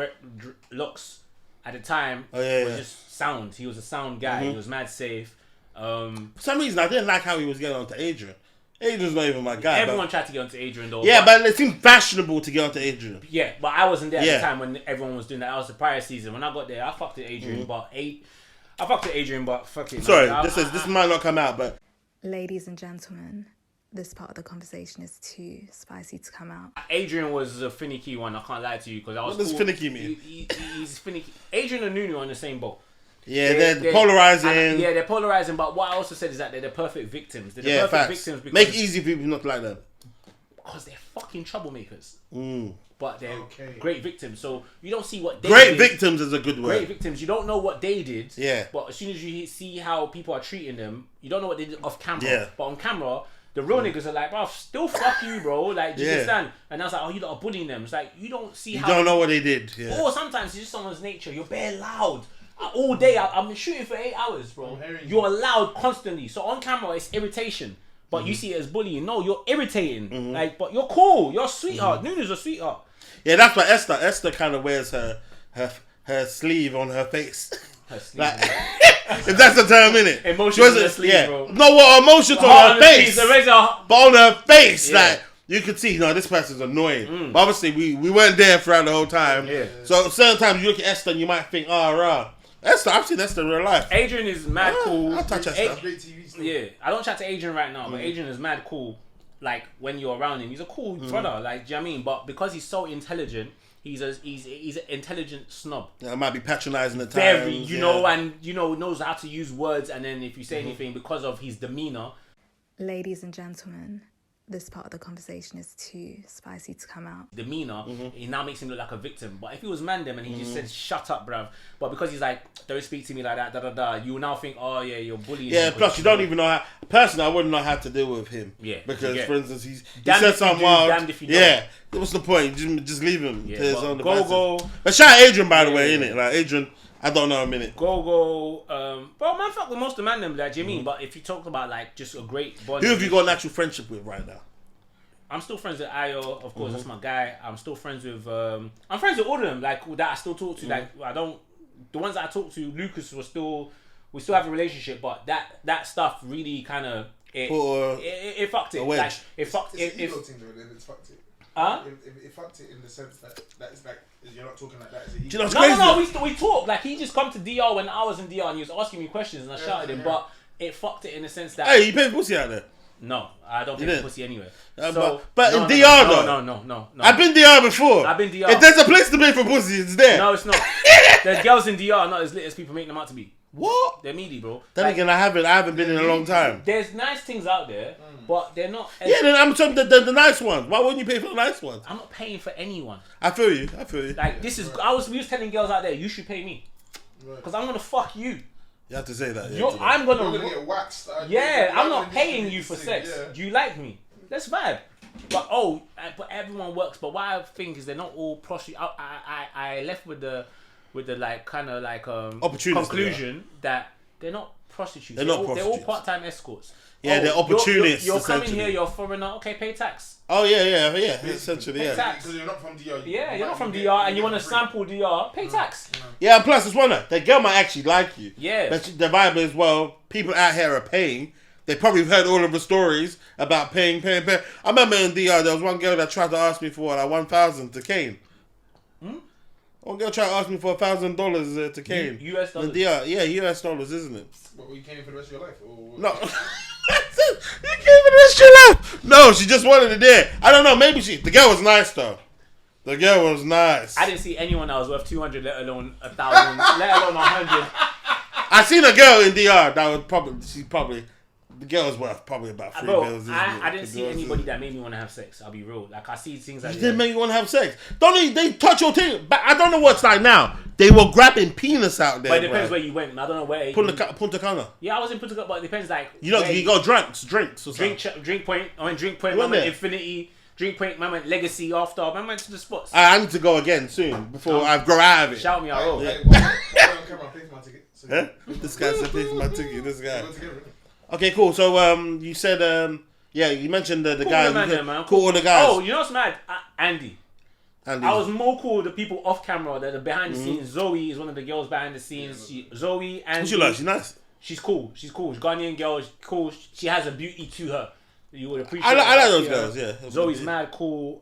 looks at the time was just sound. He was a sound guy. He was mad safe. For some reason, I didn't like how he was getting on to Adrian. Adrian's not even my guy. Everyone tried to get onto Adrian though. Yeah, but it seemed fashionable to get onto Adrian. Yeah, but I wasn't there at the time when everyone was doing that. I was the prior season. When I got there, I fucked with Adrian, but fuck it. Sorry, this might not come out, but Ladies and gentlemen, this part of the conversation is too spicy to come out. Adrian was a finicky one. I can't lie to you because I was. What does finicky mean? He's finicky. Adrian and Nuno are on the same boat. Yeah, they're polarizing. They're polarizing. But what I also said is that they're the perfect victims. They're the perfect victims because make it easy for people not like them. Because they're fucking troublemakers. But they're great victims. So you don't see what they did. Great victims is a good word. Great victims. You don't know what they did. Yeah. But as soon as you see how people are treating them, you don't know what they did off camera. Yeah. But on camera, the real niggas are like, bro, still fuck you, bro. Like, do you understand? And I was like, oh, you lot are bullying them. It's like, you don't see how... You don't know what they did. Yeah. Or sometimes it's just someone's nature. You're bare loud. All day, I'm shooting for 8 hours, bro. You're loud constantly. So on camera, it's irritation. But you see it as bullying. No, you're irritating. Like, but you're cool. You're a sweetheart. Nuno's a sweetheart. Yeah, that's what Esther kind of wears her sleeve on her face. Her sleeve. Like, if that's the term, innit? Emotions on her sleeve, bro. No, what emotions on her face? But on her face, Yeah. like, you could see, this person's annoying. But obviously, we weren't there throughout the whole time. Yeah. So certain times you look at Esther and you might think, rah. Esther, I've seen Esther in real life. Adrian is mad cool. I'll touch Esther. Great TV stuff. Yeah, I don't chat to Adrian right now, but Adrian is mad cool. Like when you're around him, he's a cool brother. Like, do you know what I mean? But because he's so intelligent, he's an intelligent snob. Yeah, I might be patronizing at times. Very, know, and knows how to use words. And then if you say anything, because of his demeanor. Ladies and gentlemen, this part of the conversation is too spicy to come out. Demeanor, he now makes him look like a victim. But if he was Mandem and he just said, shut up, bruv. But because he's like, don't speak to me like that, you now think, oh yeah, you're bullying him. Yeah, plus you don't even know how... Personally, I wouldn't know how to deal with him. Yeah. Because, for instance, he damned said something wild. Damned if you don't. Yeah. What's the point? Just leave him Yeah, to his own go. devices. But shout out Adrian, by the way, innit? Like, Adrian... I don't know a minute. Go. Well, man, fuck with most of the them, like, do you mean? But if you talk about, like, just a great bond... Who have you got an actual friendship with right now? I'm still friends with Ayo, of course, that's my guy. I'm still friends with... I'm friends with all of them, like, that I still talk to. Like, I don't... The ones that I talk to, Lucas, we still have a relationship, but that stuff really kind of... It fucked it. Like, it fucked it. It's thing though, then it's fucked it. Huh? It fucked it in the sense that it's like, you're not talking like that. It's a Do you know what's crazy? No, we talk. Like, he just come to DR when I was in DR and he was asking me questions and I shouted him, but it fucked it in the sense that... Hey, you pay pussy out there? No, I don't pay pussy anyway. But no, in DR though? No. I've been DR before. I've been DR. If there's a place to pay for pussy, it's there. No, it's not. The girls in DR are not as lit as people make them out to be. What? They're meaty, bro. Then again, I haven't been in a long time. There's nice things out there, but they're not... Then I'm talking the nice ones. Why wouldn't you pay for the nice ones? I'm not paying for anyone. I feel you. Like, this is... We was telling girls out there, you should pay me. Because I'm going to fuck you. You have to say that. I'm going to get waxed. I'm not paying you for sex. Yeah. Do you like me? Let's vibe. But everyone works. But what I think is they're not all prostitutes. I left with the like kind of like conclusion that they're not prostitutes. They're all part-time escorts. Yeah, they're opportunists. You're coming here. You're a foreigner. Okay, pay tax. Oh yeah. Essentially, pay tax. Because you're not from DR. Yeah, you're not from DR, and you want to sample DR. Pay tax. Yeah, and plus it's one that the girl might actually like you. Yeah. But the vibe is, well, people out here are paying. They probably heard all of the stories about paying. I remember in DR there was one girl that tried to ask me for like $1,000 to cane. One girl tried to ask me for $1,000 to cane. US dollars. Yeah, US dollars, isn't it? What, were you caning for the rest of your life? Or... No. You came for the rest of your life? No, she just wanted it there. I don't know. Maybe the girl was nice though. The girl was nice. I didn't see anyone that was worth 200, let alone 1,000, let alone 100. I seen a girl in DR that was probably. The girl was worth probably about 3 bills. I didn't see anybody that made me want to have sex. I'll be real. Like, I see things like that. Didn't make you want to have sex. They touch your thing. But I don't know what's like now. They were grabbing penis out there. But it depends where you went. I don't know where. Punta Cana. Yeah, I was in Punta Cana, but it depends like. You got drinks or something. Drink point. I went drink point. I went Infinity. Drink point. I went Legacy after. I went to the spots. I need to go again soon before I grow out of it. Shout me out. Roll. Why on camera? Pay for my ticket. Huh? This guy said pay for my ticket. This guy. Okay, cool. So, you said, you mentioned the guy. Cool all the guys. Oh, you know what's mad? Andy. I was more cool with the people off camera than the behind the scenes. Zoe is one of the girls behind the scenes. Zoe and what's she like? She's nice. She's cool. She's Ghanaian girl. She's cool. She has a beauty to her. You would appreciate. I like those girls. Yeah. Zoe's mad cool.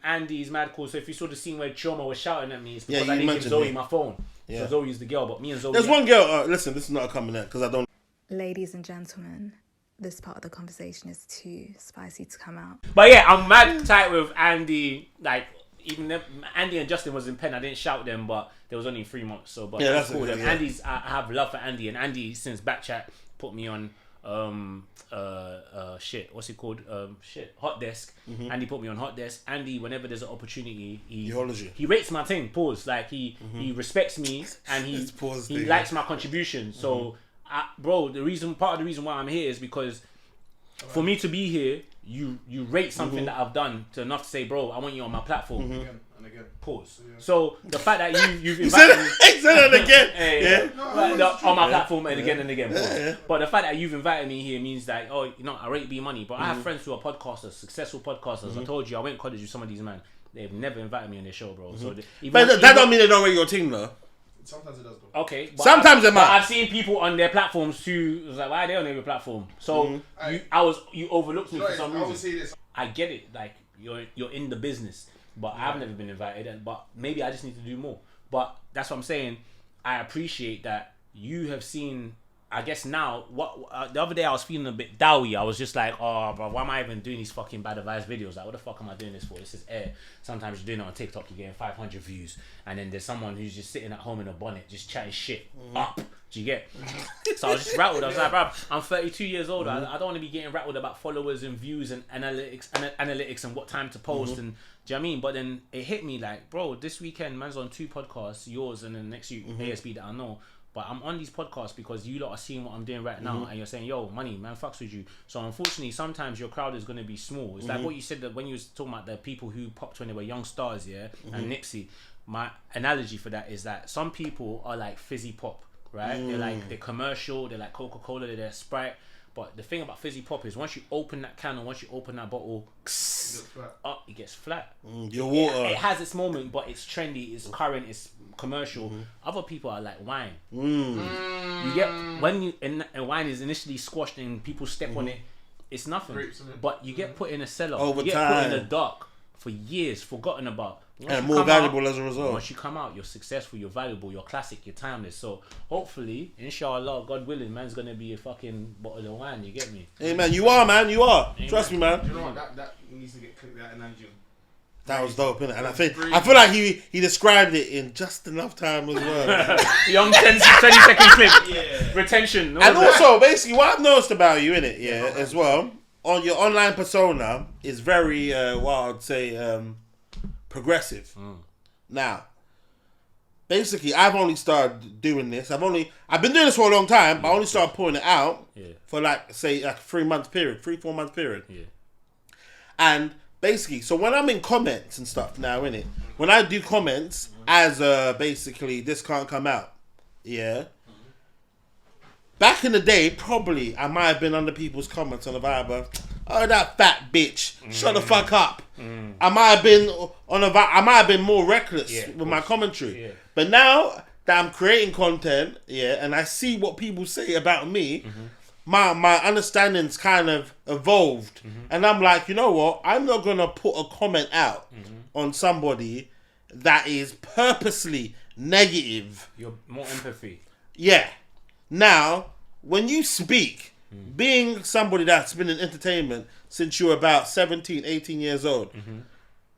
Andy's mad cool. So if you saw the scene where Chioma was shouting at me, it's because I didn't give Zoe my phone. Yeah. So Zoe's the girl, but me and Zoe. There's one girl. Listen, this is not a coming out because I don't. Ladies and gentlemen, this part of the conversation is too spicy to come out. But yeah, I'm mad tight with Andy. Like even Andy and Justin was in pen. I didn't shout them, but there was only 3 months. So but that's cool. Andy's I have love for Andy, and Andy since Backchat put me on what's it called? Hot Desk. Andy put me on Hot Desk. Andy, whenever there's an opportunity, he rates my thing. Pause. Like he respects me and he likes my contribution. So, bro, part of the reason why I'm here is because for me to be here, you rate something that I've done enough to say, bro, I want you on my platform. Again. Pause. Yeah. So the fact that you've invited me, he said it again, on my platform and again and again. Yeah. But the fact that you've invited me here means that I rate B Money. But I have friends who are podcasters, successful podcasters. I told you I went to college with some of these men. They've never invited me on their show, bro. So but that don't mean they don't rate your team, though. Sometimes it does, though. Okay. Sometimes it might. I've seen people on their platforms who was like, why are they on their platform? So you overlooked me for some reason. I would say this. I get it. Like you're in the business. But I've never been invited, but maybe I just need to do more. But that's what I'm saying. I appreciate that you have seen. I guess now, the other day I was feeling a bit dowy. I was just like, oh, bro, why am I even doing these fucking bad advice videos? Like, what the fuck am I doing this for? This is air. Sometimes you're doing it on TikTok, you're getting 500 views, and then there's someone who's just sitting at home in a bonnet, just chatting shit up. Do you get? So I was just rattled. I was like, bro, I'm 32 years old. I don't want to be getting rattled about followers and views and analytics and what time to post and. Do you know what I mean? But then it hit me like, bro, this weekend man's on 2 podcasts, yours and then next week ASB that I know. But I'm on these podcasts because you lot are seeing what I'm doing right now and you're saying, yo, Money, man, fucks with you. So unfortunately, sometimes your crowd is going to be small. It's like what you said that when you was talking about the people who popped when they were young stars, and Nipsey. My analogy for that is that some people are like fizzy pop, right? They're commercial, they're like Coca-Cola, they're Sprite. But the thing about fizzy pop is once you open that can or once you open that bottle, it gets flat. Your water. It has its moment, but it's trendy, it's current, it's commercial. Other people are like wine. You get when and wine is initially squashed and people step on it, it's nothing. But you get put in a cellar, over you get time. put in the dark for years, forgotten about. And more valuable as a result. Once you come out, you're successful, you're valuable, you're classic, you're timeless. So hopefully, inshallah, God willing, man's gonna be a fucking bottle of wine. You get me? Hey man, you are, man. You are. Trust me, man. Do you know what? That needs to get clicked. That analogy. That was dope, innit? And I feel like he described it in just enough time as well. Young 20-second clip. Retention. And also, basically, what I've noticed about you, innit, as well, on your online persona is very, what I'd say, progressive. Now, basically, I've only started doing this. I've been doing this for a long time, but I only started putting it out for like, say, like 3 month period, 3-4 month period. And basically, so when I'm in comments and stuff now, innit, when I do comments as basically this can't come out, back in the day, probably I might have been under people's comments on the vibe of, oh, that fat bitch, shut the fuck up. I might have been on a vibe, I might have been more reckless with my commentary. But now that I'm creating content, and I see what people say about me, my understanding's kind of evolved. And I'm like, you know what? I'm not going to put a comment out on somebody that is purposely negative. You're more empathy. Yeah. Now, when you speak, being somebody that's been in entertainment since you were about 17, 18 years old,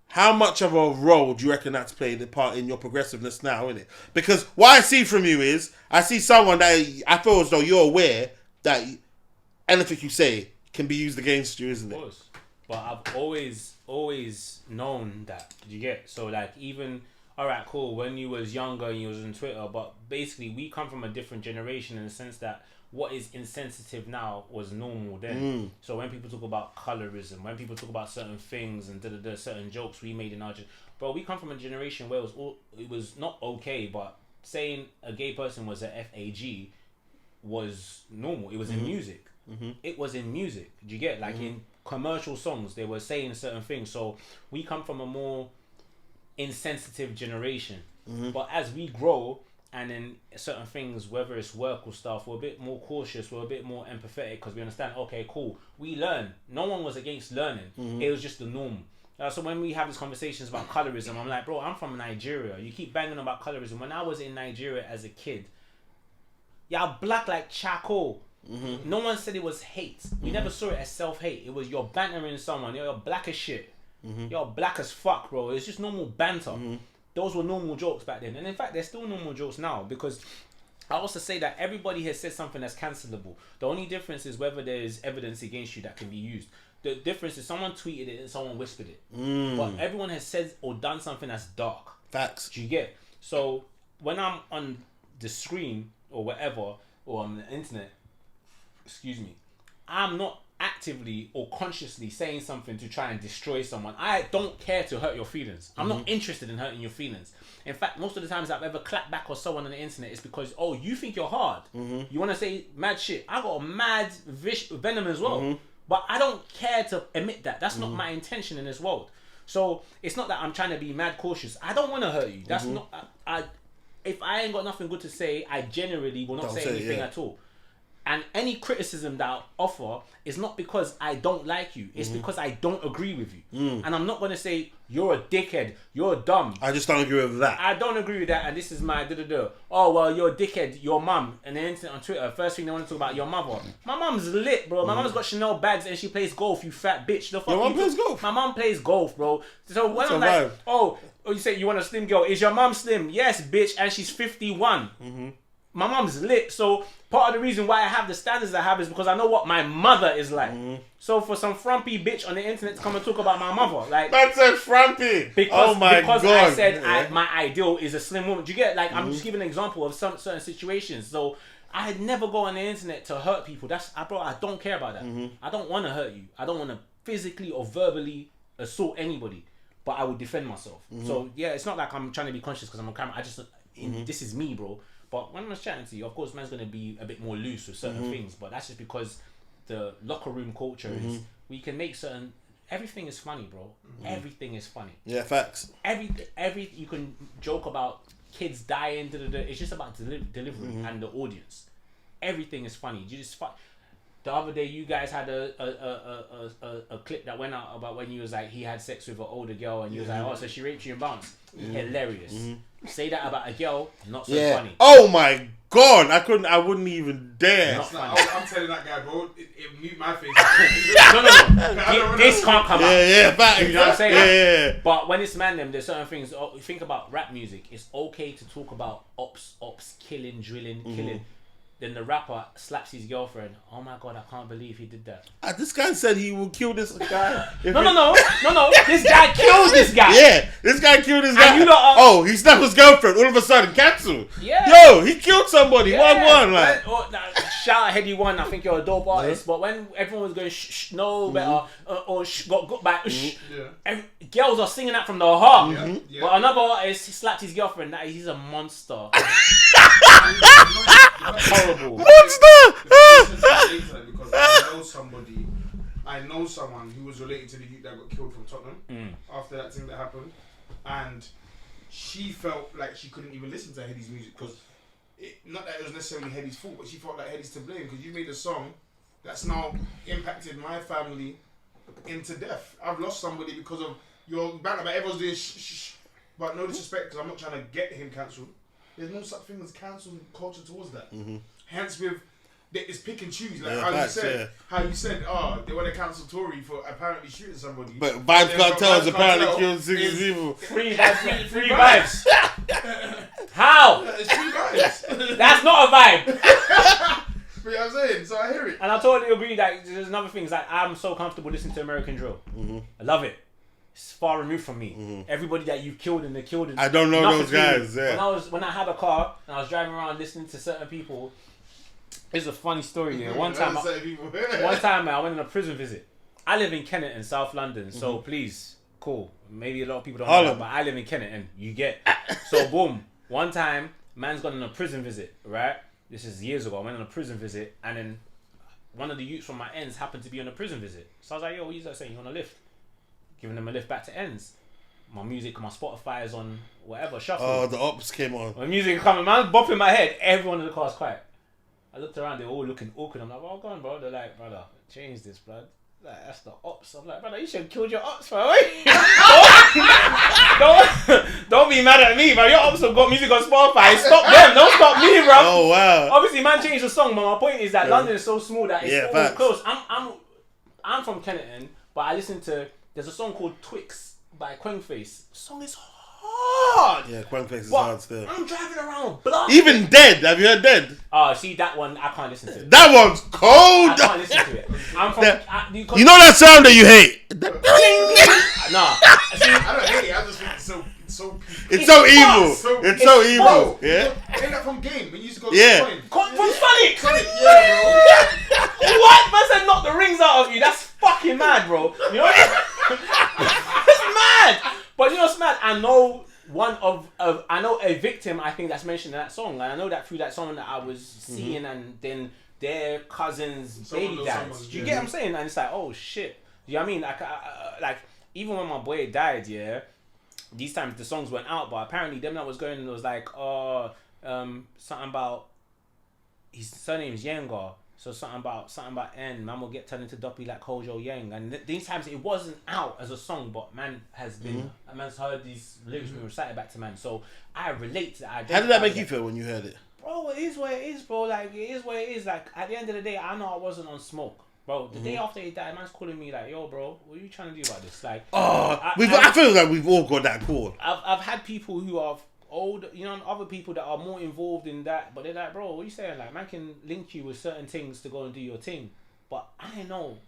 how much of a role do you reckon that's played a part in your progressiveness now, innit? Because what I see from you is, I see someone that I feel as though you're aware that anything you say can be used against you, isn't it? Of course. But I've always known that. Did you get? So like even, alright, cool, when you was younger and you was on Twitter, but basically we come from a different generation in the sense that what is insensitive now was normal then. So when people talk about colorism, when people talk about certain things and certain jokes we made in our bro, we come from a generation where it was not okay, but saying a gay person was a FAG was normal. It was in music. It was in music. Do you get? Like in commercial songs, they were saying certain things. So we come from a more insensitive generation. But as we grow, And then certain things, whether it's work or stuff, we're a bit more cautious, we're a bit more empathetic because we understand, okay, cool, we learn. No one was against learning. It was just the norm. So when we have these conversations about colorism, I'm like, bro, I'm from Nigeria. You keep banging about colorism. When I was in Nigeria as a kid, y'all black like charcoal. No one said it was hate. We never saw it as self-hate. It was you're bantering someone. You're black as shit. You're black as fuck, bro. It's just normal banter. Those were normal jokes back then. And in fact, they're still normal jokes now, because I also say that everybody has said something that's cancelable. The only difference is whether there's evidence against you that can be used. The difference is someone tweeted it and someone whispered it. But everyone has said or done something that's dark. Facts. Do you get? So when I'm on the screen or whatever, or on the internet, excuse me, I'm not actively or consciously saying something to try and destroy someone. I don't care to hurt your feelings. I'm not interested in hurting your feelings. In fact, most of the times I've ever clapped back on someone on the internet is because, oh, you think you're hard. You want to say mad shit. I got a mad venom as well. But I don't care to admit that. That's not my intention in this world. So it's not that I'm trying to be mad cautious. I don't want to hurt you. That's not... if I ain't got nothing good to say, I generally will not say anything at all. And any criticism that I offer is not because I don't like you. It's because I don't agree with you. And I'm not going to say, you're a dickhead, you're dumb. I just don't agree with that. I don't agree with that, and this is my da-da-da. Oh, well, you're a dickhead, your mum. And then on Twitter, first thing they want to talk about, your mother. My mum's lit, bro. My mum's got Chanel bags and she plays golf, you fat bitch. The fuck your mum plays golf? My mum plays golf, bro. So when I'm like, oh, you say you want a slim girl. Is your mum slim? Yes, bitch, and she's 51. My mum's lit, so part of the reason why I have the standards I have is because I know what my mother is like. So for some frumpy bitch on the internet to come and talk about my mother, like... That's a frumpy! Because God. I said my ideal is a slim woman. Do you get? Like, I'm just giving an example of some certain situations. So I'd never go on the internet to hurt people. Bro, I don't care about that. I don't want to hurt you. I don't want to physically or verbally assault anybody. But I would defend myself. So yeah, it's not like I'm trying to be conscious because I'm on camera. This is me, bro. But when I'm chatting to you, of course, man's going to be a bit more loose with certain things. But that's just because the locker room culture is, we can make certain... Everything is funny, bro. Everything is funny. Yeah, facts. You can joke about kids dying. It's just about delivery and the audience. Everything is funny. You just... The other day, you guys had a clip that went out about when you was like, he had sex with an older girl and you was like, oh, so she raped you and bounced. Hilarious. Say that about a girl, not so funny. Oh my God, I wouldn't even dare. I'm telling that guy, bro, it mute my face. No. This can't come out. Yeah, fact. You know what I'm saying? Yeah. But when it's man them, there's certain things. Think about rap music. It's okay to talk about ops, killing, drilling, killing. Then the rapper slaps his girlfriend. Oh my God, I can't believe he did that. This guy said he would kill this guy. No. This guy killed this guy. Yeah, this guy killed this guy. And he snapped his girlfriend. All of a sudden, cancelled. Yeah. Yo, he killed somebody. Yeah. One. Like. Shout out Heady One. I think you're a dope artist. But when everyone was going better, or got back, girls are singing that from the heart. But another artist, he slapped his girlfriend. He's a monster. Horrible. Monster! Because I know someone who was related to the youth that got killed from Tottenham after that thing that happened, and she felt like she couldn't even listen to Heady's music because not that it was necessarily Heady's fault, but she felt like Heady's to blame because you made a song that's now impacted my family into death. I've lost somebody because of your banter, but everyone's doing shh. But no disrespect, because I'm not trying to get him cancelled. There's no such thing as cancel culture towards that. Hence, it's pick and choose. Like how you said, they want to cancel Tory for apparently shooting somebody. But Vibes Cartels apparently killed 6 people. Free vibes. How? It's free vibes. That's not a vibe. But you know what I'm saying? So I hear it. And I totally agree that there's another thing. Like, I'm so comfortable listening to American drill. I love it. It's far removed from me. Everybody that you killed and they killed. I don't know those guys. Yeah. When I had a car and I was driving around listening to certain people, it's a funny story. Yeah. One time, I went on a prison visit. I live in Kennington, South London. So please, cool. Maybe a lot of people don't know that, but I live in Kennington. You get. So boom. One time, man's gone on a prison visit. Right. This is years ago. I went on a prison visit, and then one of the youths from my ends happened to be on a prison visit. So I was like, yo, what are you saying? You want a lift? Giving them a lift back to ends. my music, my Spotify is on whatever shuffle. Oh, the ops came on. My music coming, man, bopping my head. Everyone in the car's quiet. I looked around, they're all looking awkward. I'm like, "Oh, go on, bro." They're like, "Brother, change this, blood. Like, that's the ops." I'm like, "Brother, you should have killed your ops, bro." don't be mad at me, bro. Your ops have got music on Spotify. Stop them. Don't stop me, bro. Oh wow. Obviously, man, changed the song, but my point is that London is so small that it's all close. I'm from Kennington, but I listen to. There's a song called Twix by Quengface. The song is hard. Yeah, Quengface is hard still. I'm driving around blood. Even Dead. Have you heard Dead? Oh, see that one, I can't listen to it. That one's cold. I can't listen to it. I'm from. You know that sound that you hate? Nah. See, I don't hate it. I just think it's so it's so evil. It's so evil. Yeah. Ain't that from Game? When you used to go Yeah. From Sonic. Yeah, bro. What? Man said knock the rings out of you. That's fucking mad, bro. You know what? It's mad. But you know what's mad? I know I know a victim, I think, that's mentioned in that song. And I know that through that song that I was seeing, and then their cousin's baby dads. Do you get what I'm saying? And it's like, oh shit. Do you know what I mean? Like even when my boy died, yeah, these times the songs went out, but apparently them that was going, it was like, something about his surname's Yenga. So something about N, man will get turned into Doppy like Kojo Yang. And these times it wasn't out as a song, but man has been, man's heard these lyrics being recited back to man. So I relate to that. How did that make you feel when you heard it? Bro, it is what it is, bro. Like, it is what it is. Like, at the end of the day, I know I wasn't on smoke. Bro, the day after he died, man's calling me like, "Yo, bro, what are you trying to do about this?" Like, I feel like we've all got that call. I've had people who are old, you know, other people that are more involved in that, but they're like, "Bro, what are you saying? Like, man can link you with certain things to go and do your thing." But I know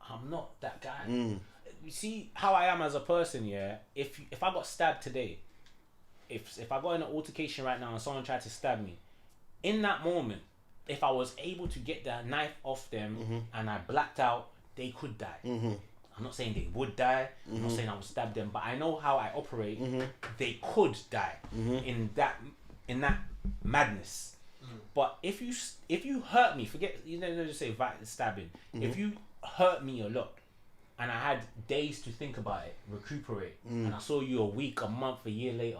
I'm not that guy. You see how I am as a person, yeah? If I got stabbed today, if I got in an altercation right now and someone tried to stab me, in that moment, if I was able to get the knife off them and I blacked out, they could die. I'm not saying they would die. I'm not saying I would stab them, but I know how I operate. They could die in that madness. But if you hurt me, forget, you know, just say stabbing. If you hurt me a lot, and I had days to think about it, recuperate, and I saw you a week, a month, a year later,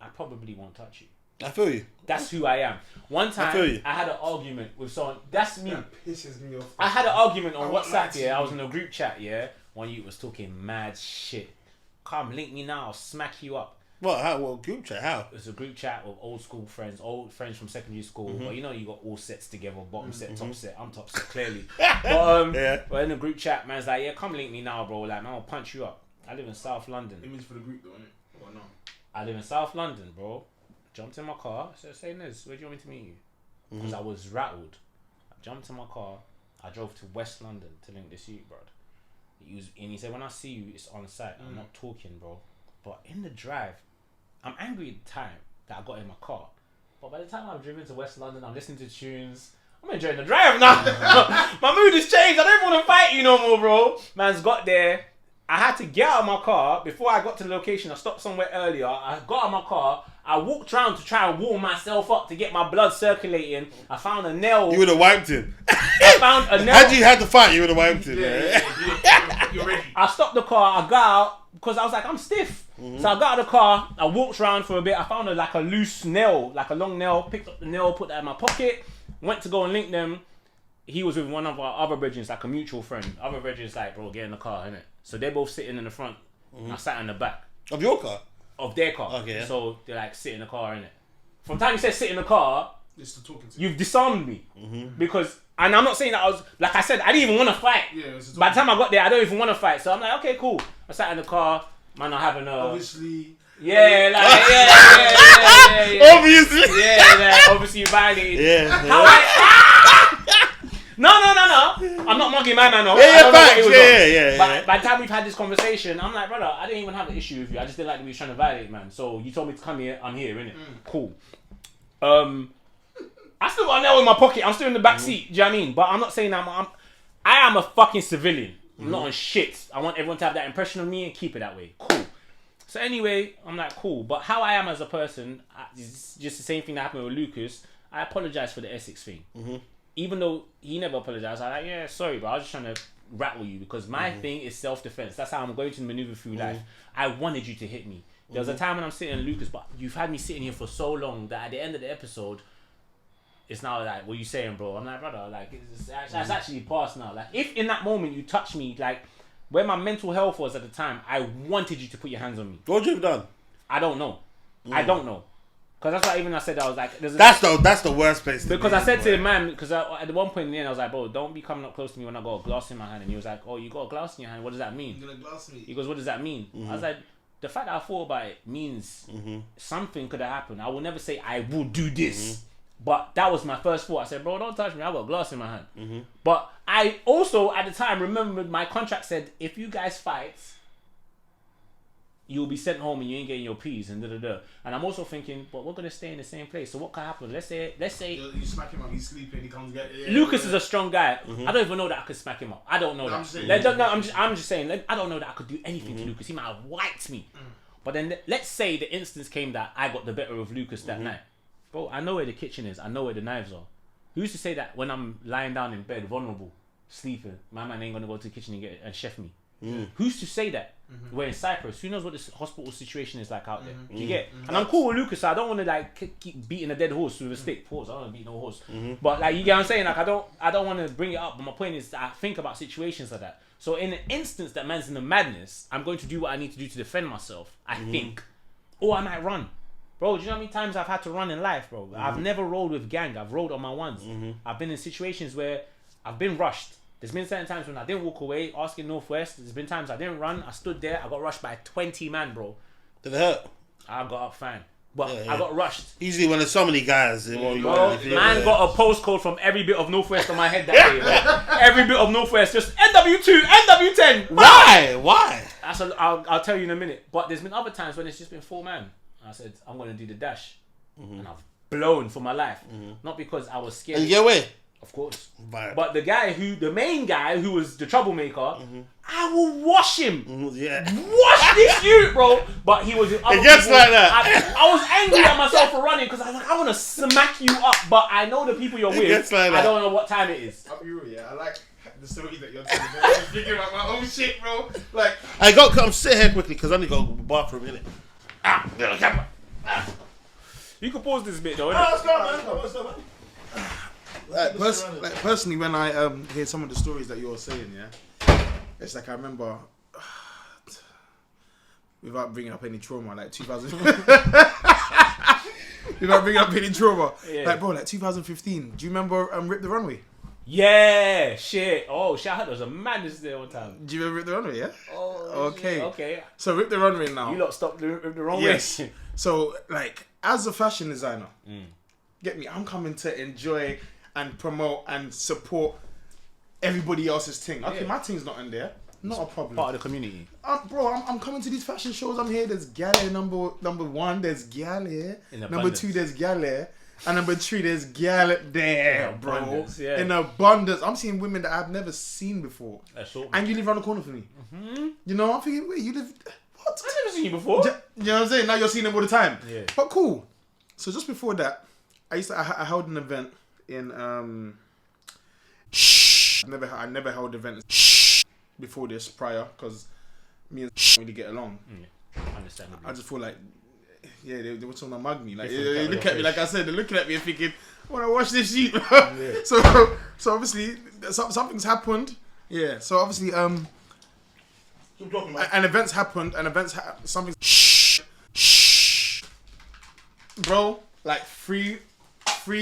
I probably won't touch you. I feel you. That's who I am. One time, I had an argument with someone. That's me. That pisses me off. I had an argument on WhatsApp, yeah. I was in a group chat, yeah. One you was talking mad shit. Come, link me now, I'll smack you up. What? How? What group chat? How? It's a group chat with old friends from secondary school. But you know, you got all sets together, bottom set, top set. I'm top set, clearly. But in the group chat, man's like, "Yeah, come link me now, bro. Like, man, I'll punch you up." I live in South London. Image for the group, though, innit? Or no? I live in South London, bro. Jumped in my car. I said, "Say Nez, where do you want me to meet you?" Because I was rattled. I jumped in my car. I drove to West London to link this you, bro. And he said, "When I see you, it's on site. I'm not talking, bro." But in the drive, I'm angry at the time that I got in my car. But by the time I've driven to West London, I'm listening to tunes. I'm enjoying the drive now. My mood has changed. I don't want to fight you no more, bro. Man's got there. I had to get out of my car. Before I got to the location, I stopped somewhere earlier. I got out of my car. I walked around to try and warm myself up to get my blood circulating. I found a nail. You would have wiped him. I found a nail. Had you had to fight, you would have wiped him. You're ready. I stopped the car. I got out because I was like, I'm stiff. So I got out of the car. I walked around for a bit. I found a loose nail, like a long nail. Picked up the nail, put that in my pocket. Went to go and link them. He was with one of our other brethren, like a mutual friend. Other brethren's like, "Bro, get in the car, innit?" So they're both sitting in the front. I sat in the back. Of your car? Of their car. Okay. So they're like, sit in the car, innit? From the time you said sit in the car, It's the talking to you've disarmed me. Because, and I'm not saying that I was, like I said, I didn't even want to fight. Yeah, it's By the time I got there, I don't even want to fight. So I'm like, okay, cool. I sat in the car, man, I'm having a... Obviously... Yeah, like, yeah. Obviously. Yeah, like, obviously you violated. Yeah. How No. I'm not mugging my man off. Yeah, facts. By the time we've had this conversation, I'm like, brother, I didn't even have an issue with you. I just didn't like that we was trying to violate, man. So you told me to come here. I'm here, innit? Cool. I still got a nail in my pocket. I'm still in the back seat. Do you know what I mean? But I'm not saying I am a fucking civilian. I'm not on shit. I want everyone to have that impression of me and keep it that way. Cool. So anyway, I'm like, cool. But how I am as a person, it's just the same thing that happened with Lucas. I apologize for the Essex thing. Even though he never apologized, I was like, yeah, sorry, but I was just trying to rattle you because my thing is self-defense. That's how I'm going to maneuver through life. I wanted you to hit me. There was a time when I'm sitting in Lucas, but you've had me sitting here for so long that at the end of the episode, it's now like, what are you saying, bro? I'm like, brother, like, that's actually past now. Like, if in that moment you touch me, like, where my mental health was at the time, I wanted you to put your hands on me. What would you have done? I don't know. I don't know. Because that's why even I said, I was like... That's the worst place to because be, I said to the man, because at one point in the end, I was like, bro, don't be coming up close to me when I got a glass in my hand. And he was like, oh, you got a glass in your hand? What does that mean? You're going to glass me? He goes, what does that mean? I was like, the fact that I thought about it means something could have happened. I will never say I will do this. But that was my first thought. I said, bro, don't touch me. I got a glass in my hand. But I also, at the time, remembered my contract said, if you guys fight... you'll be sent home and you ain't getting your P's and da-da-da. And I'm also thinking, but we're going to stay in the same place. So what can happen? Let's say... You smack him up, he's sleeping, he comes get... Lucas is a strong guy. I don't even know that I could smack him up. I don't know that. I'm just saying, I don't know that I could do anything to Lucas. He might have wiped me. But then let's say the instance came that I got the better of Lucas that night. Bro, I know where the kitchen is. I know where the knives are. Who's to say that when I'm lying down in bed, vulnerable, sleeping, my man ain't going to go to the kitchen and chef me? Who's to say that? We're in Cyprus. Who knows what this hospital situation is like out there? Do you get? And I'm cool with Lucas. So I don't want to like keep beating a dead horse with a stick. Pause. I don't want to beat no horse. But like you get what I'm saying. Like I don't want to bring it up. But my point is, I think about situations like that. So in the instance that man's in the madness, I'm going to do what I need to do to defend myself. I think, or I might run. Bro, do you know how many times I've had to run in life, bro? I've never rolled with gang. I've rolled on my ones. I've been in situations where I've been rushed. There's been certain times when I didn't walk away, asking Northwest. There's been times I didn't run. I stood there. I got rushed by 20 man, bro. Did it hurt? I got up fine. But I got rushed. Usually when there's so many guys... Man got a postcode from every bit of Northwest on my head that day. Bro. Every bit of Northwest. Just NW2, NW10. Why? I'll tell you in a minute. But there's been other times when it's just been 4 man. I said, I'm going to do the dash. And I've blown for my life. Not because I was scared. And get away? Of course. Right. But the main guy who was the troublemaker, I will wash him. Wash this youth, bro. But he was... It gets like that. I was angry at myself for running because I was like, I want to smack you up. But I know the people you're with. Like I don't know what time it is. I'll be real, yeah. I like the story that you're telling me. I'm thinking about my own shit, bro. Like... I'm sit here quickly because I need to go to the bathroom, innit? You can pause this bit though, innit? Let's go, man. Personally, when I hear some of the stories that you're saying, yeah, it's like I remember, without bringing up any trauma, like 2000. Without bringing up any trauma, like bro, like 2015. Do you remember Rip the Runway? Yeah, shit. Oh, shout out, there was a madness there one time. Do you remember Rip the Runway? Yeah. Oh, okay. Shit. Okay. So Rip the Runway now. You lot stopped Rip the Runway. Yes. So like, as a fashion designer, get me. I'm coming to enjoy and promote and support everybody else's thing. Okay, my thing's not in there. Not a problem. Part of the community. Bro, I'm coming to these fashion shows. I'm here. There's gal here. Number 1, there's gal here. Number 2, there's gal here. And number 3, there's gal there, bro. Yeah. In abundance. I'm seeing women that I've never seen before. And you live around the corner from me. You know, I'm thinking, wait, you live... What? I've never seen you before. You know what I'm saying? Now you're seeing them all the time. Yeah. But cool. So just before that, I held an event in I never held events before this prior because me and really get along. Understandable. I just feel like they were trying to mug me. Like they look at me, like I said, they're looking at me and thinking, I want to wash this sheet. So obviously something's happened. Yeah. So obviously Keep talking, man. an event's happened. Something. Bro, like 3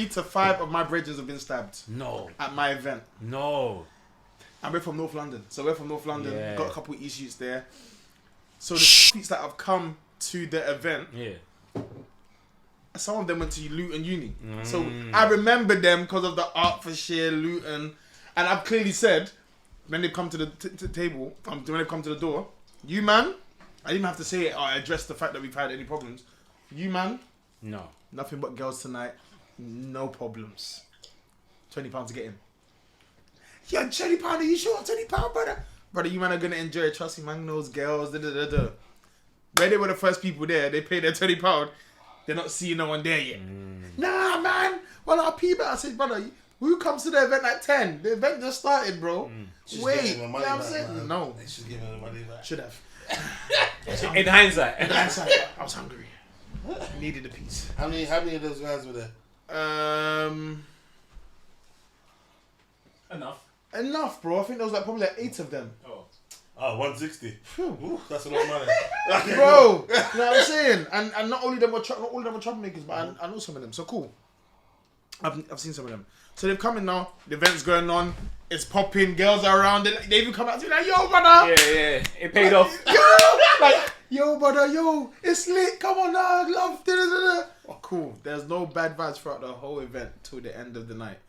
to 5 of my bridges have been stabbed. No. At my event. No. And we're from North London. So we're from North London. Yeah. Got a couple of issues there. So the streets that have come to the event, some of them went to Luton Uni. So I remember them because of the Hertfordshire, Luton. And I've clearly said, when they've come to the table, when they've come to the door, you man, I didn't have to say it or address the fact that we've had any problems. You man, no. Nothing but girls tonight. No problems. £20 to get in. Yeah, £20, are you sure? £20, brother. Brother, you man are going to enjoy it. Trust me, man knows girls. Where they were the first people there, they paid their £20. They're not seeing no one there yet. Nah, man. Well, I'll pee back. I said, brother, Who comes to the event at 10? The event just started, bro. Wait, you know what I'm saying? No. They should give me the money back. Should have. In hindsight. I was hungry. I needed a piece. How many of those guys were there? Enough, bro. I think there was like probably like 8 of them. Oh, 160. Ooh, that's a lot of money. Bro, you know what I'm saying? And not all of them were troublemakers, but I know some of them. So cool. I've seen some of them. So they've come in now. The event's going on. It's popping. Girls are around. They even come out to me like, yo, brother. Yeah. It paid off. Yo, brother, yo, it's lit. Come on now, love. Oh, cool. There's no bad vibes throughout the whole event till the end of the night.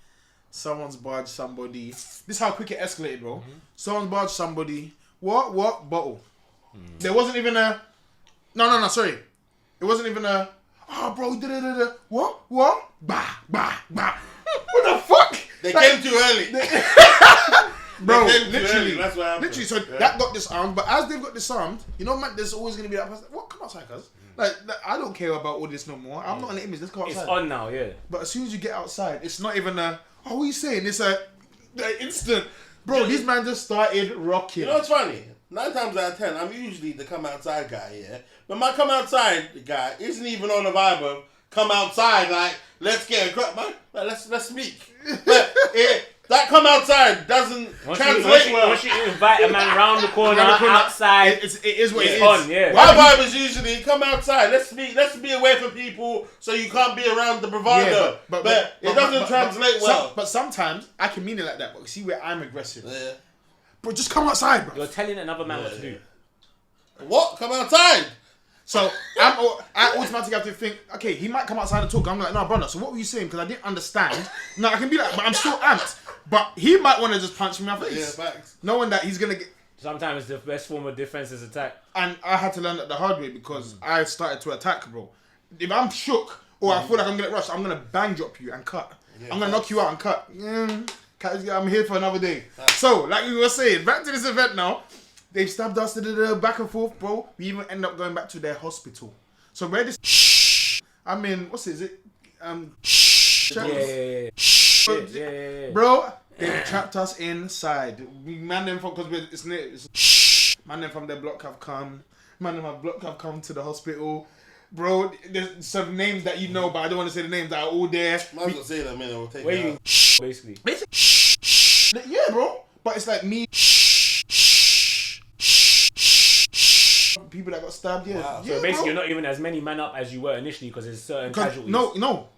Someone's barged somebody. This is how quick it escalated, bro. Someone's barged somebody. What? Bottle. There wasn't even a... No, sorry. It wasn't even a... Oh, bro, What? Bah. What the fuck? They came too early. Bro, literally. That's what happened. Literally, so that got disarmed. But as they've got disarmed, you know, man, there's always going to be that person. What? Come outside, cuz. Like, I don't care about all this no more. I'm not an image. Let's go outside. It's on now, yeah. But as soon as you get outside, it's not even a... Oh, what are you saying? It's a instant... Bro, these man just started rocking. You know what's funny? 9 times out of 10, I'm usually the come outside guy, yeah? But my come outside guy isn't even on the vibe of come outside, like, let's get a crap, man. Like, let's speak. But that come outside doesn't translate well. Once you invite a man round the corner, outside, it is what it is. On, yeah. My vibe is usually come outside. Let's be away from people so you can't be around the bravado. Yeah, but it doesn't translate well. But sometimes I can mean it like that. But see where I'm aggressive. Yeah. Bro, just come outside, bro. You're telling another man what to do. What? Come outside? So I automatically have to think, okay, he might come outside and talk. I'm like, no, brother. So what were you saying? Because I didn't understand. No, I can be like, but I'm still amped. But he might want to just punch me in my face. Yeah, facts. Knowing that he's gonna get. Sometimes the best form of defense is attack. And I had to learn that the hard way because I started to attack, bro. If I'm shook or I feel like I'm gonna get rushed, I'm gonna bang drop you and cut. Yeah, I'm gonna knock you out and cut. I'm here for another day. So, like we were saying, back to this event now. They've stabbed us back and forth, bro. We even end up going back to their hospital. So where this I'm in, what's it? Is it? Yeah. Bro, they trapped us inside. We man them from, because it's near. Man them from their block have come. Man them my block have come to the hospital. Bro, there's some names that you know, but I don't want to say the names that are all there. I'm not saying that, man. We'll take where it you out. basically. Yeah, bro. But it's like me. People that got stabbed, yeah. Wow. Yeah, So basically, bro. you're not even as many man up as you were initially because there's certain casualties. No.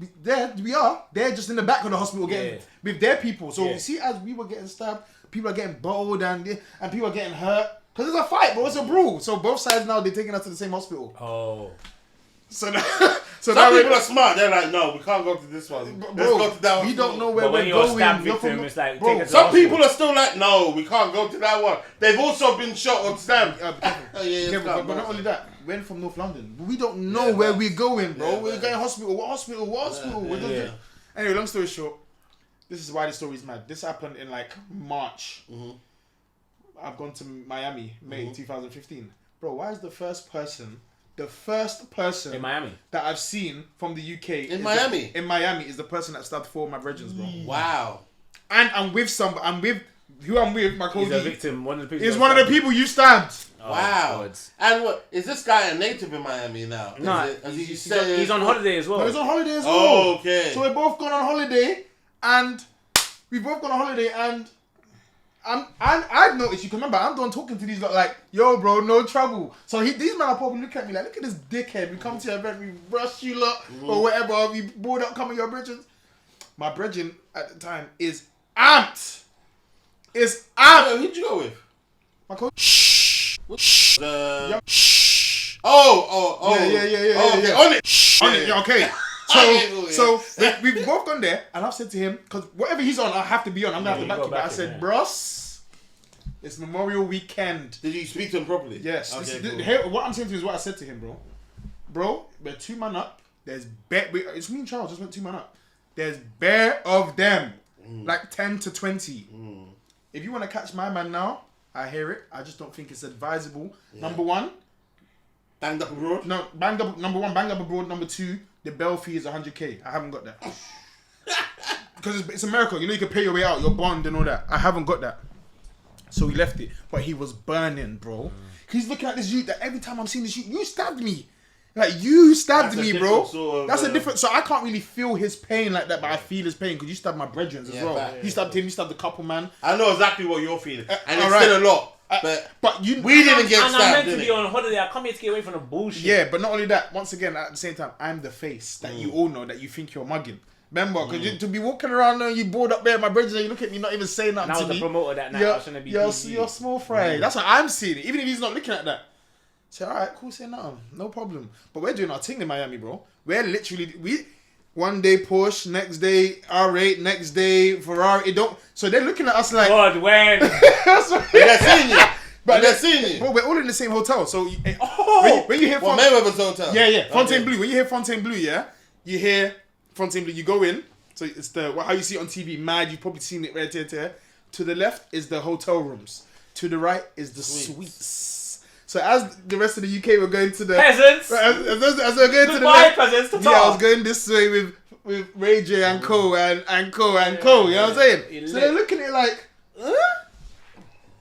We are. They're just in the back of the hospital getting with their people. So Yeah. you see, as we were getting stabbed, people are getting bowled and people are getting hurt. Because it's a fight, bro. It's a brawl. So both sides now, they're taking us to the same hospital. Oh. So Some people are smart. They're like, no, we can't go to this one. Let's go to that one. We don't know where But when we're you're going. stabbed You're victim, from- it's like, bro, take it to Some hospital. people are still like, no, we can't go to that one. They've also been shot or stabbed. But not only that, we're from North London. We don't know where we're going, bro. We're going hospital. What hospital? Yeah. Anyway, long story short, this is why the story's mad. This happened in like March. I've gone to Miami, May 2015. Bro, why is the first person in Miami that I've seen from the UK In Miami is the person that stabbed 4 of my brethren, bro. Wow. And I'm with my He's colleague. a victim. One of the people. He's one of the people you stabbed. Oh, Wow. God. And what is this guy a native in Miami now? No, he's on holiday as well. No, he's on holiday as well. Oh, okay. So we've both gone on holiday, and I've noticed, you can remember, I'm done talking to these lot like, yo, bro, no trouble. So these men are probably looking at me like, look at this dickhead. We come to your event, we rush you lot, or whatever, we board up, come with your brethren. My brethren at the time is amped. It's amped. Who'd you go with? My coach. Yeah. Yeah. Oh. Yeah. Okay. On it. Okay. So we've both gone there, and I've said to him, because whatever he's on, I have to be on. I'm gonna have to back you. But I said, bros, it's Memorial Weekend. Did you speak to him properly? Yes. Okay, cool. What I'm saying to you is what I said to him, bro. Bro, we're 2 man up. There's it's me and Charles just went 2 man up. There's bare of them, like 10 to 20. If you want to catch my man now, I hear it. I just don't think it's advisable. Yeah. Number 1, banged up abroad. No, banged up. Number 1, banged up abroad. Number 2, the bail fee is 100k. I haven't got that. because it's America, you know you can pay your way out, your bond and all that. I haven't got that. So we left it. But he was burning, bro. He's looking at this youth that every time I'm seeing this youth, you stabbed me. Like, you stabbed me, bro. That's a different... So I can't really feel his pain like that, but I feel his pain because you stabbed my brethren as well. You stabbed him, you stabbed the couple, man. I know exactly what you're feeling. And it's still a lot. But we didn't get stabbed, I'm meant to be on holiday. I come here to get away from the bullshit. Yeah, but not only that, once again, at the same time, I'm the face that you all know that you think you're mugging. Remember, because to be walking around and you bored up there, my brothers, and you look at me, not even saying nothing to me. And I was the promoter that night. I shouldn't be you're small fry. That's how I'm seeing it. Even if he's not looking at that. Say, alright, cool, say nothing. No problem. But we're doing our thing in Miami, bro. We're literally... One day Porsche, next day R8, next day Ferrari. So they're looking at us like... God, when? They're seeing you. But they're seeing you. Bro, we're all in the same hotel. So when you hear... Mayweather's hotel. Yeah. Fontainebleau. When you hear Fontainebleau, yeah? You hear Fontainebleau. You go in. So it's how you see it on TV. Mad. You've probably seen it right there. To the left is the hotel rooms. To the right is the suites. So as the rest of the UK were going to the... Peasants! As we're going to the left... peasants to talk. Yeah, I was going this way with Ray J and Co. and Co. You know what I'm saying? So they're looking at it like... Huh?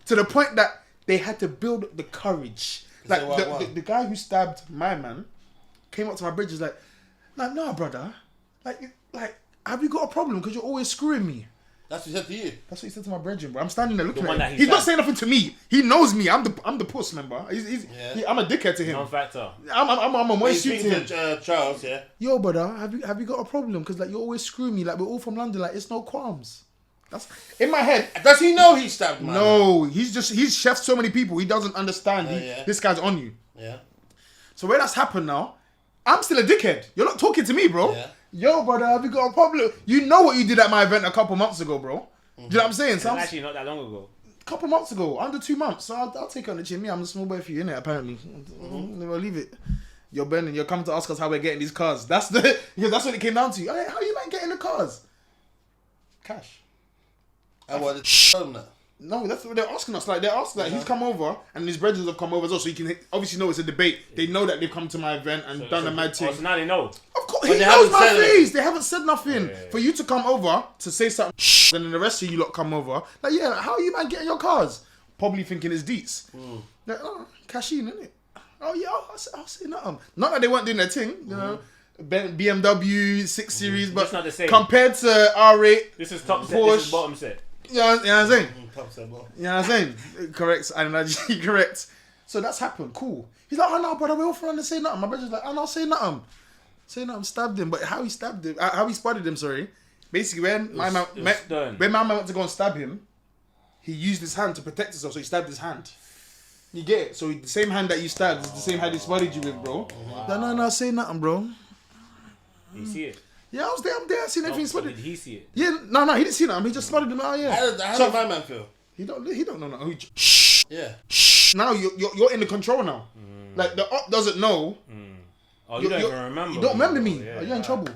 To the point that they had to build up the courage. Like, the guy who stabbed my man came up to my bridge, was like, no, brother. Like, have you got a problem? Because you're always screwing me. That's what he said to you. That's what he said to my brethren, bro. I'm standing there looking at him. He's not saying nothing to me. He knows me. I'm the puss, remember? I'm a dickhead to him. Non-factor. I'm a moist suit to him. Charles, yeah. Yo, brother, have you got a problem? Because like you're always screwing me. Like we're all from London. Like it's no qualms. That's in my head. Does he know he stabbed man? No, he's chefed so many people. He doesn't understand. This guy's on you. Yeah. So when that's happened now, I'm still a dickhead. You're not talking to me, bro. Yeah. Yo, brother, have you got a problem? You know what you did at my event a couple months ago, bro. Do you know what I'm saying? So actually not that long ago. A couple months ago, under 2 months. So I'll take it on the chin. Me, I'm the small boy for you, innit? Apparently. We'll leave it. You're burning. You're coming to ask us how we're getting these cars. That's what it came down to. Hey, how you man getting the cars? Cash. I wanted to that. No, that's what they're asking us. Like they're asking, like he's come over and his brothers have come over as well, so you can obviously know it's a debate. They know that they've come to my event and done a mad thing. So now they know. Of course, he knows my face. They haven't said nothing. Yeah. For you to come over to say something, and then the rest of you lot come over. Like, yeah, how are you man getting your cars? Probably thinking it's deets. Like, oh, cash in, innit? Oh yeah, I'll say nothing. Not that they weren't doing their thing, you know. BMW 6 Series, but not the same. Compared to R8, this is top Porsche, set. This is bottom set. You know what I'm saying? Top set, bro. You know what I'm saying? Correct. I imagine correct. So that's happened. Cool. He's like, oh no, brother, we're all trying to say nothing. My brother's like, oh no, say nothing. Say nothing. Stabbed him. But how he stabbed him? How he spotted him? Sorry. Basically, when my man went to go and stab him, he used his hand to protect himself, so he stabbed his hand. You get it? So the same hand that you stabbed is the same hand he spotted you with, bro. Wow. No, say nothing, bro. You see it? Yeah, I was there. I'm there. I seen everything spotted. Did he see it? Yeah, no, he didn't see nothing. He just spotted him. Oh yeah. How did my man feel? He don't know nothing. Yeah. Now you're in the control now. Like the op doesn't know. Oh, you don't even remember. You don't remember me. Yeah, you're in trouble.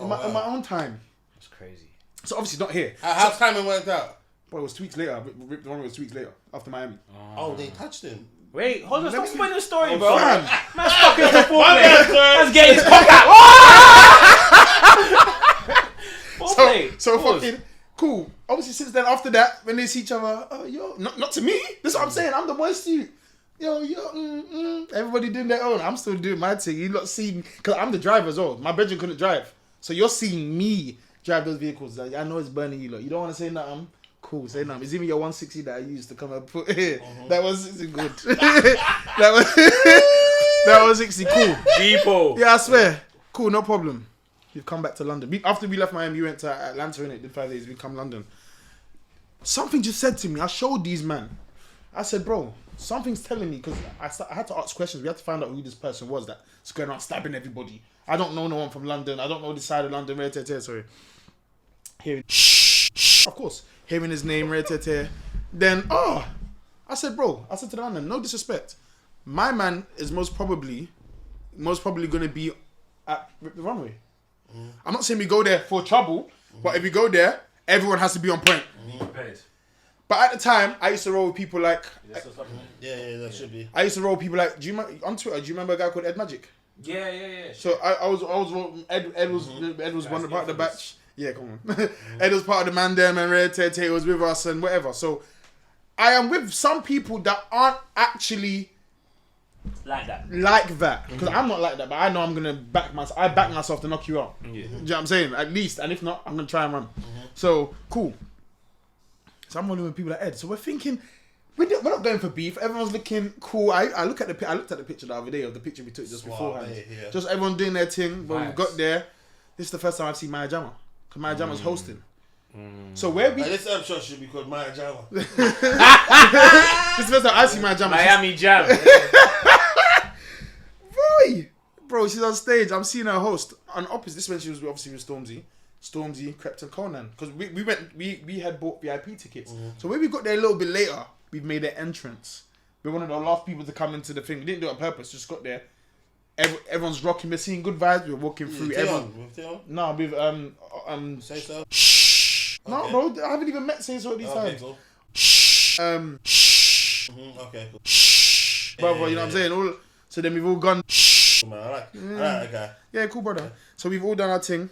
In my own time. That's crazy. So obviously not here. How's timing worked out? Boy, it was 2 weeks later. The one was 2 weeks later after Miami. Oh, they touched him. Wait, hold on, stop spoiling the story, bro. Fam. Man's fucking the foreplay. Man's getting his cock out. So fucking cool. Obviously, since then, after that, when they see each other, oh, yo, not to me. That's what I'm saying. I'm the moist you. Yo, everybody doing their own. I'm still doing my thing. You lot seeing, because I'm the driver as well. My bedroom couldn't drive. So you're seeing me drive those vehicles. Like, I know it's burning you lot. You don't want to say nothing. Cool, say nothing. It's even your 160 that I used to come and put here. That was good. that was 60. Cool. Depot. Yeah, I swear. Cool, no problem. You've come back to London. After we left Miami, we went to Atlanta, innit? Did 5 days. We come London. Something just said to me. I showed these man. I said, bro, something's telling me, because I had to ask questions. We had to find out who this person was that's going around stabbing everybody. I don't know no one from London. I don't know this side of London. Sorry. Hearing, of course, hearing his name, then, I said to the man, no disrespect. My man is most probably going to be at the runway. I'm not saying we go there for trouble, but if we go there, everyone has to be on point. But at the time, I used to roll with people like... Yeah, that should be. I used to roll with people like... on Twitter, do you remember a guy called Ed Magic? Yeah. So I was Ed was one part of the batch. Yeah, come on. Ed was part of the man them and Red Tete was with us and whatever. So I am with some people that aren't actually like that. Because I'm not like that, but I know I'm gonna back myself. I back myself to knock you out. Yeah. Do you know what I'm saying? At least, and if not, I'm gonna try and run. So cool. So I'm only with people like Ed. So we're thinking we're not going for beef. Everyone's looking cool. I looked at the picture the other day of the picture we took just beforehand. Yeah. Just everyone doing their thing. When we Nice. got there, this is the first time I've seen Maya Jama. Because Maya Jama's hosting. So where we This episode should be called Maya Jama. this is the first time I see Maya Jama. Miami Jam. Bro, she's on stage. I'm seeing her host. On opposite, this when she was obviously with Stormzy, Crept and Conan. Because we had bought VIP tickets. So when we got there a little bit later, we've made an entrance. We're one of the last people to come into the thing. We didn't do it on purpose, just got there. Everyone's rocking. We're seeing good vibes. We're walking through. Everyone. No, with Say so. No, Okay. bro. I haven't even met Say So these times. Cool. Okay, cool. Brother, you know what I'm saying? So then we've all gone. Man, I like that guy. Yeah, cool, brother. So we've all done our thing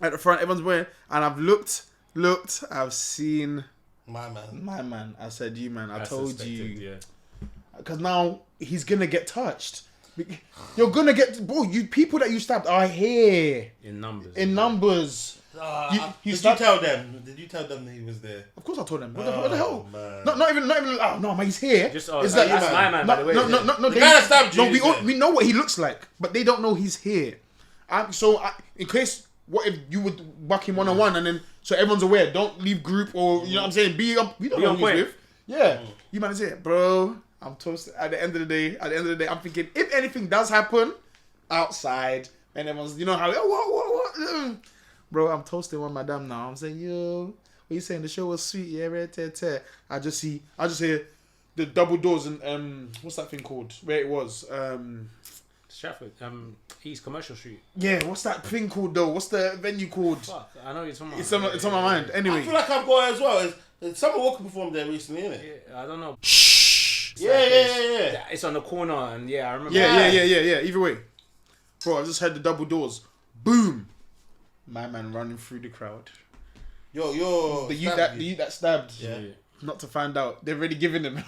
at the front. Everyone's wearing, and I've looked. I've seen My man. my man. I said, you man. I told suspected, you. Yeah. Because now he's gonna get touched. You're gonna get, bro. You people that you stabbed are here In numbers. in numbers. Did you tell them? Did you tell them that he was there? Of course, I told them. What the hell? Man. Not even. Oh no, man, he's here. Just It's that's like- my man, by the way. No, yeah. the guy that stabbed you, No, is there? we know what he looks like, but they don't know he's here. In case, what if you would buck him 1-on-1 and then so everyone's aware? Don't leave group or you know what I'm saying. We don't Be know on who he's point. with. Yeah, you man is here, bro. I'm toasted. At the end of the day, I'm thinking if anything does happen outside and everyone's, you know how what. Bro, I'm toasting one madam now. I'm saying, yo, what you saying? The show was sweet, yeah, right, I just hear the double doors and what's that thing called? Where it was? Stratford, East Commercial Street. Yeah, what's that thing called though? What's the venue called? Fuck, I know it's on my. It's on my mind. I Anyway, feel like I've got it as well. Summer Walker performed there recently, innit? Yeah, I don't know. Yeah. It's on the corner, and yeah, I remember. yeah. Either way, bro, I just heard the double doors. Boom, my man running through the crowd. Yo. The youth that stabbed. Yeah. Not to find out. They're already giving him.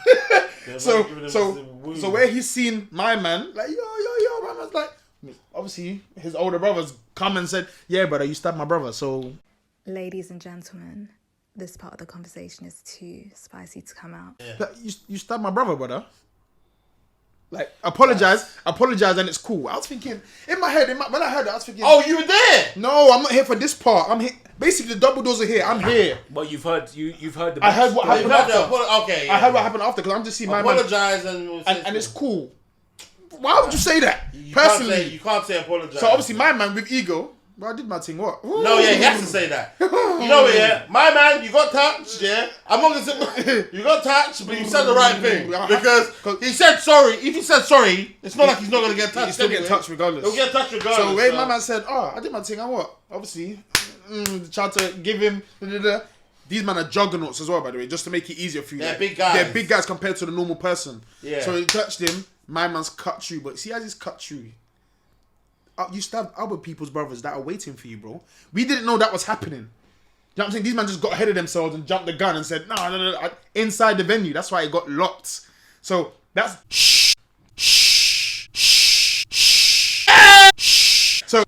They're So giving him the wound. so where he's seen my man, like yo, my man's like, obviously his older brothers come and said, yeah, brother, you stabbed my brother. So, Ladies and gentlemen, this part of the conversation is too spicy to come out. like, you stabbed my brother, brother. Like, apologize, and it's cool. I was thinking in my head, when I heard it, I was thinking, Oh, you were there? no, I'm not here for this part. I'm here. Basically, the double doors are here. I'm here. But you've heard the. I heard what happened after. Okay. I heard what happened after because I'm just seeing my man, Apologize and it's cool. Why would you say that? You Personally, can't say apologize. so obviously my man with ego. Well, I did my thing. What? No, yeah, he has to say that. You know what, yeah? My man, you got touched, yeah? I'm not gonna say you got touched, but you said the right thing. Because he said sorry. If he said sorry, it's not like he's not gonna get touched. He's still getting touched regardless. He'll get touched regardless. So when my man said, "Oh, I did my thing," and what? Obviously, tried to give him. These men are juggernauts as well, by the way, just to make it easier for you. They're big guys. They're big guys compared to the normal person. Yeah. So he touched him. My man's cut through, but see as he's cut through. You stabbed other people's brothers that are waiting for you, bro. We didn't know that was happening. You know what I'm saying? These men just got ahead of themselves and jumped the gun and said, no, inside the venue. That's why it got locked. So that's... So...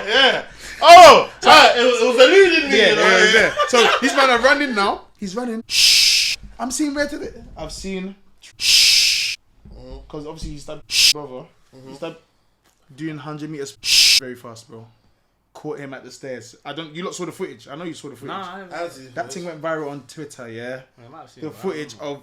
Yeah. Oh, it was eluding me. Yeah. So these men are running now. He's running. I'm seeing where to the... I've seen... Because obviously he stabbed brother. He stabbed doing 100 meters very fast, bro. Caught him at the stairs. You lot saw the footage. I know you saw the footage. Nah, That thing went viral on Twitter, yeah? The footage of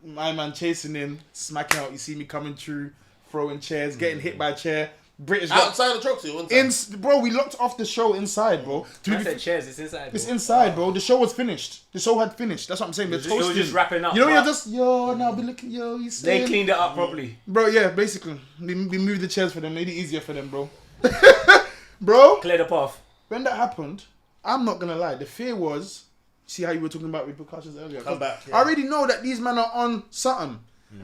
my man chasing him, smacking out. You see me coming through, throwing chairs, getting hit by a chair. British outside the Troxy, one time. bro, we locked off the show inside, bro. I said chairs, it's inside. It's inside, bro. The show was finished. The show had finished. That's what I'm saying. It was just wrapping up. You know, you're just, now be looking, you staying. They cleaned it up properly. Bro, yeah, basically. We moved the chairs for them, made it easier for them, bro. Bro, Cleared the path. when that happened, I'm not gonna lie, the fear was, see how you were talking about repercussions earlier? Come back, yeah. I already know that these men are on something.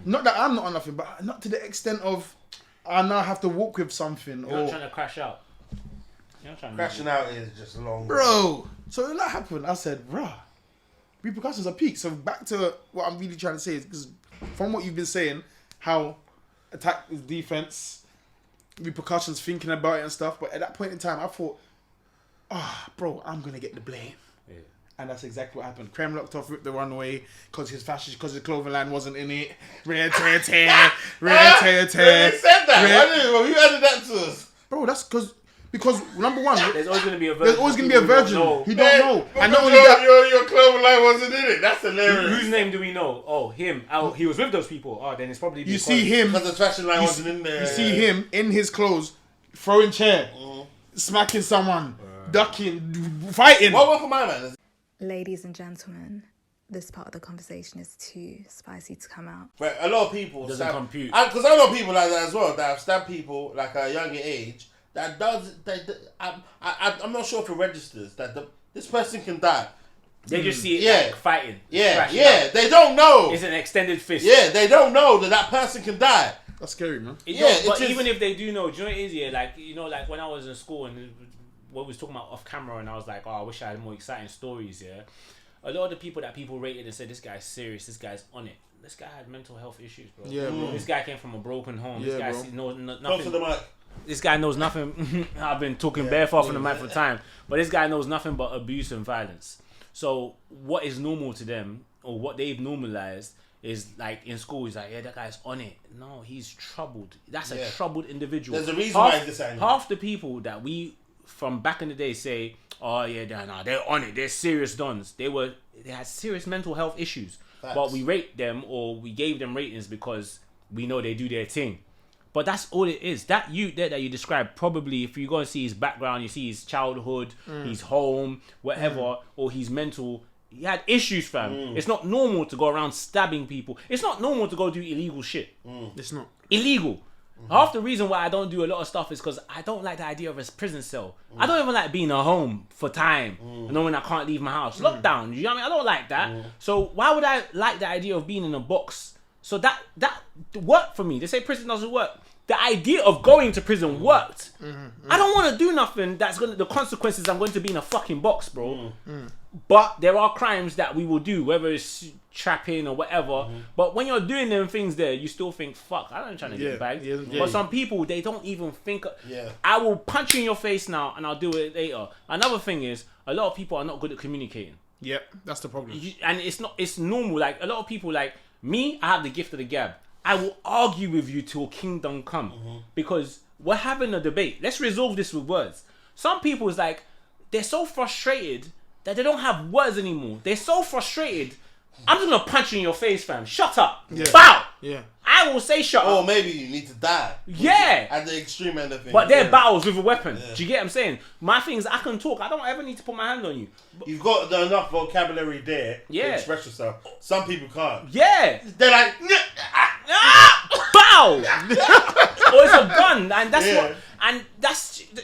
Not that I'm not on nothing, but not to the extent of I now have to walk with something. You're not trying to crash out. Crashing out is just long. Bro, so when that happened, I said, bruh, repercussions are peak. So back to what I'm really trying to say is, because from what you've been saying, how attack is defense, repercussions, thinking about it and stuff. But at that point in time, I thought, bro, I'm going to get the blame. Yeah. And that's exactly what happened. Krem locked off, ripped the runway because his fashion, because his clothing line wasn't in it. Tear. They said that. Well, you added that to us. Bro, that's because number one, there's always going to be a virgin. There's always going to be a virgin. He don't know. I know your clothing line wasn't in it. That's hilarious. Whose name do we know? Oh, him. Oh, he was with those people. Oh, then it's probably you see him because the fashion line wasn't in there. You see him in his clothes, throwing chair, smacking someone, ducking, fighting. What for my man? Ladies and gentlemen, this part of the conversation is too spicy to come out. Right, a lot of people doesn't compute. Because I know people like that as well that have stabbed people like at a younger age. That does. I'm not sure if it registers that this person can die. They just see it like fighting. Yeah. They don't know. It's an extended fist. Yeah, they don't know that person can die. That's scary, man. But even if they do know, do you know what it is? Yeah, like like when I was in school and what we was talking about off camera, and I was like, I wish I had more exciting stories. Yeah, a lot of the people that people rated and said this guy's serious, this guy's on it. This guy had mental health issues, bro. Yeah, bro. This guy came from a broken home. Yeah, this guy knows nothing. Close to the mic. This guy knows nothing. I've been talking bare far from the mic for time, but this guy knows nothing but abuse and violence. So what is normal to them, or what they've normalized, is like in school. He's like, yeah, that guy's on it. No, he's troubled. That's a troubled individual. There's a reason why he's deciding. Half the people that we from back in the day say, oh yeah, they're on it. They're serious dons. They had serious mental health issues, but we rate them or we gave them ratings because we know they do their thing. But that's all it is. That youth there that you described, probably if you go and see his background, you see his childhood, his home, whatever, or his mental, he had issues, fam. It's not normal to go around stabbing people. It's not normal to go do illegal shit. It's not. Illegal. Half the reason why I don't do a lot of stuff is because I don't like the idea of a prison cell. I don't even like being at home for time, knowing I can't leave my house. Lockdown, you know what I mean? I don't like that. So why would I like the idea of being in a box? So that worked for me. They say prison doesn't work. The idea of going to prison worked. I don't want to do nothing that's going to, the consequences I'm going to be in a fucking box, bro. But there are crimes that we will do, whether it's trapping or whatever. But when you're doing them things there, you still think, fuck, I don't trying to get bagged. But some people, they don't even think, I will punch you in your face now and I'll do it later. Another thing is, a lot of people are not good at communicating. Yep, that's the problem. And it's normal. Like, a lot of people, like me, I have the gift of the gab. I will argue with you till kingdom come because we're having a debate. Let's resolve this with words. Some people is like, they're so frustrated that they don't have words anymore. They're so frustrated. I'm just gonna punch you in your face, fam. Shut up. Yeah. Bow. Yeah. I will say shut up. Or maybe you need to die. Yeah. At the extreme end of things. But they're battles with a weapon. Yeah. Do you get what I'm saying? My thing is I can talk. I don't ever need to put my hand on you. You've got enough vocabulary there to express yourself. Some people can't. Yeah. They're like, bow. Or it's a gun, and that's what. And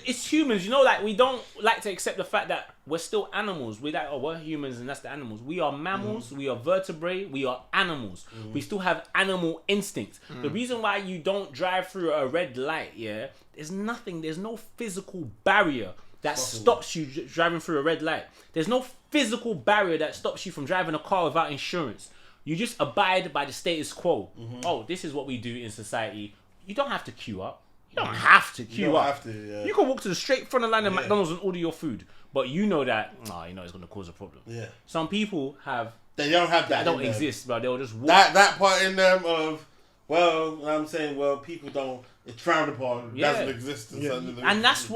it's humans, you know. Like we don't like to accept the fact that we're still animals. We're like, we're humans, and that's the animals. We are mammals. We are vertebrae. We are animals. We still have animal instincts. The reason why you don't drive through a red light, there's nothing. There's no physical barrier that stops you driving through a red light. There's no physical barrier that stops you from driving a car without insurance. You just abide by the status quo. Oh, this is what we do in society. You don't have to queue up. You don't have to queue up. You can walk to the straight front of the line of McDonald's and order your food. But you know that, it's going to cause a problem. Yeah. Some people have... They don't have that. They don't exist, bro. They'll just walk. That part in them of, people don't... It's frowned upon. It doesn't exist. And that's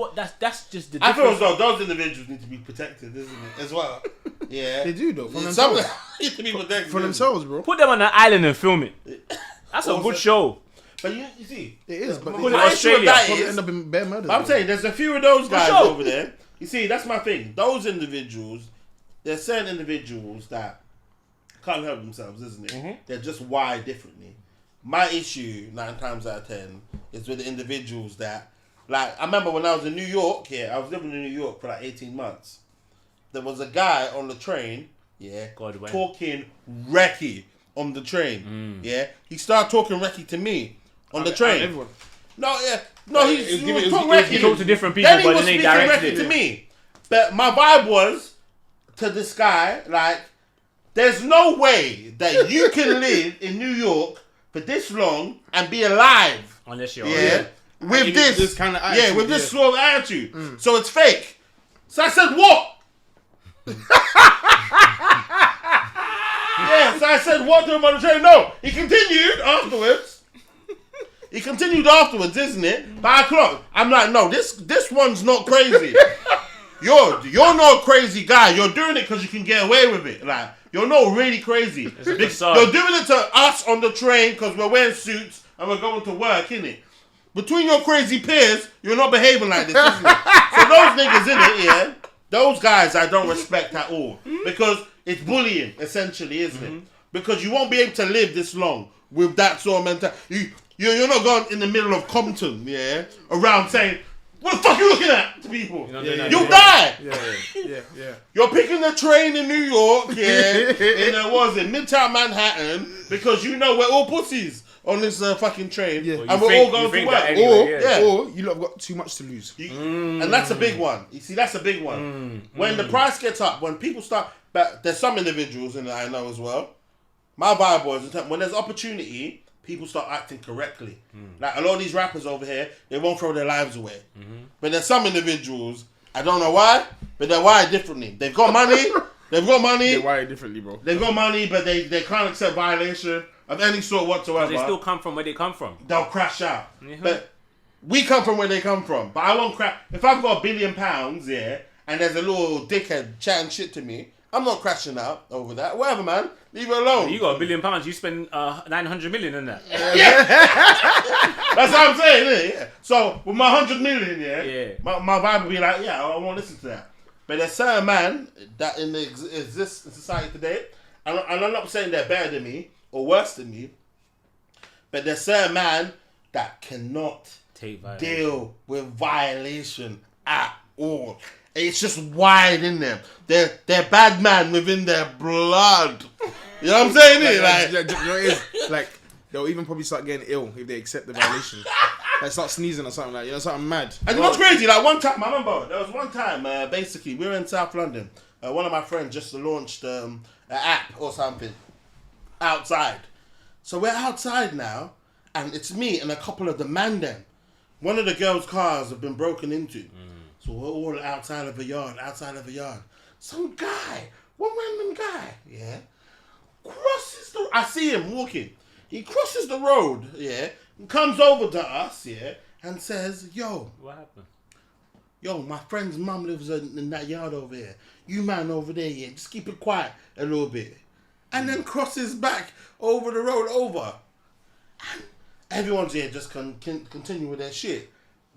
just the difference. I feel as though those individuals need to be protected, isn't it? As well. Yeah. They do, though. From themselves. Need to be protected. For themselves, bro. Put them on an island and film it. That's a good show. But you see, it is. But Australia probably end up in bare murder. I'm saying there's a few of those guys over there. You see, that's my thing. Those individuals, there's certain individuals that can't help themselves, isn't it? They're just wired differently. My issue 9 times out of 10 is with the individuals that, like, I remember when I was in New York. I was living in New York for like 18 months. There was a guy on the train, talking recce on the train. He started talking recce to me. On the train. No, he was He talked to different people, then but he then was they speaking directed directly to me. But my vibe was to this guy, like, there's no way that you can live in New York for this long and be alive. Unless you're with this kind of attitude. with this sort of attitude. So it's fake. So I said, what? So I said, what to him on the train? No. He continued afterwards, isn't it? 5 o'clock. I'm like, no, this one's not crazy. You're not a crazy guy. You're doing it because you can get away with it. Like, you're not really crazy. You're doing it to us on the train because we're wearing suits and we're going to work, innit? Between your crazy peers, you're not behaving like this, isn't it? So those niggas, innit, those guys I don't respect at all. Because it's bullying, essentially, isn't it? Because you won't be able to live this long with that sort of mentality. You're not going in the middle of Compton, around saying, what the fuck are you looking at to people? You'll die. Yeah. You're picking the train in New York, in Midtown Manhattan, because you know we're all pussies on this fucking train, and we're all going to work. Or you lot have got too much to lose. And that's a big one. You see, that's a big one. When the price gets up, when people start, but there's some individuals in it I know as well. My vibe was, when there's opportunity, people start acting correctly. Like a lot of these rappers over here, they won't throw their lives away. But there's some individuals, I don't know why, but they're wired differently. They've got money. They're wired differently, bro. They've got money, but they can't accept violation of any sort whatsoever. They still come from where they come from. They'll crash out. But we come from where they come from. But I won't crash. If I've got £1 billion, and there's a little dickhead chatting shit to me, I'm not crashing out over that. Whatever, man. Leave it alone. You got £1 billion. You spend 900 million in that. That's what I'm saying. Yeah. So with my 100 million, my vibe would be like, I won't listen to that. But there's certain man that exists in society today, and I'm not saying they're better than me or worse than me, but there's certain man that cannot deal with violation at all. It's just wired in them. They're bad man within their blood. You know what I'm saying? Like they'll even probably start getting ill if they accept the violation. Like start sneezing or something like something mad. And you know what's crazy? Like one time, I remember there was one time. Basically, we were in South London. One of my friends just launched an app or something outside. So we're outside now, and it's me and a couple of the man them. One of the girls' cars have been broken into. So we're all outside of a yard. Some guy, one random guy, crosses the... I see him walking. He crosses the road, and comes over to us, and says, yo. What happened? Yo, my friend's mum lives in that yard over here. You man over there, just keep it quiet a little bit. And then crosses back over the road over. And everyone's here just continue with their shit.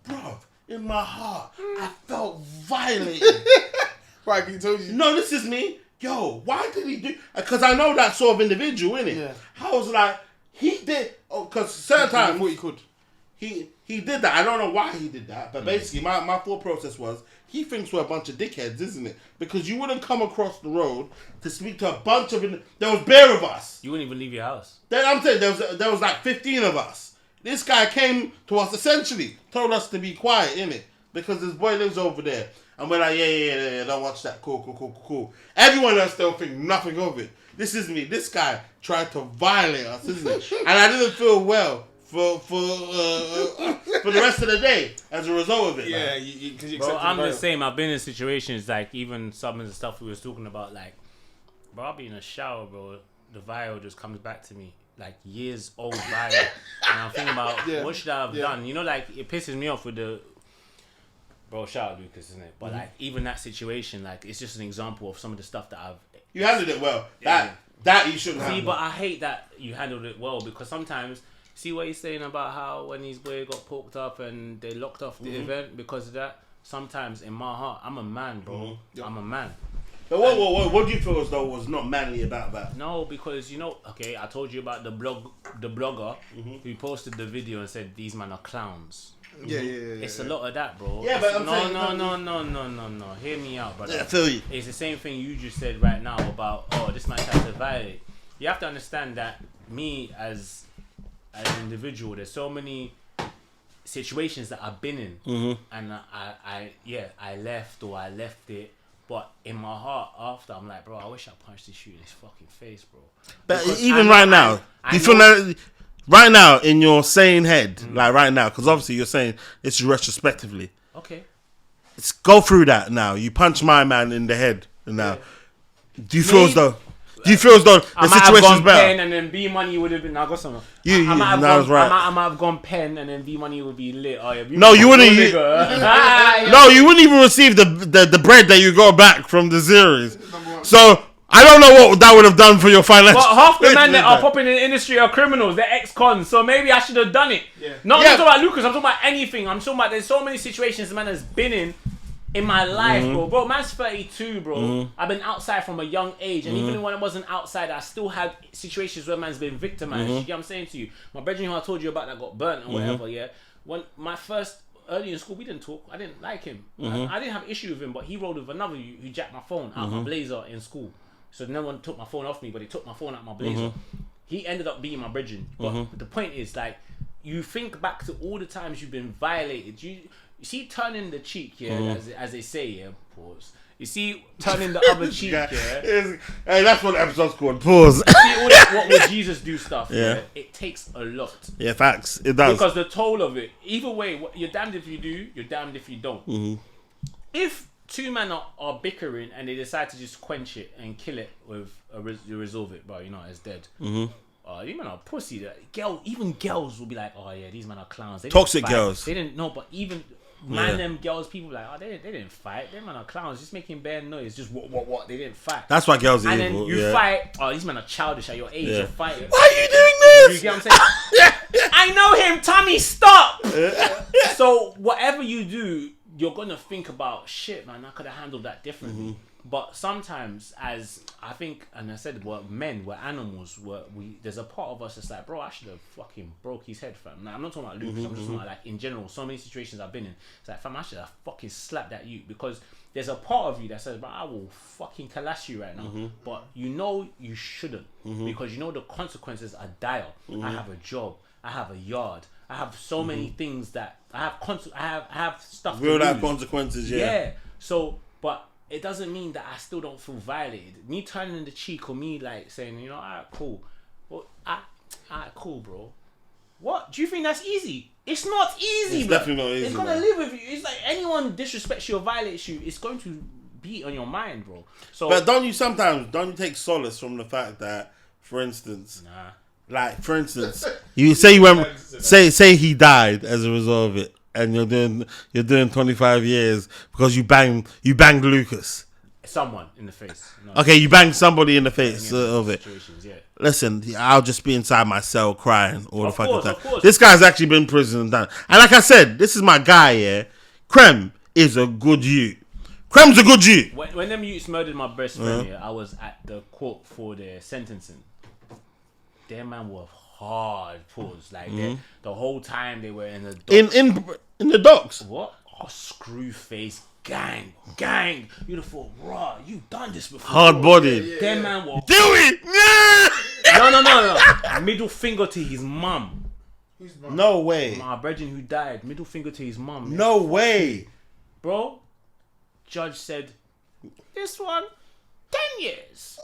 Bruv. In my heart, I felt violated. Why? He told you? No, this is me. Yo, why did he do? Because I know that sort of individual, innit? Yeah. I was like, he did. Because certain times he thought he could. He did that. I don't know why he did that, but basically, my thought process was he thinks we're a bunch of dickheads, isn't it? Because you wouldn't come across the road to speak to a bunch of. There was bare of us. You wouldn't even leave your house. Then I'm saying there was like 15 of us. This guy came to us essentially, told us to be quiet, innit? Because his boy lives over there. And we're like, yeah, don't watch that. Cool. Everyone else don't think nothing of it. This is me. This guy tried to violate us, isn't it? And I didn't feel well for the rest of the day as a result of it. Yeah, because you bro, I'm the same. I've been in situations like even some of the stuff we was talking about, like, bro, I'll be in a shower, bro. The vial just comes back to me. Like years old vial. And I'm thinking about what should I have done? You know, like it pisses me off with the bro, shout out Lucas, isn't it? But like even that situation, like it's just an example of some of the stuff that I've You handled it well. That you shouldn't handle. See, but I hate that you handled it well because sometimes see what he's saying about how when his boy got poked up and they locked off the event because of that. Sometimes in my heart, I'm a man, bro. I'm a man. But what do you feel as though was not manly about that? No, because you know, okay, I told you about the blogger who posted the video and said these men are clowns. Yeah. It's a lot of that, bro. Yeah, but I'm saying no. Hear me out, brother. Yeah, I feel you. It's the same thing you just said right now about this man tried to violate. You have to understand that me as an individual, there's so many situations that I've been in, and I left it. But in my heart, after I'm like, bro, I wish I punched this shoe in his fucking face, bro. But because even right now, do you feel that right now in your sane head, like right now, because obviously you're saying this is retrospectively. Okay. Let's go through that now. You punch my man in the head now. Do you feel as though? Do you feel as though the situation's better? Pen and then B Money would have been. I got some. I might have gone pen and then B Money would be lit. Oh, yeah, no, you wouldn't. No, you wouldn't even receive the bread that you got back from the series. So I don't know what that would have done for your financial. But half the men that are popping in the industry are criminals. They're ex-cons. So maybe I should have done it. Yeah. I'm talking about Lucas. I'm talking about anything. I'm talking about there's so many situations the man has been in my life, bro. Man's 32, bro. I've been outside from a young age, and even when I wasn't outside, I still had situations where man's been victimized. You get what I'm saying to you? My brethren who I told you about that got burnt or whatever, yeah. When my first early in school, we didn't talk. I didn't like him. I didn't have issue with him, but he rolled with another who jacked my phone out my blazer in school. So no one took my phone off me, but he took my phone out my blazer. He ended up being my brethren. But the point is, like, you think back to all the times you've been violated. You see, turning the cheek, as they say, pause. You see, turning the other cheek, Hey, that's what the episode's called. Pause. You see all that what would Jesus do stuff, it takes a lot. Yeah, facts. It does. Because the toll of it, either way, you're damned if you do, you're damned if you don't. If two men are bickering and they decide to just quench it and kill it with you resolve it, bro, you know, it's dead. These men are pussy. Even girls will be like, oh yeah, these men are clowns. They toxic girls. They didn't know, but even them girls, people like, oh, they didn't fight. Them men are clowns, just making bare noise. Just what? They didn't fight. That's why girls are and evil. And then you fight. Oh, these men are childish at your age. You're fighting. Why are you doing this? You get what I'm saying? I know him. Tommy, stop. So whatever you do, you're gonna think about shit, man. I could have handled that differently. But sometimes, as I think, and I said, we're animals. There's a part of us that's like, bro, I should have fucking broke his head, fam. Now, I'm not talking about Lucas. I'm just talking about, like, in general, so many situations I've been in. It's like, fam, I should have fucking slapped at you, because there's a part of you that says, bro, I will fucking calash you right now. But you know you shouldn't, because you know the consequences are dire. I have a job. I have a yard. I have so many things that I have stuff. Real life consequences, yeah. So, but it doesn't mean that I still don't feel violated. Me turning in the cheek, or me like saying, you know, alright, cool. Well, alright, cool, bro. What? Do you think that's easy? It's not easy, it's bro. Definitely not easy. It's gonna live with you. It's like anyone disrespects you or violates you, it's going to be on your mind, bro. So, but don't you take solace from the fact that, for instance, like, for instance, you say he died as a result of it, and you're doing 25 years because you banged Lucas. Someone in the face. No. Okay, you banged somebody in the face of it. Yeah. Listen, I'll just be inside my cell crying all the fucking time. This guy's actually been in prison and done. And like I said, this is my guy, yeah. Creme is a good youth. Creme's a good youth. When them youths murdered my best friend, I was at the court for their sentencing. Their man were hard pulls. Like, the whole time they were in the docks. In the docks. What? Oh, screw face. Gang. You'd have thought, raw, you've done this before. Hard bodied. Their man were... Do it! No. Middle finger to his mum. Whose mum? No way. My brethren who died. Middle finger to his mum. No way. Bro, judge said, this one, 10 years.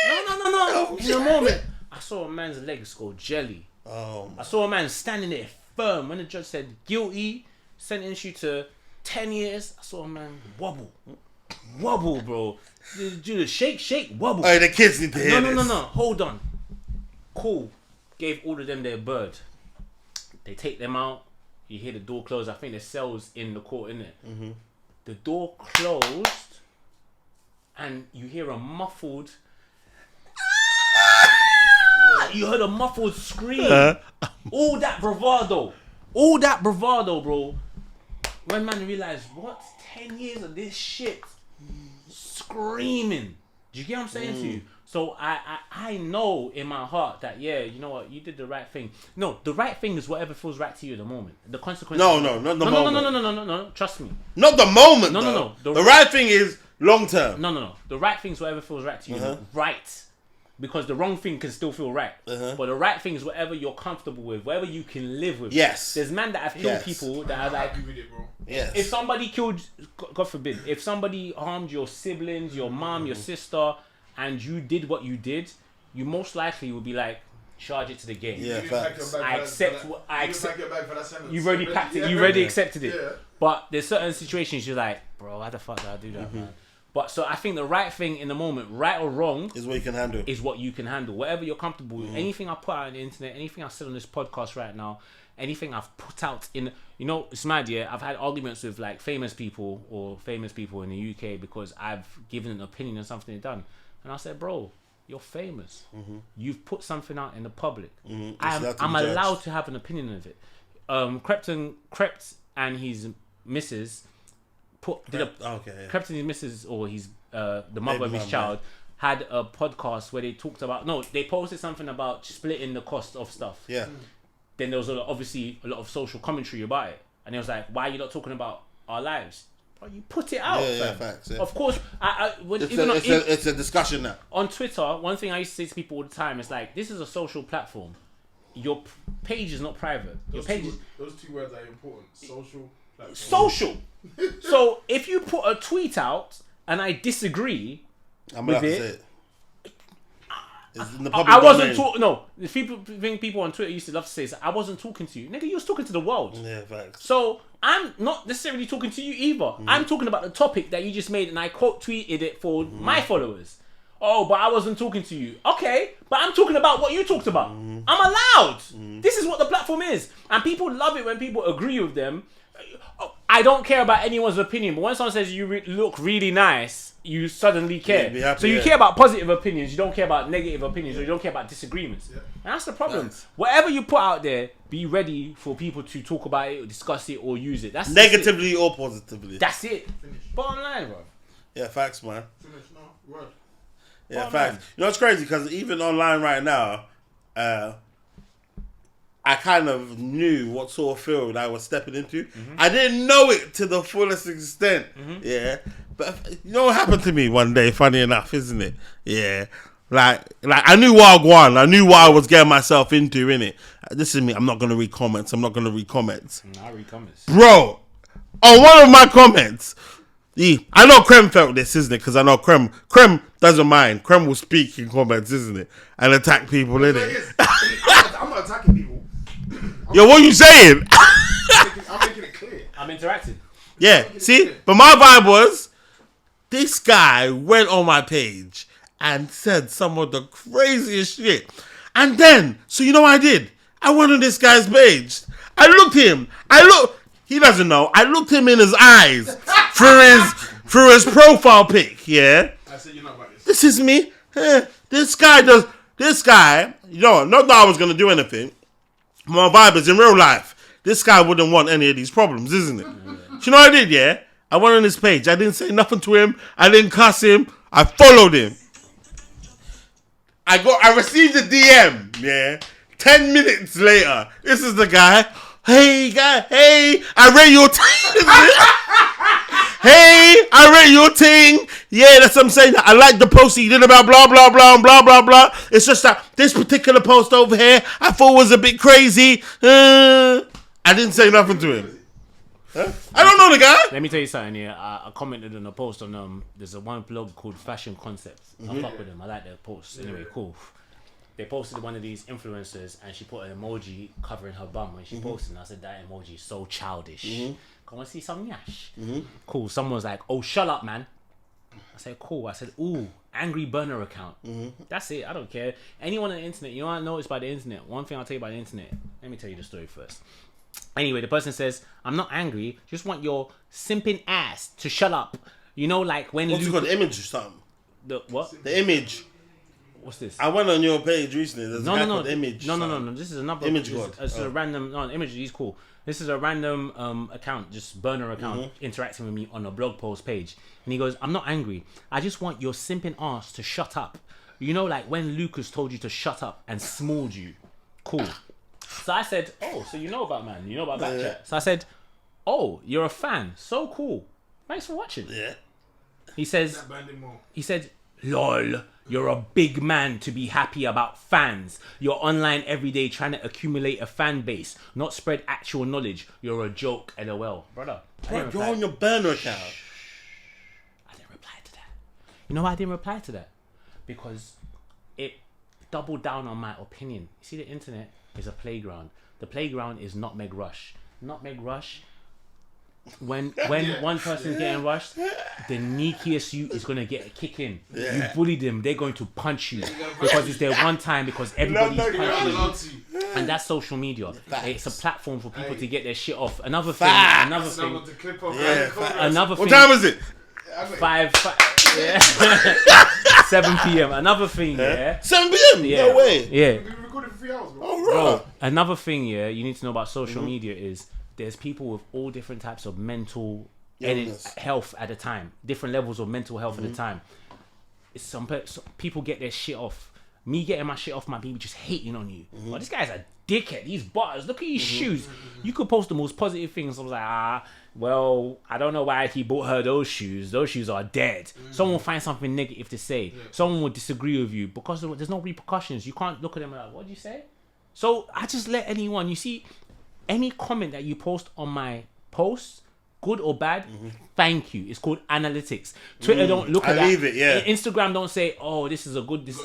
No. In a moment, I saw a man's legs go jelly. I saw a man standing there firm. When the judge said guilty, sentence you to 10 years, I saw a man wobble, bro. Do the shake, wobble. Hey, the kids need to hear this. No. Hold on. Cool. Gave all of them their bird. They take them out. You hear the door close. I think the cell's in the court, innit? The door closed, and you hear a muffled. You heard a muffled scream. All that bravado, bro. When man realized, what? 10 years of this shit, screaming. Do you get what I'm saying to you? So I know in my heart that, yeah, you know what, you did the right thing. No, the right thing is whatever feels right to you at the moment. The consequences. No, not the moment. No. Trust me. Not the moment. No. The right thing is long term. No. The right thing is whatever feels right to you. Right. because the wrong thing can still feel right. But the right thing is whatever you're comfortable with, whatever you can live with. Yes. There's men that have killed people that are like, yes. If somebody killed, God forbid, if somebody harmed your siblings, your mom, your sister, and you did what you did, you most likely will be like, charge it to the game. Yeah, facts. I accept. You've already packed it. You already accepted it. Yeah. But there's certain situations you're like, bro, why the fuck did I do that, man? But so I think the right thing in the moment, right or wrong, is what you can handle. Is what you can handle. Whatever you're comfortable with. Anything I put out on the internet, anything I said on this podcast right now, anything I've put out in, it's mad, yeah. I've had arguments with like famous people in the UK because I've given an opinion on something they've done, and I said, bro, you're famous. You've put something out in the public. I'm allowed to have an opinion of it. Krept and his missus Krept and his missus, or his the mother of his child, had a podcast where they talked about they posted something about splitting the cost of stuff. Yeah. Then there was obviously a lot of social commentary about it, and it was like, why are you not talking about our lives? Well, you put it out. Yeah, facts. Yeah. Of course, it's a discussion now. On Twitter, one thing I used to say to people all the time is like, this is a social platform. Your page is not private. Those two words are important. Social platform. Social. So if you put a tweet out and I disagree with it, I wasn't talking. No, the people on Twitter used to love to say this. I wasn't talking to you, nigga. You was talking to the world. Yeah, facts. So I'm not necessarily talking to you either. I'm talking about the topic that you just made, and I quote tweeted it for my followers. Oh, but I wasn't talking to you. Okay, but I'm talking about what you talked about. I'm allowed. This is what the platform is, and people love it when people agree with them. I don't care about anyone's opinion, but when someone says you look really nice, you suddenly care. Yeah, happy, so you care about positive opinions, you don't care about negative opinions, or you don't care about disagreements. Yeah. And that's the problem. Nice. Whatever you put out there, be ready for people to talk about it, or discuss it, or use it. That's negatively or positively. That's it. Bottom line, bro. Yeah, facts, man. Finish, no, word. Yeah, facts. You know what's crazy? Because even online right now, I kind of knew what sort of field I was stepping into. I didn't know it to the fullest extent. Yeah. But you know what happened to me one day, funny enough, isn't it? Yeah. Like I knew what I won. I knew what I was getting myself into, innit? This is me. I'm not going to read comments. I read comments. Bro, on one of my comments, I know Krem felt this, isn't it? Because I know Krem doesn't mind. Krem will speak in comments, isn't it? And attack people, innit? I'm not attacking people. Yo, what are you saying? I'm making it clear. I'm interacting. Yeah, see? But my vibe was, this guy went on my page and said some of the craziest shit. And then, so you know what I did? I went on this guy's page. I looked him. He doesn't know. I looked him in his eyes through his profile pic, yeah? I said, you know about this. This is me. This guy, not that I was going to do anything. My vibe is in real life. This guy wouldn't want any of these problems, isn't it? You know what I did, yeah? I went on his page. I didn't say nothing to him. I didn't cuss him. I followed him. I received a DM, yeah? 10 minutes later, this is the guy. Hey, I rate your thing. Hey, I rate your thing. Yeah, that's what I'm saying. I like the post he did about blah, blah, blah, blah, blah, blah. It's just that this particular post over here, I thought was a bit crazy. I didn't say nothing to him. Huh? I don't know the guy. Let me tell you something here. I commented on a post on there's one blog called Fashion Concepts. I fuck with them. I like their posts. Anyway, cool. They posted one of these influencers and she put an emoji covering her bum when she posted, and I said, that emoji is so childish. Come on, see some yash. Cool. Someone was like, oh, shut up, man. I said, cool. I said, ooh, angry burner account. That's it. I don't care. Anyone on the internet, you know what I noticed by the internet? One thing I'll tell you about the internet. Let me tell you the story first. Anyway, the person says, I'm not angry. Just want your simping ass to shut up. You know, like when what's it called? The image or something? The what? The image. What's this? I went on your page recently. There's no. Image. No. This is another image. God. It's a random. No, image. He's cool. This is a random account, just burner account, interacting with me on a blog post page, and he goes, "I'm not angry. I just want your simping ass to shut up. You know, like when Lucas told you to shut up and smalled you. Cool." So I said, "Oh, so you know about man? You know about that chat?" So I said, "Oh, you're a fan. So cool. Thanks for watching." Yeah. He said, Lol. You're a big man to be happy about fans. You're online every day trying to accumulate a fan base, not spread actual knowledge. You're a joke, LOL. Brother, you're on your burner account. I didn't reply to that. You know why I didn't reply to that? Because it doubled down on my opinion. You see, the internet is a playground. The playground is Nutmeg Rush. Nutmeg Rush. When one person's getting rushed, the neakiest you is gonna get a kick in. You bully them, they're going to punch you because it's their one time, because everybody's punching you. And that's social media. It's a platform for people to get their shit off. Another thing. What time is it? 5 yeah. 7 p.m. Another thing, 7 p.m. Yeah. No way. Yeah. We've been recording for 3 hours, bro. Oh, right. Another thing, you need to know about social media is there's people with all different types of mental health at a time, different levels of mental health at a time. Some people get their shit off. Me getting my shit off might be just hating on you. Oh, this guy's a dickhead. These butters, look at his shoes. You could post the most positive things. I was like, well, I don't know why he bought her those shoes. Those shoes are dead. Someone will find something negative to say. Someone will disagree with you because there's no repercussions. You can't look at them like, what did you say? So I just let anyone, you see, any comment that you post on my posts, good or bad, thank you. It's called analytics. Twitter don't look at that. I leave it, Instagram don't say, oh, this is a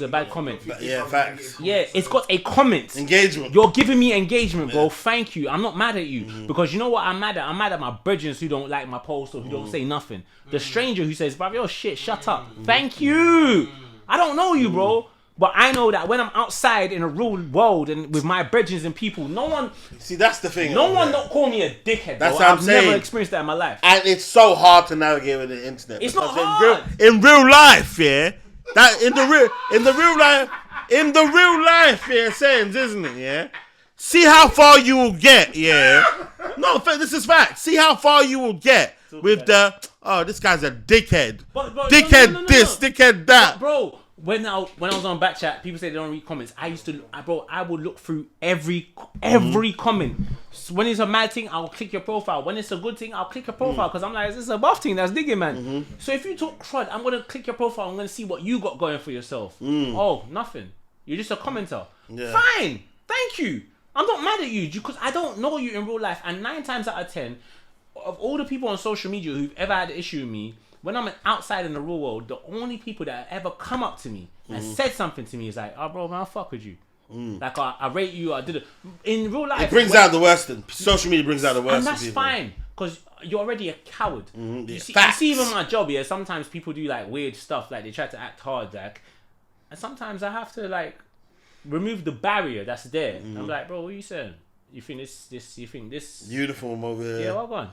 bad comment. Facts. Yeah, it's got a comment. Engagement. You're giving me engagement, bro. Thank you. I'm not mad at you. Because you know what I'm mad at? I'm mad at my brethren who don't like my post or who don't say nothing. The stranger who says, bruv, yo, shit, shut up. Thank you. I don't know you, bro. But I know that when I'm outside in a real world and with my brethren and people, no one... See, that's the thing. No one don't call me a dickhead, that's bro. what I'm saying. I've never experienced that in my life. And it's so hard to navigate with the internet. It's not hard. In real life, that in the real life, sayings, isn't it, See how far you will get, No, this is fact. See how far you will get with this guy's a dickhead. Dickhead this, dickhead that. Bro, when I was on Backchat, people say they don't read comments. I would look through every comment. So when it's a mad thing, I'll click your profile. When it's a good thing, I'll click your profile because I'm like, this is a buff thing that's digging, man. So if you talk crud, I'm gonna click your profile. I'm gonna see what you got going for yourself. Oh, nothing. You're just a commenter. Fine, thank you. I'm not mad at you because I don't know you in real life. And 9 times out of 10, of all the people on social media who've ever had an issue with me, when I'm outside in the real world, the only people that ever come up to me and said something to me is like, oh, bro, man, I'll fuck with you. Like, I rate you, I did it. In real life... It brings out the worst. Social media brings out the worst. And that's fine, because you're already a coward. You see, even my job, sometimes people do, like, weird stuff. Like, they try to act hard, like... And sometimes I have to, like, remove the barrier that's there. I'm like, bro, what are you saying? You think this... You think this... Uniform over here. Yeah, well gone.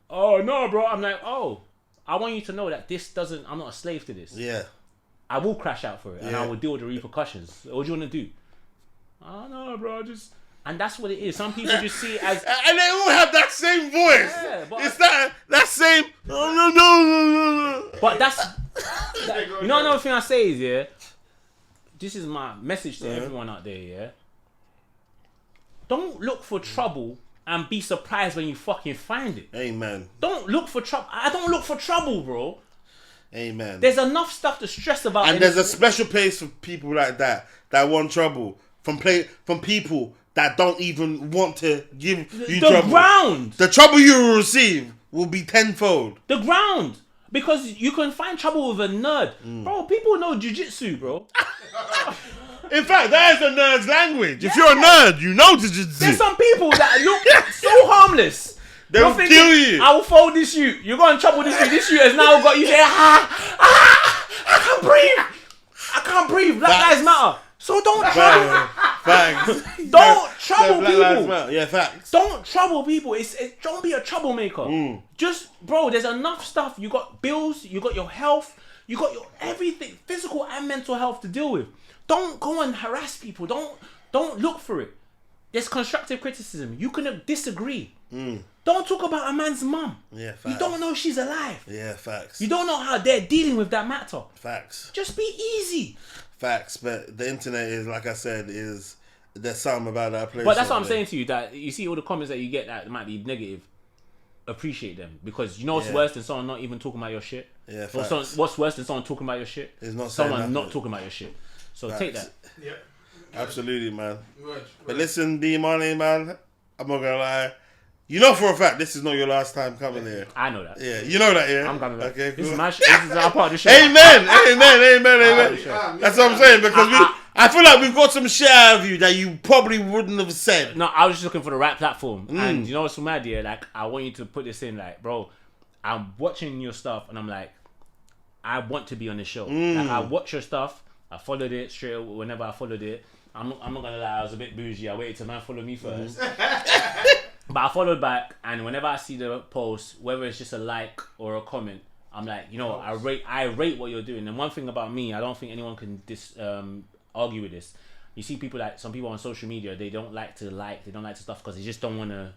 Oh, no, bro. I'm like, oh... I want you to know that this doesn't... I'm not a slave to this. Yeah. I will crash out for it, and I will deal with the repercussions. What do you want to do? Oh, no, bro, And that's what it is. Some people just see it as... And they all have that same voice. Yeah, but it's that same... No. But that's... you know another thing I say is, this is my message to everyone out there, Don't look for trouble and be surprised when you fucking find it. Amen. Don't look for trouble. I don't look for trouble, bro. Amen. There's enough stuff to stress about. And there's a special place for people like that want trouble from people that don't even want to give you trouble. The ground. The trouble you will receive will be tenfold. The ground. Because you can find trouble with a nerd. Bro, people know jiu-jitsu, bro. In fact, that is a nerd's language. If you're a nerd, you know jiu-jitsu. There's some people that look so harmless. They'll kill you. I will fold this shoe. You're going to trouble this shoe. This shoe has now got you saying, I can't breathe. Black lives matter. So don't trouble. Facts. Don't trouble people. Yeah, facts. Don't trouble people. Don't be a troublemaker. Just, bro, there's enough stuff. You got bills. You got your health. You got your everything, physical and mental health to deal with. Don't go and harass people. Don't look for it. There's constructive criticism. You can disagree. Don't talk about a man's mum. Yeah, facts. You don't know she's alive. Yeah, facts. You don't know how they're dealing with that matter. Facts. Just be easy. Facts. But the internet is, like I said, there's something about that place. But that's what I'm saying to you, that you see all the comments that you get that might be negative. appreciate them, because you know what's worse than someone not even talking about your shit. Yeah. Or what's worse than someone talking about your shit? It's not someone not talking about your shit. So take that. Yeah. Absolutely, man. Word. But listen, B Moni, man, I'm not gonna lie. You know for a fact this is not your last time coming here. I know that. Yeah, you know that, yeah? I'm coming back. Okay, cool. This is my this is our part of the show. Amen. That's what I'm saying, because I feel like we've got some shit out of you that you probably wouldn't have said. No, I was just looking for the right platform. And you know what's so mad, yeah? Like, I want you to put this in, like, bro, I'm watching your stuff and I'm like, I want to be on this show. Like, I watch your stuff, I followed it straight whenever I followed it. I'm not gonna lie, I was a bit bougie. I waited till man follow me first. But I followed back, and whenever I see the post, whether it's just a like or a comment, I'm like, you know, I rate what you're doing. And one thing about me, I don't think anyone can argue with this. You see people, like some people on social media, they don't like to stuff because they just don't want to.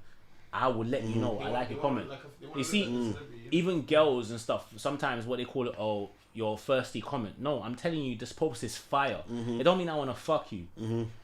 I will let you know, I like a comment. You see, even girls and stuff, sometimes what they call it, your thirsty comment. No, I'm telling you, this post is fire. It don't mean I want to fuck you.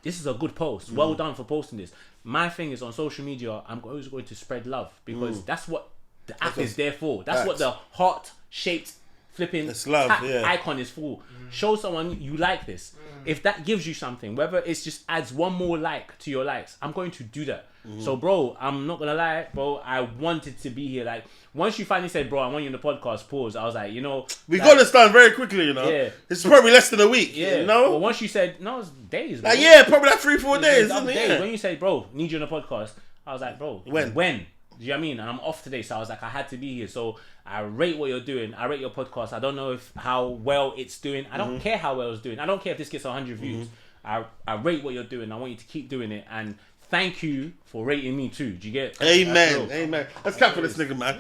This is a good post. Well done for posting this. My thing is, on social media, I'm always going to spread love, because that's what the app is there for. That's what the heart-shaped flipping icon is for. Show someone you like this. If that gives you something, whether it's just adds one more like to your likes, I'm going to do that. So, bro, I'm not gonna lie, bro, I wanted to be here. Like, once you finally said, bro, I want you in the podcast, pause, I was like, you know, we got this done very quickly, you know. Yeah, it's probably less than a week. Yeah, you know. But once you said, no, it's days, bro. Like, yeah, probably like 3-4 days, isn't it? Yeah. When you said, bro, need you in the podcast, I was like, bro, when? Do you know what I mean? And I'm off today, so I was like, I had to be here. So I rate what you're doing. I rate your podcast. I don't know how well it's doing. I don't care how well it's doing. I don't care if this gets 100 views. I rate what you're doing. I want you to keep doing it. And thank you for rating me too. Do you get it? Amen. Let's clap for this nigga, man.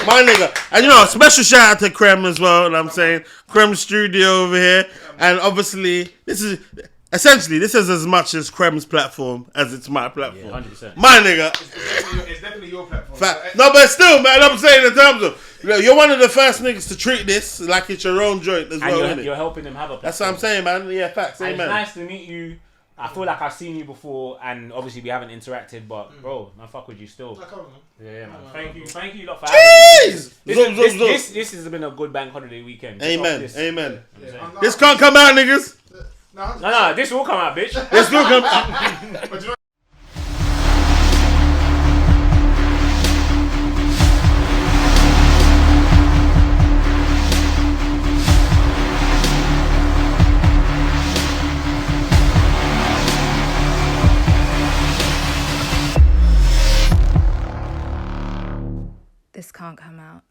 My nigga. And you know, special shout out to Krem as well. You know what I'm saying? Krem Studio over here. And obviously, this is as much as Krem's platform as it's my platform. Yeah, 100%. My nigga. It's definitely your platform. No, but still, man, I'm saying in terms of, you're one of the first niggas to treat this like it's your own joint as well. And you're helping them have a platform. That's what I'm saying, man. Yeah, facts. And Amen. it's nice to meet you. I feel like I've seen you before, and obviously we haven't interacted, but bro, I fuck with you still. Yeah, man. Thank you lot for having me. This has been a good bank holiday weekend. Amen. Yeah. This can't come out, niggas. No, this will come out, bitch. This will come out. But you know, This can't come out.